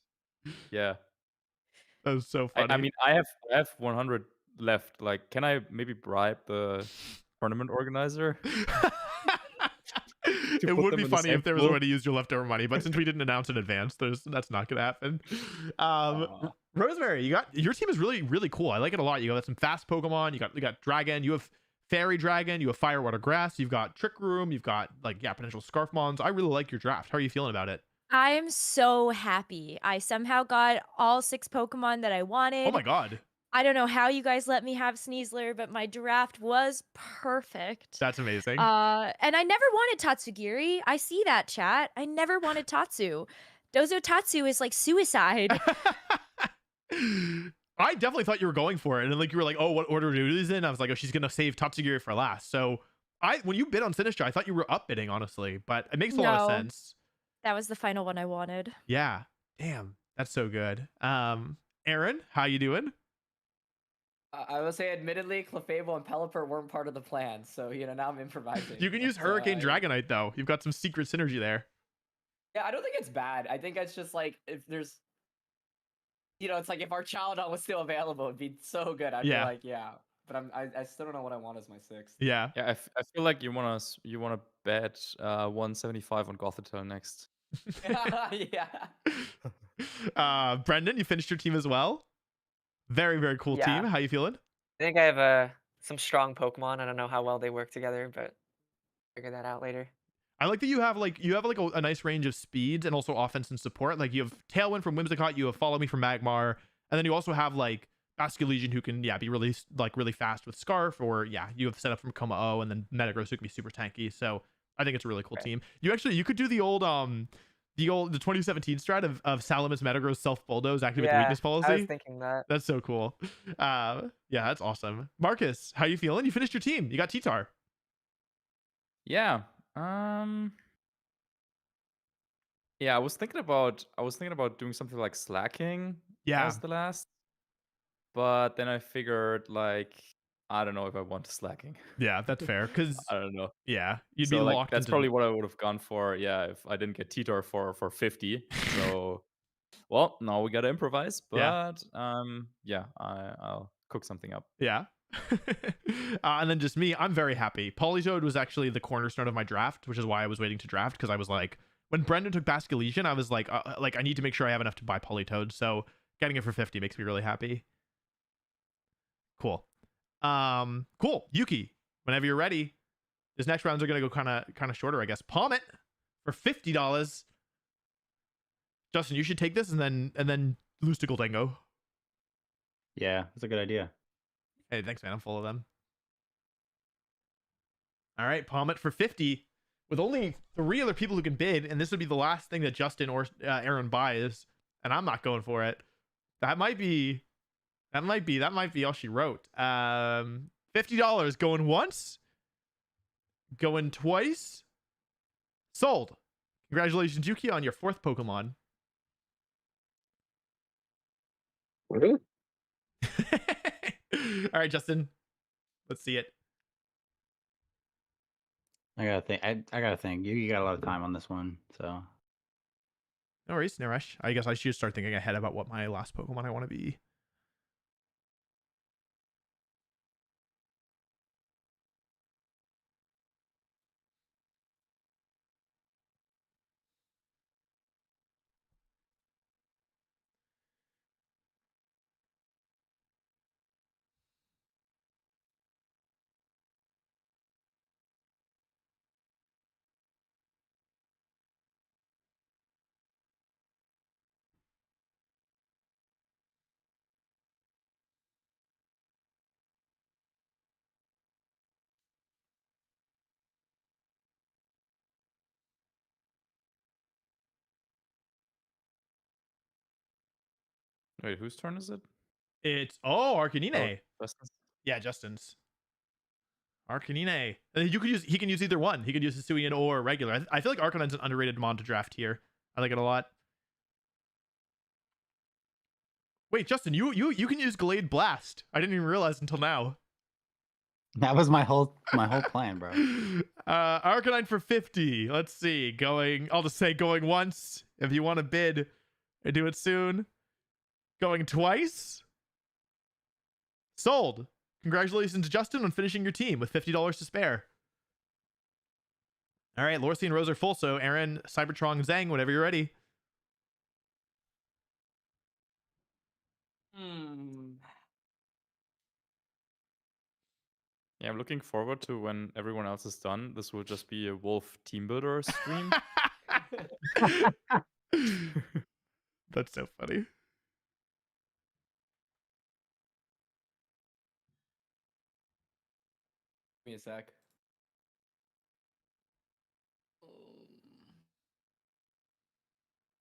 Yeah. That was so funny. I mean, I have 100 left. Like, can I maybe bribe the tournament organizer? It put would them be in the funny same if there was a pool? way to use your leftover money, but since we didn't announce in advance, that's not gonna happen. Rosemary, your team is really, really cool. I like it a lot. You got some fast Pokemon, you got Dragon, you have Fairy Dragon, you have Fire Water Grass, you've got Trick Room, you've got potential Scarfmons. I really like your draft. How are you feeling about it? I am so happy. I somehow got all 6 Pokemon that I wanted. Oh my god. I don't know how you guys let me have Sneasler, but my draft was perfect. That's amazing. And I never wanted Tatsugiri. I see that, chat. I never wanted Tatsu. Dozo Tatsu is like suicide. I definitely thought you were going for it, and you were like, "Oh, what order to do this in?" I was like, "Oh, she's gonna save Tatsugiri for last." So, when you bid on Sinistra, I thought you were up bidding, honestly, but it makes a lot of No. sense. That was the final one I wanted. Yeah, damn, that's so good. Aaron, how you doing? I would say, admittedly, Clefable and Pelipper weren't part of the plan, so now I'm improvising. You can use But, Hurricane Dragonite though. You've got some secret synergy there. Yeah, I don't think it's bad. I think it's just like if there's, it's like if our Archaladon was still available, it'd be so good. I'd Yeah. be like, yeah. But I still don't know what I want as my 6th. Yeah. Yeah, I feel like you wanna bet 175 on Gothitelle next. Yeah. Brendan, you finished your team as well. Very, very cool Yeah. team. How you feeling? I think I have some strong Pokemon. I don't know how well they work together, but figure that out later. I like that you have a nice range of speeds and also offense and support. Like you have Tailwind from Whimsicott, you have Follow Me from Magmar, and then you also have Basculegion who can be really really fast with Scarf, or you have set up from Kommo-o, and then Metagross who can be super tanky. So I think it's a really cool team. You could do the old 2017 strat of Salamis Metagross self bulldoze activate the weakness policy. I was thinking that. That's so cool. That's awesome. Marcus, how you feeling? You finished your team. You got T-Tar. Yeah. Yeah, I was thinking about doing something like slacking Yeah. as the last. But then I figured I don't know if I want slacking. Yeah, that's fair. Because I don't know. yeah, you'd So be like locked that's into. probably what I would have gone for. Yeah, if I didn't get Titor for 50. So, well, now we gotta improvise. Yeah. But yeah, I'll cook something up. Yeah. And then just me, I'm very happy. Polytoad was actually the cornerstone of my draft, which is why I was waiting to draft, because I was like, when Brendan took Basculesian, I was like I need to make sure I have enough to buy Polytoad. So getting it for 50 makes me really happy. Cool. Cool. Yuki, whenever you're ready. This next rounds are gonna go kind of shorter, I guess. Palm it for $50. Justin, you should take this and then lose to Goldango. Yeah, that's a good idea. Hey, thanks, man. I'm full of them. All right, palm it for 50 with only 3 other people who can bid, and this would be the last thing that Justin or Aaron buys, and I'm not going for it. That might be all she wrote. $50 going once, going twice. Sold. Congratulations, Yuki, on your 4th Pokemon. Woohoo. All right, Justin. Let's see it. I gotta think. I gotta think. You got a lot of time on this one, so. No worries, no rush. I guess I should start thinking ahead about what my last Pokemon I want to be. Wait, whose turn is it? It's Arcanine. Justin's? Yeah, Justin's. Arcanine. He can use either one. He could use Hisuian or regular. I feel like Arcanine's an underrated mon to draft here. I like it a lot. Wait, Justin, you can use Glade Blast. I didn't even realize until now. That was my whole plan, bro. Arcanine for 50. Let's see. I'll just say going once. If you want to bid, do it soon. Going twice. Sold. Congratulations, Justin, on finishing your team with $50 to spare. All right, Lorcy and Rose are full, so Aaron, Cybertron, Zhang, whenever you're ready. Yeah, I'm looking forward to when everyone else is done. This will just be a Wolf team builder stream. That's so funny. Give me a sec.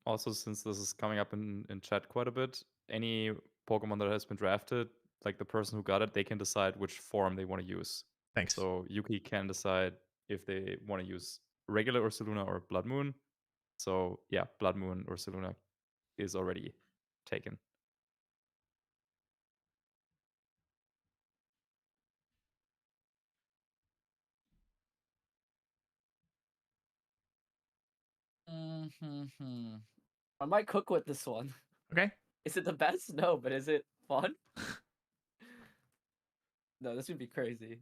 Also, since this is coming up in chat quite a bit, any Pokemon that has been drafted, like the person who got it, they can decide which form they want to use. Thanks. So Yuki can decide if they want to use regular Ursaluna or Blood Moon. So yeah, Blood Moon Ursaluna is already taken. I might cook with this one. Okay. Is it the best? No, but is it fun? No, this would be crazy.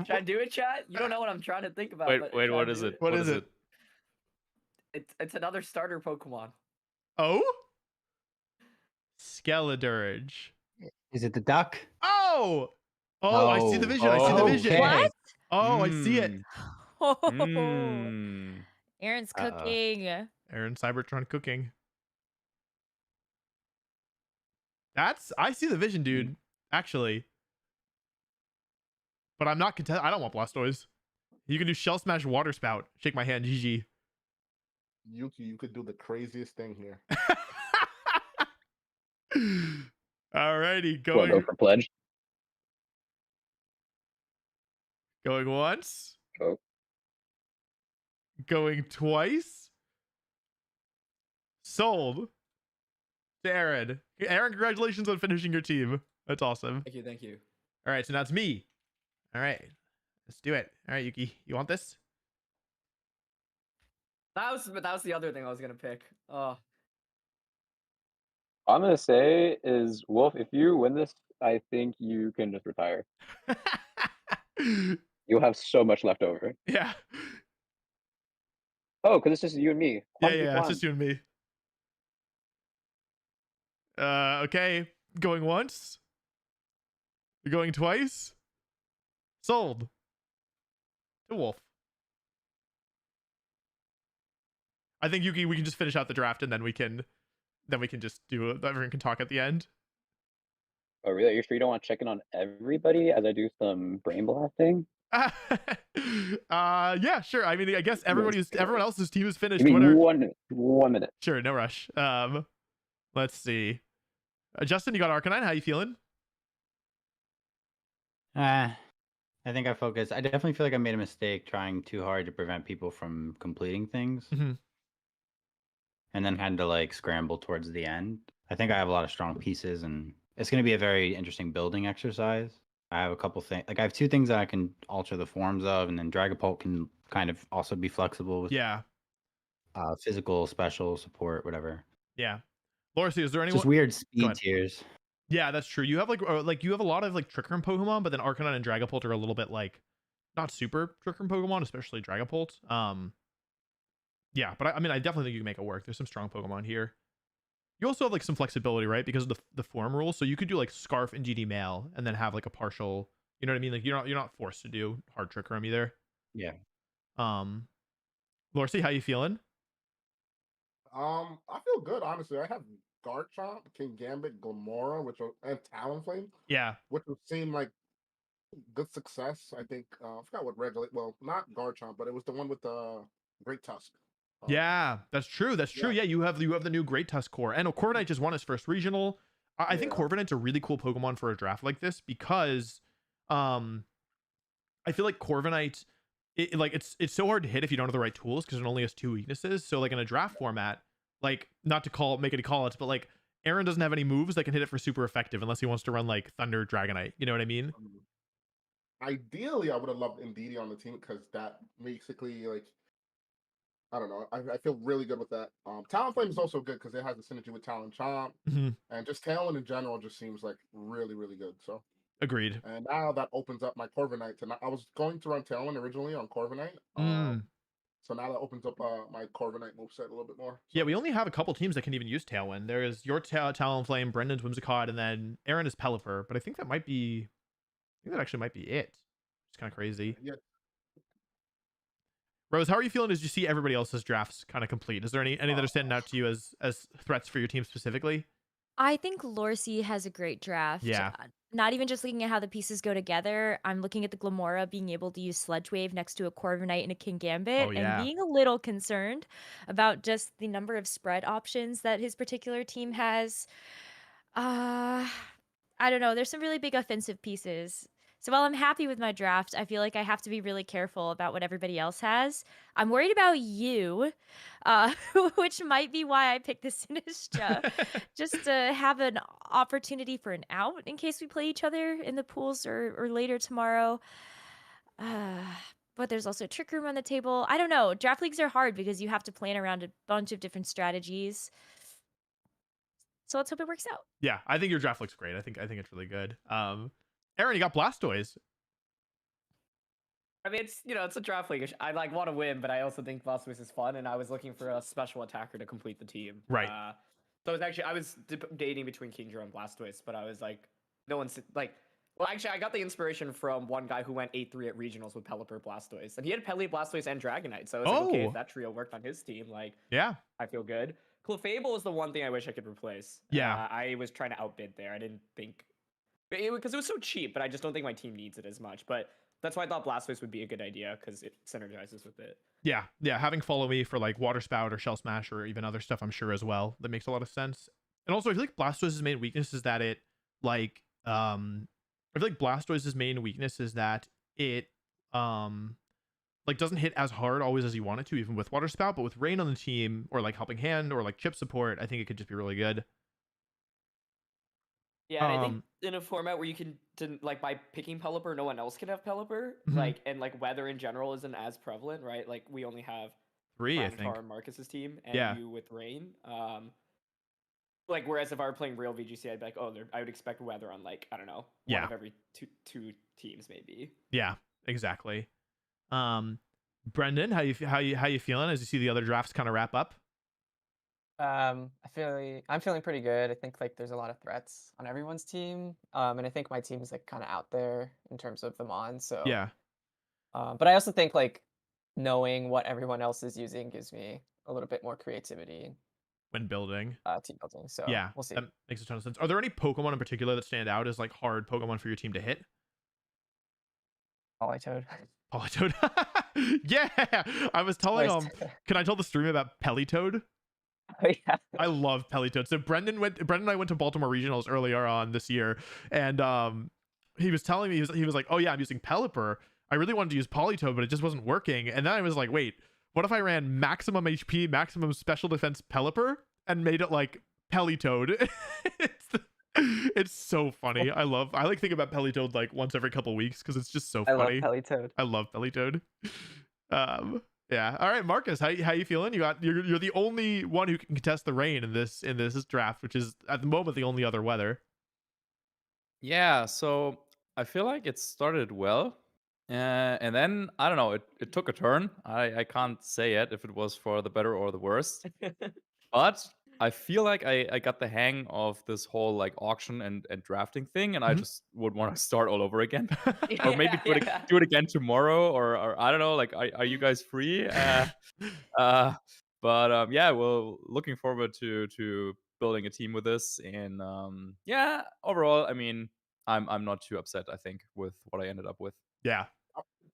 Should I do it, chat? You don't know what I'm trying to think about. Wait, but wait, should I what do is it? What is it? It's another starter Pokemon. Oh? Skeledurge. Is it the duck? Oh! Oh, I see the vision. I see the vision. Okay. What? Oh, I see it. Aaron's Uh-oh. cooking. Aaron Cybertron cooking. I see the vision, dude. Actually. But I'm not content. I don't want Blastoise. You can do Shell Smash Water Spout. Shake my hand, GG. Yuki, you could do the craziest thing here. Alrighty, Well, go for pledge. going once. Oh. Going twice. Sold. To Aaron. Aaron, congratulations on finishing your team. That's awesome. Thank you, thank you. All right, so now it's me. All right, let's do it. All right, Yuki, you want this? That was the other thing I was gonna pick. All I'm gonna say is, Wolf, if you win this, I think you can just retire. You'll have so much left over. Yeah. Oh, because it's just you and me. Yeah, it's just you and me. Okay, going once. You're going twice. Sold. To Wolf. I think Yuki, we can just finish out the draft and then we can just do it. Everyone can talk at the end. Oh, really? You're sure you don't want to check in on everybody as I do some brain blasting? Yeah, sure. I mean, I guess everyone else's team is finished. Give me Whatever. 1 minute. Sure, no rush. Let's see. Justin, you got Arcanine. How you feeling? I think I focused. I definitely feel like I made a mistake trying too hard to prevent people from completing things. Mm-hmm. And then had to like scramble towards the end. I think I have a lot of strong pieces, and it's going to be a very interesting building exercise. I have a couple things. Like I have 2 things that I can alter the forms of, and then Dragapult can kind of also be flexible with physical, special, support, whatever. Yeah. Lorcy, is there anyone? Just weird speed tiers. Yeah, that's true. You have like you have a lot of like Trick Room Pokemon, but then Arcanine and Dragapult are a little bit like not super Trick Room Pokemon, especially Dragapult. Yeah, but I mean, I definitely think you can make it work. There's some strong Pokemon here. You also have like some flexibility, right? Because of the form rule. So you could do like Scarf and GD Mail and then have like a partial, you know what I mean? Like you're not forced to do hard Trick Room either. Yeah. Lorcy, how you feeling? I feel good, honestly. I have Garchomp, Kingambit, Glamora, and Talonflame. Yeah. Which would seem like good success. I think I forgot what regulate. Well, not Garchomp, but it was the one with the Great Tusk. Yeah, that's true. That's true. Yeah, you have the new Great Tusk core, and Corviknight just won his first regional. I think Corviknight's a really cool Pokemon for a draft like this because, I feel like Corviknight, it's so hard to hit if you don't have the right tools because it only has 2 weaknesses. So like in a draft format, like not to make it call it, but like Aaron doesn't have any moves that can hit it for super effective unless he wants to run like Thunder Dragonite. You know what I mean? Ideally, I would have loved Indeedee on the team because that basically like. I don't know. I feel really good with that. Talonflame is also good because it has a synergy with Talonchomp, and just Talon in general just seems like really, really good. So agreed. And now that opens up my Corviknight. I was going to run Talon originally on Corviknight. So now that opens up my Corviknight moveset a little bit more. Yeah, we only have a couple teams that can even use Tailwind. There is your Talonflame, Brendan's Whimsicott, and then Aaron is Pelipper. But I think that actually might be it. It's kind of crazy. Yeah. Rose, how are you feeling as you see everybody else's drafts kind of complete? Is there any that are standing out to you as threats for your team specifically? I think Lorcy has a great draft. Yeah. Not even just looking at how the pieces go together. I'm looking at the Glamora being able to use Sledge Wave next to a Corviknight and a Kingambit, and being a little concerned about just the number of spread options that his particular team has. I don't know. There's some really big offensive pieces. So while I'm happy with my draft, I feel like I have to be really careful about what everybody else has. I'm worried about you, which might be why I picked the Sinistra, just to have an opportunity for an out in case we play each other in the pools or later tomorrow. But there's also Trick Room on the table. I don't know. Draft leagues are hard because you have to plan around a bunch of different strategies. So let's hope it works out. Yeah, I think your draft looks great. I think it's really good. Aaron, you got Blastoise. I mean, it's a draft league. I like want to win, but I also think Blastoise is fun, and I was looking for a special attacker to complete the team. Right. So I was debating between Kingdra and Blastoise, but I was like, no one's like. Well, actually, I got the inspiration from one guy who went 8-3 at regionals with Pelipper, Blastoise, and he had Pelly, Blastoise, and Dragonite. So I was like, okay, if that trio worked on his team, like, yeah, I feel good. Clefable is the one thing I wish I could replace. Yeah, I was trying to outbid there. I didn't think. Because it was so cheap, but I just don't think my team needs it as much. But that's why I thought Blastoise would be a good idea, because it synergizes with it. Yeah, having Follow Me for like Water Spout or Shell Smash or even other stuff, I'm sure as well. That makes a lot of sense. And also, I feel like Blastoise's main weakness is that it like I feel like Blastoise's main weakness is that it like doesn't hit as hard always as you want it to, even with Water Spout. But with Rain on the team or like Helping Hand or like chip support, I think it could just be really good. Yeah, and I think in a format where you can like by picking Pelipper, no one else can have Pelipper. Like and like weather in general isn't as prevalent, right? Like we only have 3, I think. Planitar and Marcus's team, and you with Rain. Like whereas if I were playing real VGC, I'd be like, oh, I would expect weather on like I don't know, one of every two teams maybe. Yeah, exactly. Brendan, how you feeling as you see the other drafts kind of wrap up? I'm feeling pretty good. I think like there's a lot of threats on everyone's team, and I think my team is like kind of out there in terms of the mon. So yeah. But I also think like knowing what everyone else is using gives me a little bit more creativity when building. Team building. So yeah, we'll see. That makes a ton of sense. Are there any Pokemon in particular that stand out as like hard Pokemon for your team to hit? Politoed. Politoed. Yeah, I was telling can I tell the stream about Pelitoad? Oh, yeah. I love Pelitoad. So Brendan and I went to Baltimore Regionals earlier on this year, and he was telling me he was like, oh yeah, I'm using Pelipper. I really wanted to use Politoed, but it just wasn't working. And then I was like, wait, what if I ran maximum HP, maximum special defense Pelipper and made it like Pelitoad? It's so funny. I like thinking about Pelitoad like once every couple weeks because it's just so funny. I love Pelitoad. I love Pelitoad. Yeah. All right, Marcus, how you feeling? You're the only one who can contest the rain in this draft, which is at the moment the only other weather. Yeah, so I feel like it started well. And then I don't know, it took a turn. I can't say yet if it was for the better or the worse. But I feel like I got the hang of this whole like auction and drafting thing, and I just would want to start all over again. Or maybe do it again tomorrow, or I don't know, like are you guys free? But yeah, well, looking forward to building a team with this, and yeah, overall, I mean, I'm not too upset, I think, with what I ended up with. Yeah.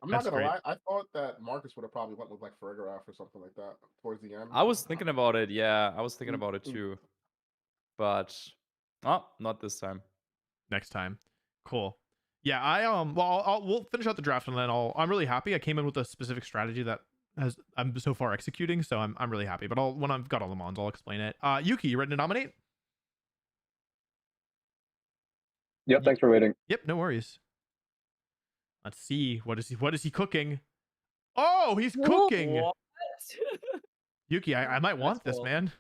I'm not gonna lie. I thought that Marcus would have probably went with like Farigiraf or something like that towards the end. I was thinking about it. Yeah, I was thinking about it too, but not this time. Next time. Cool. Yeah, we'll finish out the draft and then I'm really happy. I came in with a specific strategy that I'm so far executing, so I'm really happy. But when I've got all the mons, I'll explain it. Yuki, you ready to nominate? Yep. Thanks for waiting. Yep. No worries. Let's see. What is he cooking? Oh, he's cooking. What? Yuki, I might want this, man.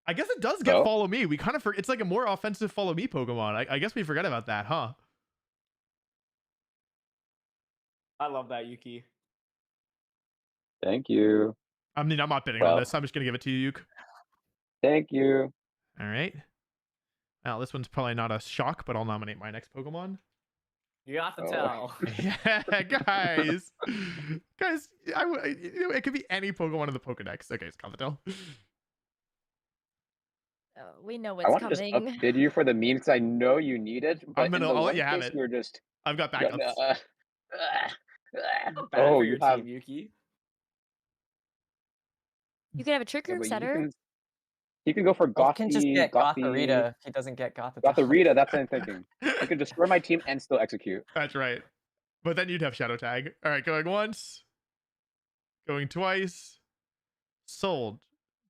I guess it does get follow me. We kind of it's like a more offensive follow me Pokemon. I guess we forget about that, huh? I love that, Yuki. Thank you. I mean, I'm not bidding on this. I'm just gonna give it to you, Yuki. Thank you. All right. Now this one's probably not a shock, but I'll nominate my next Pokemon. You got to tell. Yeah, guys. It could be any Pokemon in the Pokedex. Okay, it's Cavadel. Oh, we know I what's want to coming. just upbid you for the meme because I know you need it. But I'll let you have it. You're just. I've got backups. Oh, you have Yuki. You can have a trick room setter. You can go for Goth. Can just get Gotharita. He doesn't get Gotharita. Gotharita, that's what I'm thinking. You can destroy my team and still execute. That's right. But then you'd have Shadow Tag. All right, going once. Going twice. Sold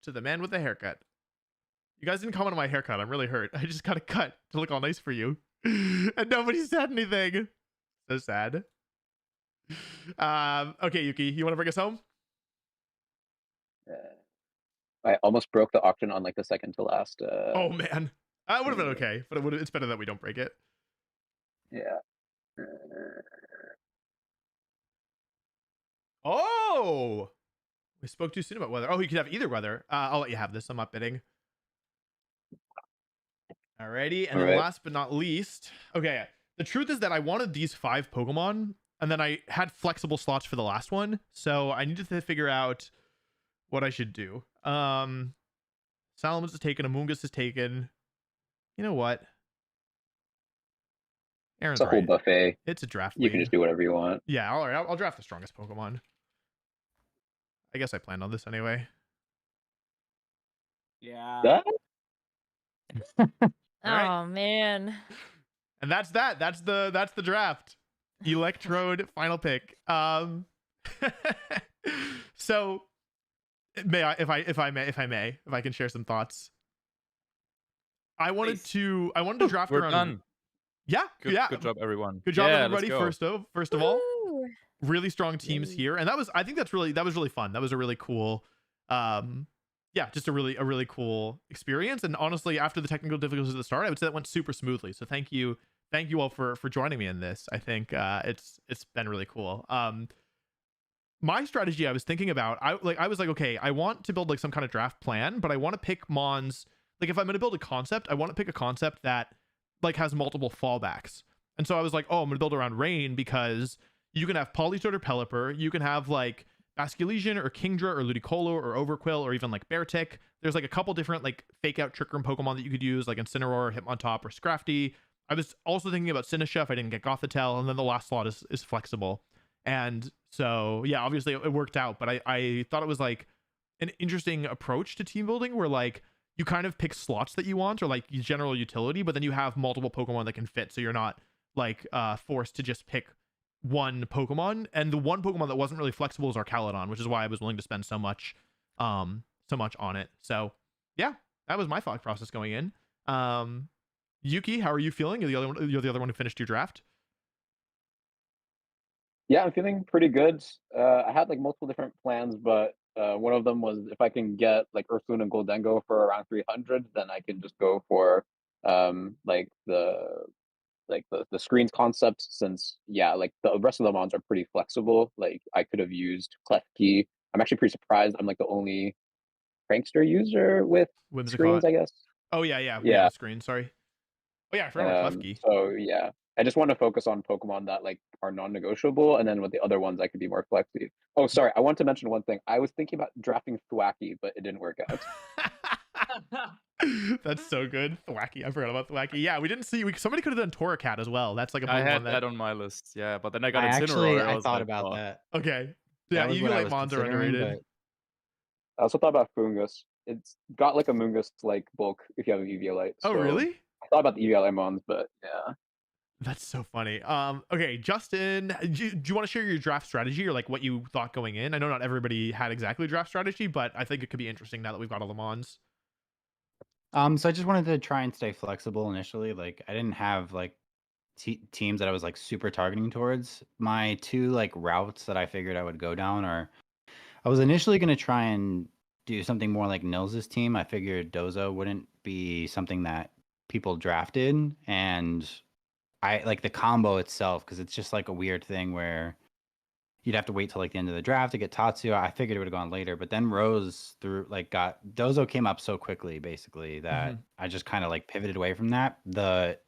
to the man with the haircut. You guys didn't comment on my haircut. I'm really hurt. I just got a cut to look all nice for you. And nobody said anything. So sad. Okay, Yuki, you want to bring us home? I almost broke the auction on like the second to last. Oh man, that would have been okay, but it's better that we don't break it. Yeah. Oh, we spoke too soon about weather. Oh, you could have either weather. I'll let you have this. I'm not bidding. Alrighty, and then last but not least, okay. The truth is that I wanted these 5 Pokemon, and then I had flexible slots for the last one, so I needed to figure out what I should do. Salamence is taken, Amoonguss is taken. You know what? Aaron's it's a whole buffet. It's a draft. You can just do whatever you want. Yeah, all right. I'll draft the strongest Pokemon. I guess I planned on this anyway. Yeah. Oh man. And that's that. That's the draft. Electrode final pick. So may I if I can share some thoughts. I wanted Nice. to draft We're around. done. Yeah, Good, yeah. good job, everyone. Good job, Yeah, everybody. let's go. First of all, Woo! really strong teams Yay. here, and that was really fun. That was a really cool, yeah, just a really cool experience. And honestly, after the technical difficulties at the start, I would say that went super smoothly. So thank you all for joining me in this. I think it's been really cool. My strategy I was thinking about, I was like, okay, I want to build like some kind of draft plan, but I want to pick mons. Like if I'm going to build a concept, I want to pick a concept that like has multiple fallbacks. And so I was like, oh, I'm going to build around Rain because you can have Polysword or Pelipper. You can have like Basculesian or Kingdra or Ludicolo or Overquill or even like Beartick. There's like a couple different like fake out Trick Room Pokemon that you could use, like Incineroar, Hitmontop, or Scrafty. I was also thinking about Sinistcha if I didn't get Gothitelle, and then the last slot is flexible. And so, yeah, obviously it worked out, but I thought it was like an interesting approach to team building where like you kind of pick slots that you want or like general utility, but then you have multiple Pokemon that can fit. So you're not like forced to just pick one Pokemon. And the one Pokemon that wasn't really flexible is Archaludon, which is why I was willing to spend so much on it. So yeah, that was my thought process going in. Yuki, how are you feeling? You're the other one who finished your draft. Yeah, I'm feeling pretty good. I had like multiple different plans, but one of them was if I can get like Ursaluna and Goldengo for around 300, then I can just go for like the screens concept, since like the rest of the mons are pretty flexible. Like I could have used Klefki. I'm actually pretty surprised I'm like the only prankster user with screens, I guess. Oh yeah, screen. Sorry. Oh yeah, I forgot about Klefki. So yeah, I just want to focus on Pokemon that like are non-negotiable, and then with the other ones I could be more flexy. Oh, sorry, I want to mention one thing. I was thinking about drafting Thwacky, but it didn't work out. That's so good. Thwacky. I forgot about Thwacky. Yeah, we didn't see. Somebody could have done Torracat as well. That's like a Pokemon I had that on my list. Yeah, but then I got Actually, Incineroar. I was thought like, about oh. that. Okay. Yeah, That was what I Eviolite was mons are considering, underrated. I also thought about Fungus. It's got like a Mungus like bulk if you have an Eviolite. Oh so really? I thought about the Eviolite mons, but yeah. That's so funny. Okay, Justin, do you want to share your draft strategy or like what you thought going in? I know not everybody had exactly a draft strategy, but I think it could be interesting now that we've got all the mons. So I just wanted to try and stay flexible initially. Like I didn't have like teams that I was like super targeting towards. My two like routes that I figured I would go down are, I was initially going to try and do something more like Nils's team. I figured Dozo wouldn't be something that people drafted, and I like the combo itself because it's just like a weird thing where you'd have to wait till like the end of the draft to get Tatsu. I figured it would have gone later, but then Rose got Dozo came up so quickly basically that I just kind of like pivoted away from that. The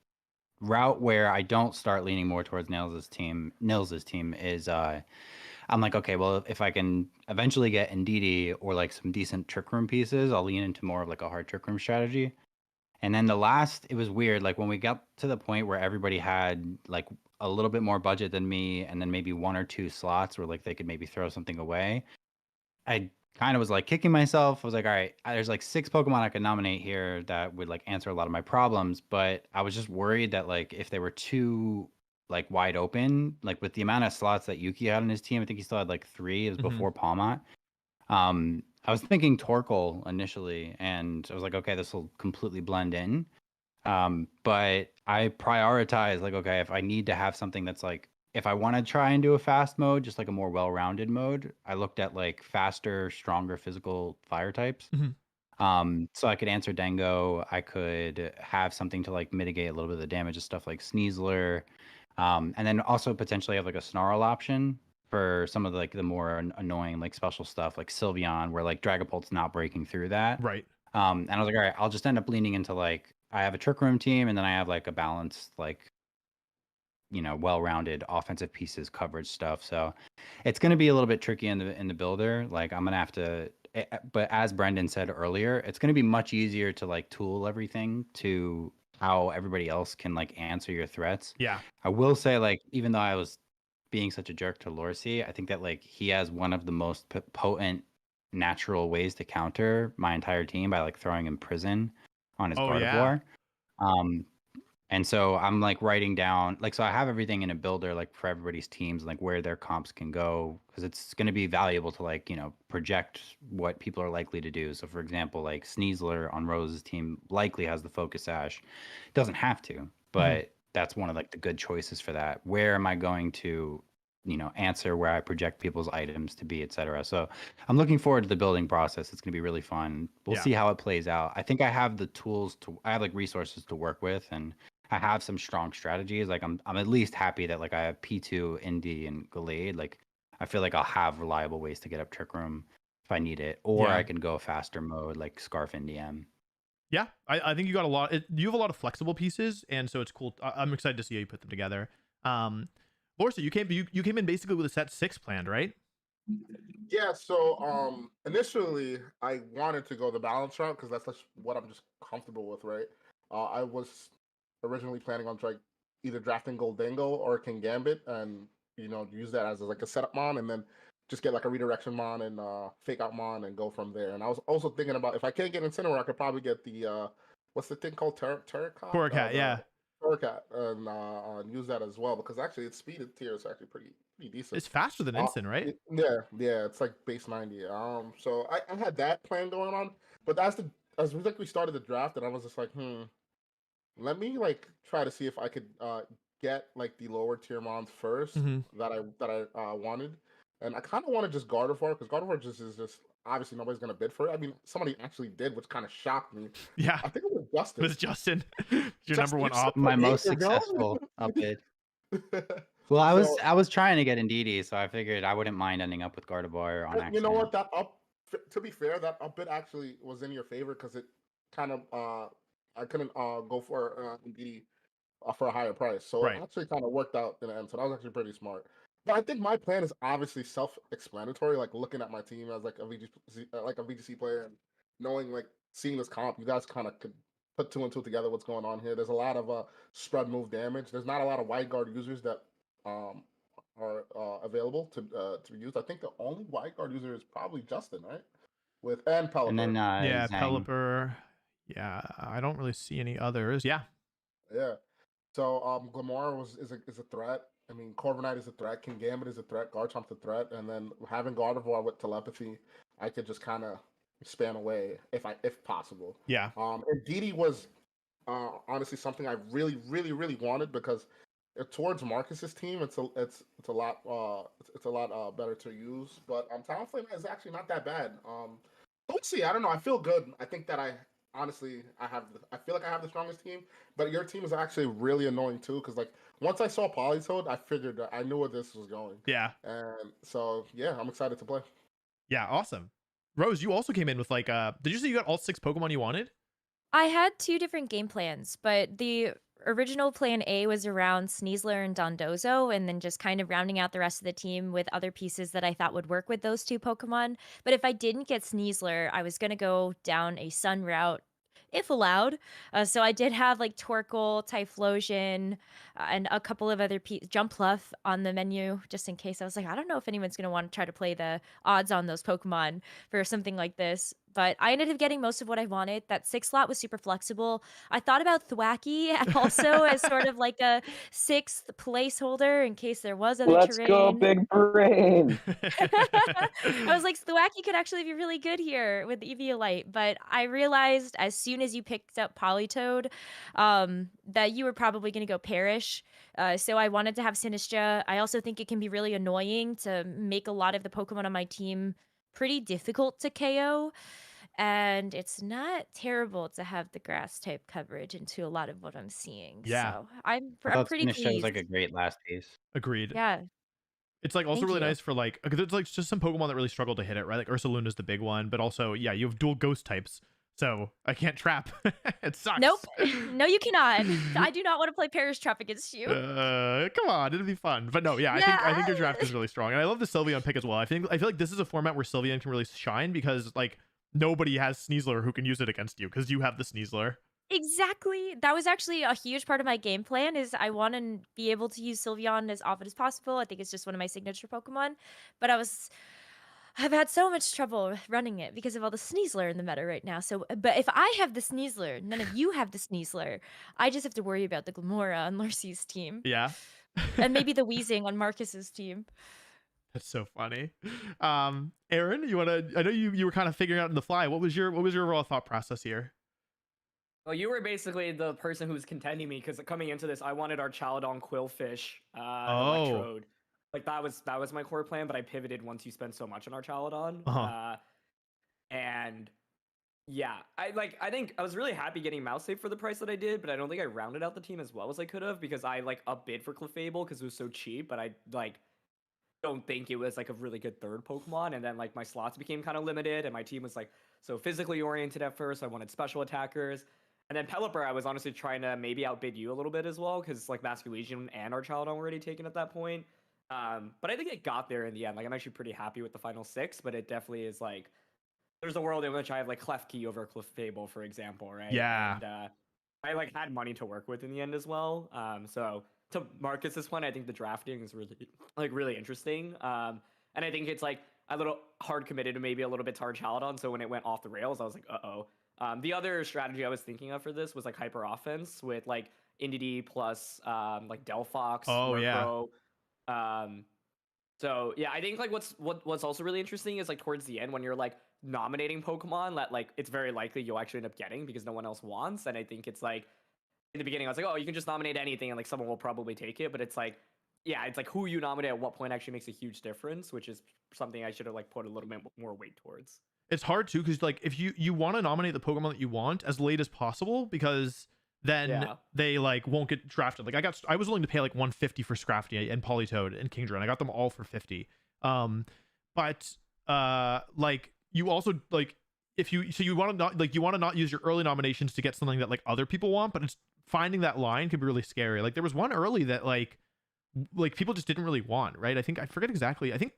route where I don't start leaning more towards Nils's team is I'm like, okay, well, if I can eventually get Ndidi or like some decent Trick Room pieces, I'll lean into more of like a hard Trick Room strategy. And then it was weird. Like when we got to the point where everybody had like a little bit more budget than me, and then maybe one or two slots where like they could maybe throw something away, I kind of was like kicking myself. I was like, all right, there's like 6 Pokemon I could nominate here that would like answer a lot of my problems. But I was just worried that like if they were too like wide open, like with the amount of slots that Yuki had on his team, I think he still had like 3. It was before Palmont. I was thinking Torkoal initially, and I was like, okay, this will completely blend in. But I prioritize like, okay, if I need to have something that's like, if I want to try and do a fast mode, just like a more well-rounded mode, I looked at like faster, stronger physical fire types. So I could answer Dango. I could have something to like mitigate a little bit of the damage of stuff like Sneasler. And then also potentially have like a Snarl option for some of the more annoying like special stuff like Sylveon, where like Dragapult's not breaking through that. Right. And I was like, all right, I'll just end up leaning into like, I have a Trick Room team, and then I have like a balanced, like, well-rounded offensive pieces, coverage stuff. So it's going to be a little bit tricky in the builder. Like I'm going to have to, but as Brendan said earlier, it's going to be much easier to like tool everything to how everybody else can like answer your threats. Yeah. I will say, like, even though I was being such a jerk to Lorsi, I think that like he has one of the most potent natural ways to counter my entire team by like throwing him Prison on his Gardevoir. And so I'm like writing down, like, so I have everything in a builder, like for everybody's teams, like where their comps can go, because it's going to be valuable to like, project what people are likely to do. So for example, like Sneasler on Rose's team likely has the Focus Sash. Doesn't have to, but that's one of like the good choices for that. Where am I going to, answer where I project people's items to be, etc. So I'm looking forward to the building process. It's going to be really fun. We'll Yeah. see how it plays out. I think I have the tools I have like resources to work with, and I have some strong strategies. Like I'm at least happy that like I have P2, Indy, and Gallade. Like I feel like I'll have reliable ways to get up Trick Room if I need it, or Yeah. I can go faster mode like Scarf NDM. Yeah, I think you got a lot. You have a lot of flexible pieces, and so it's cool. I'm excited to see how you put them together. Borsa, you came in basically with a set 6 planned, right? Yeah, so initially I wanted to go the balance route because that's just what I'm just comfortable with, right? I was originally planning on either drafting Goldango or King Gambit and use that as like a setup mon and then just get like a redirection mon and fake out mon and go from there. And I was also thinking about if I can't get Incineroar, I could probably get the what's the thing called Torracat, yeah. Torracat and use that as well because actually its speed tier is actually pretty decent. It's faster than Instant, right? Yeah, it's like base 90. So I had that plan going on, but as we started the draft, and I was just like, let me like try to see if I could get like the lower tier mons first that I wanted, and I kind of wanted just Gardevoir because Gardevoir is just obviously nobody's gonna bid for it. I mean, somebody actually did, which kind of shocked me. Yeah, I think it was Justin. It was Justin. Your number one op. My most successful upbid. Well, I was trying to get Indeedee, so I figured I wouldn't mind ending up with Gardevoir on accident. You know what? To be fair, that upbid actually was in your favor because it kind of I couldn't go for Indeedee for a higher price, so it actually kind of worked out in the end. So that was actually pretty smart. But I think my plan is obviously self-explanatory. Like looking at my team as like a VGC player and knowing seeing this comp, you guys kind of could put 2 and 2 together. What's going on here? There's a lot of spread move damage. There's not a lot of wide guard users that are available to use. I think the only wide guard user is probably Justin, right? And Pelipper. And then yeah, Zhang. Pelipper. Yeah, I don't really see any others. Yeah. So Glamora is a threat. I mean, Corviknight is a threat. King Gambit is a threat. Garchomp's a threat. And then having Gardevoir with telepathy, I could just kind of spam away if possible. Yeah. And Didi was honestly something I really, really, really wanted because towards Marcus's team, it's a lot better to use. But Talonflame is actually not that bad. We'll see. I don't know. I feel good. I think that I feel like I have the strongest team, but your team is actually really annoying too. Because once I saw Politoed, I figured that I knew where this was going. Yeah. And so yeah, I'm excited to play. Yeah, awesome. Rose, you also came in with did you say you got all 6 Pokemon you wanted? I had 2 different game plans, but the original plan A was around Sneasler and Dondozo, and then just kind of rounding out the rest of the team with other pieces that I thought would work with those 2 Pokemon. But if I didn't get Sneasler, I was going to go down a Sun route, if allowed. So I did have Torkoal, Typhlosion, and a couple of other Jumpluff on the menu, just in case. I was like, I don't know if anyone's going to want to try to play the odds on those Pokemon for something like this. But I ended up getting most of what I wanted. That 6 slot was super flexible. I thought about Thwackey also as sort of like a 6th placeholder in case there was other Let's terrain. go, big brain. I was like, Thwackey could actually be really good here with Eviolite, but I realized as soon as you picked up Politoed that you were probably going to go Perish. So I wanted to have Sinistra. I also think it can be really annoying to make a lot of the Pokemon on my team pretty difficult to KO. And it's not terrible to have the grass type coverage into a lot of what I'm seeing. Yeah. So I'm I pretty Sinistra pleased. was like a great last piece. Agreed. Yeah. It's also Thank really you. nice for because there's just some Pokemon that really struggle to hit it, right? Like Ursaluna's the big one, but also yeah, you have dual ghost types, so I can't trap. It sucks. Nope. No, you cannot. I do not want to play Perish Trap against you. Come on, it'll be fun. But no, yeah, I think your draft is really strong, and I love the Sylveon pick as well. I feel like this is a format where Sylveon can really shine because nobody has Sneasler who can use it against you because you have the Sneasler. Exactly. That was actually a huge part of my game plan is I want to be able to use Sylveon as often as possible. I think it's just one of my signature Pokemon. But I've had so much trouble running it because of all the Sneasler in the meta right now. So, but if I have the Sneasler, none of you have the Sneasler. I just have to worry about the Glamora on Larcy's team. Yeah. And maybe the Wheezing on Marcus's team. That's so funny. Aaron, you wanna? I know you were kind of figuring out in the fly. What was your overall thought process here? Well, you were basically the person who was contending me because coming into this, I wanted our Chaladon Quillfish Electrode. Like that was my core plan, but I pivoted once you spent so much on our Chaladon. And yeah, I think I was really happy getting Mouse Save for the price that I did, but I don't think I rounded out the team as well as I could have because I like upbid for Clefable because it was so cheap, but I like don't think it was like a really good third Pokemon. And then like my slots became kind of limited, and my team was like so physically oriented at first. I wanted special attackers. And then Pelipper, I was honestly trying to maybe outbid you a little bit as well, because like Masculegion and our Chaladon were already taken at that point. But I think it got there in the end. Like I'm actually pretty happy with the final 6, but it definitely is like there's a world in which I have like Klefki over Clefable, for example, right? Yeah. And I like had money to work with in the end as well. So to Marcus's point, I think the drafting is really interesting. And I think it's like a little hard committed to maybe a little bit to our Chaladon. So when it went off the rails, I was like, uh-oh. The other strategy I was thinking of for this was like hyper offense with like Indeedee plus like Delphox. Oh, Murkrow. So yeah, I think like what's also really interesting is like towards the end when you're like nominating Pokemon that like it's very likely you'll actually end up getting because no one else wants. And I think it's like in the beginning I was like, oh, you can just nominate anything and like someone will probably take it, but it's like yeah, it's like who you nominate at what point actually makes a huge difference, which is something I should have like put a little bit more weight towards. It's hard too because like if you want to nominate the Pokemon that you want as late as possible, because then they like won't get drafted. Like I was willing to pay like 150 for Scrafty and Politoed and Kingdra, and I got them all for 50. But like you also like if you want to not use your early nominations to get something that like other people want, but it's finding that line can be really scary. Like there was one early that like people just didn't really want, right? I forget exactly. I think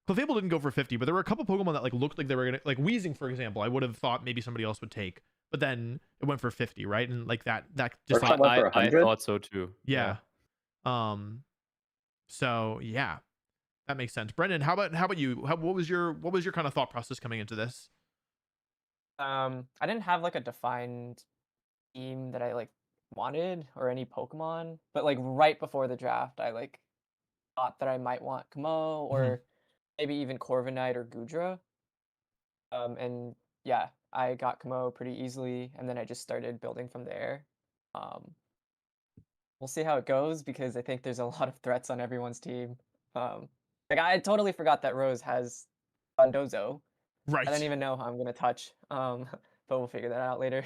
Clefable didn't go for 50, but there were a couple Pokemon that like looked like they were gonna, like Weezing, for example. I would have thought maybe somebody else would take, but then it went for 50, right? And like that just I thought so too. Yeah. So yeah, that makes sense. Brendan, how about you? What was your kind of thought process coming into this? I didn't have like a defined team that I like wanted or any Pokemon, but like right before the draft, I like thought that I might want Kamo or maybe even Corviknight or Goodra. And yeah, I got Kamo pretty easily, and then I just started building from there. We'll see how it goes because I think there's a lot of threats on everyone's team. Like I totally forgot that Rose has Bondozo. Right. I don't even know how I'm gonna touch. But we'll figure that out later.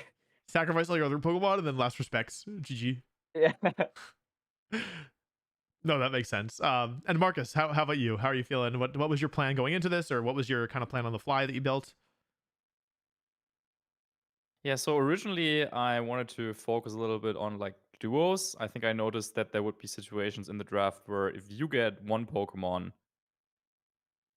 Sacrifice all your other Pokemon and then last respects. GG. Yeah. No, that makes sense. And Marcus, how about you? How are you feeling? What was your plan going into this, or what was your kind of plan on the fly that you built? Yeah, so originally I wanted to focus a little bit on like duos. I think I noticed that there would be situations in the draft where if you get one Pokemon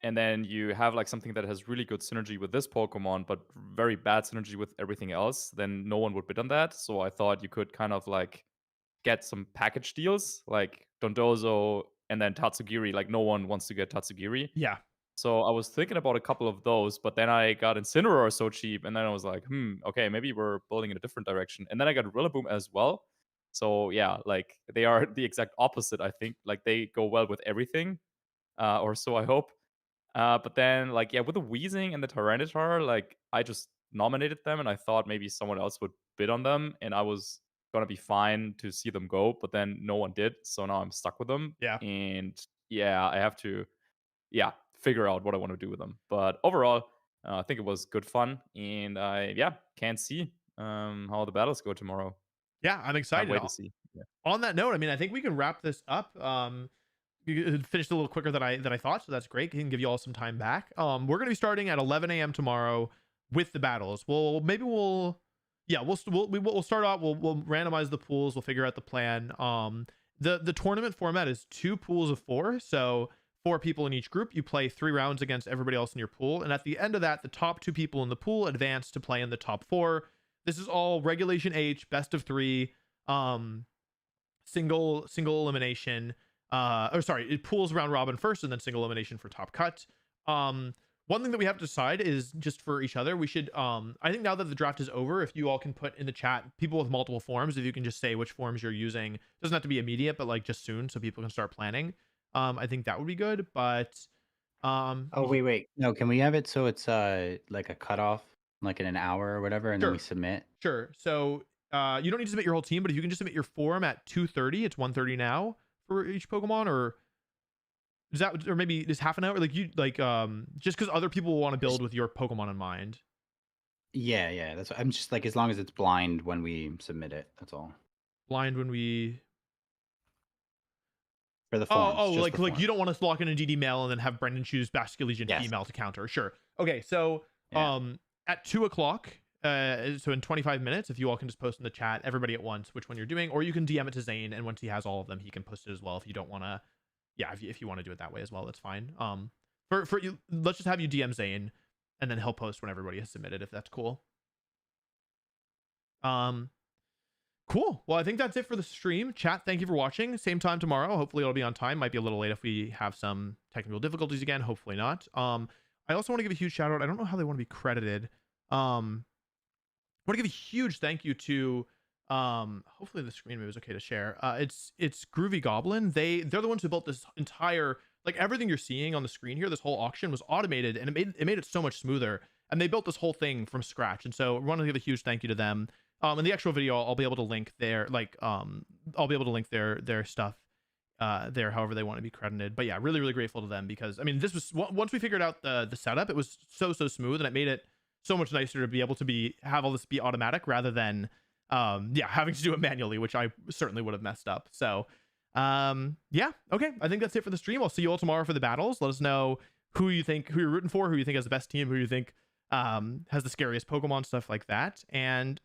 and then you have like something that has really good synergy with this Pokemon, but very bad synergy with everything else, then no one would bid on that. So I thought you could kind of like get some package deals like Dondozo and then Tatsugiri. Like no one wants to get Tatsugiri. Yeah. So I was thinking about a couple of those, but then I got Incineroar so cheap, and then I was like, okay, maybe we're building in a different direction. And then I got Rillaboom as well. So yeah, like they are the exact opposite, I think. Like they go well with everything, or so I hope. But then like yeah, with the Weezing and the Tyranitar, like I just nominated them, and I thought maybe someone else would bid on them, and I was gonna be fine to see them go, but then no one did, so now I'm stuck with them. Yeah. And yeah, I have to figure out what I want to do with them. But overall, I think it was good fun, and I can't see how the battles go tomorrow. Yeah, I'm excited. Can't wait to see. Yeah. On that note, I mean, I think we can wrap this up. You finished a little quicker than I thought, so that's great. Can give you all some time back. We're gonna be starting at 11 a.m. tomorrow with the battles. We'll start out. We'll randomize the pools. We'll figure out the plan. The tournament format is 2 pools of 4, so 4 people in each group. You play 3 rounds against everybody else in your pool, and at the end of that, the top 2 people in the pool advance to play in the top 4. This is all regulation H, best of 3, single elimination. It pools round robin first, and then single elimination for top cut. one thing that we have to decide is just for each other. We should, I think now that the draft is over, if you all can put in the chat, people with multiple forms, if you can just say which forms you're using, doesn't have to be immediate, but like just soon, so people can start planning. I think that would be good. But Oh, wait. No, can we have it so it's like a cutoff, like in an hour or whatever, and then we Sure. submit? Sure. So you don't need to submit your whole team, but if you can just submit your form at 2:30, it's 1:30 now for each Pokemon, or is that, or maybe just half an hour? Like you like just because other people will want to build with your Pokemon in mind. Yeah. That's. I'm just like, as long as it's blind when we submit it. That's all. Blind when we. For the forms. Oh, just like the like you forms. don't want to lock in a DD male and then have Brendan choose Basket Legion Yes. female to counter. Sure. Okay. So Yeah. at 2 o'clock, so in 25 minutes, if you all can just post in the chat, everybody at once, which one you're doing, or you can DM it to Zane, and once he has all of them, he can post it as well. If you don't want to, yeah, if you want to do it that way as well, that's fine. For you, let's just have you DM Zane, and then he'll post when everybody has submitted, if that's cool. Cool. Well, I think that's it for the stream. Chat, thank you for watching. Same time tomorrow. Hopefully it'll be on time. Might be a little late if we have some technical difficulties again. Hopefully not. I also want to give a huge shout out. I don't know how they want to be credited. I want to give a huge thank you to hopefully the screen maybe is okay to share. It's Groovy Goblin. They're the ones who built this entire, like, everything you're seeing on the screen here. This whole auction was automated, and it made it so much smoother. And they built this whole thing from scratch. And so I want to give a huge thank you to them. In the actual video, I'll be able to link their I'll be able to link their stuff there, however they want to be credited. But yeah, really, really grateful to them, because I mean, this was, once we figured out the setup, it was so smooth, and it made it so much nicer to be able to have all this be automatic rather than yeah, having to do it manually, which I certainly would have messed up. So yeah, okay, I think that's it for the stream. I'll see you all tomorrow for the battles. Let us know who you're rooting for, who you think has the best team, who you think has the scariest Pokemon, stuff like that. And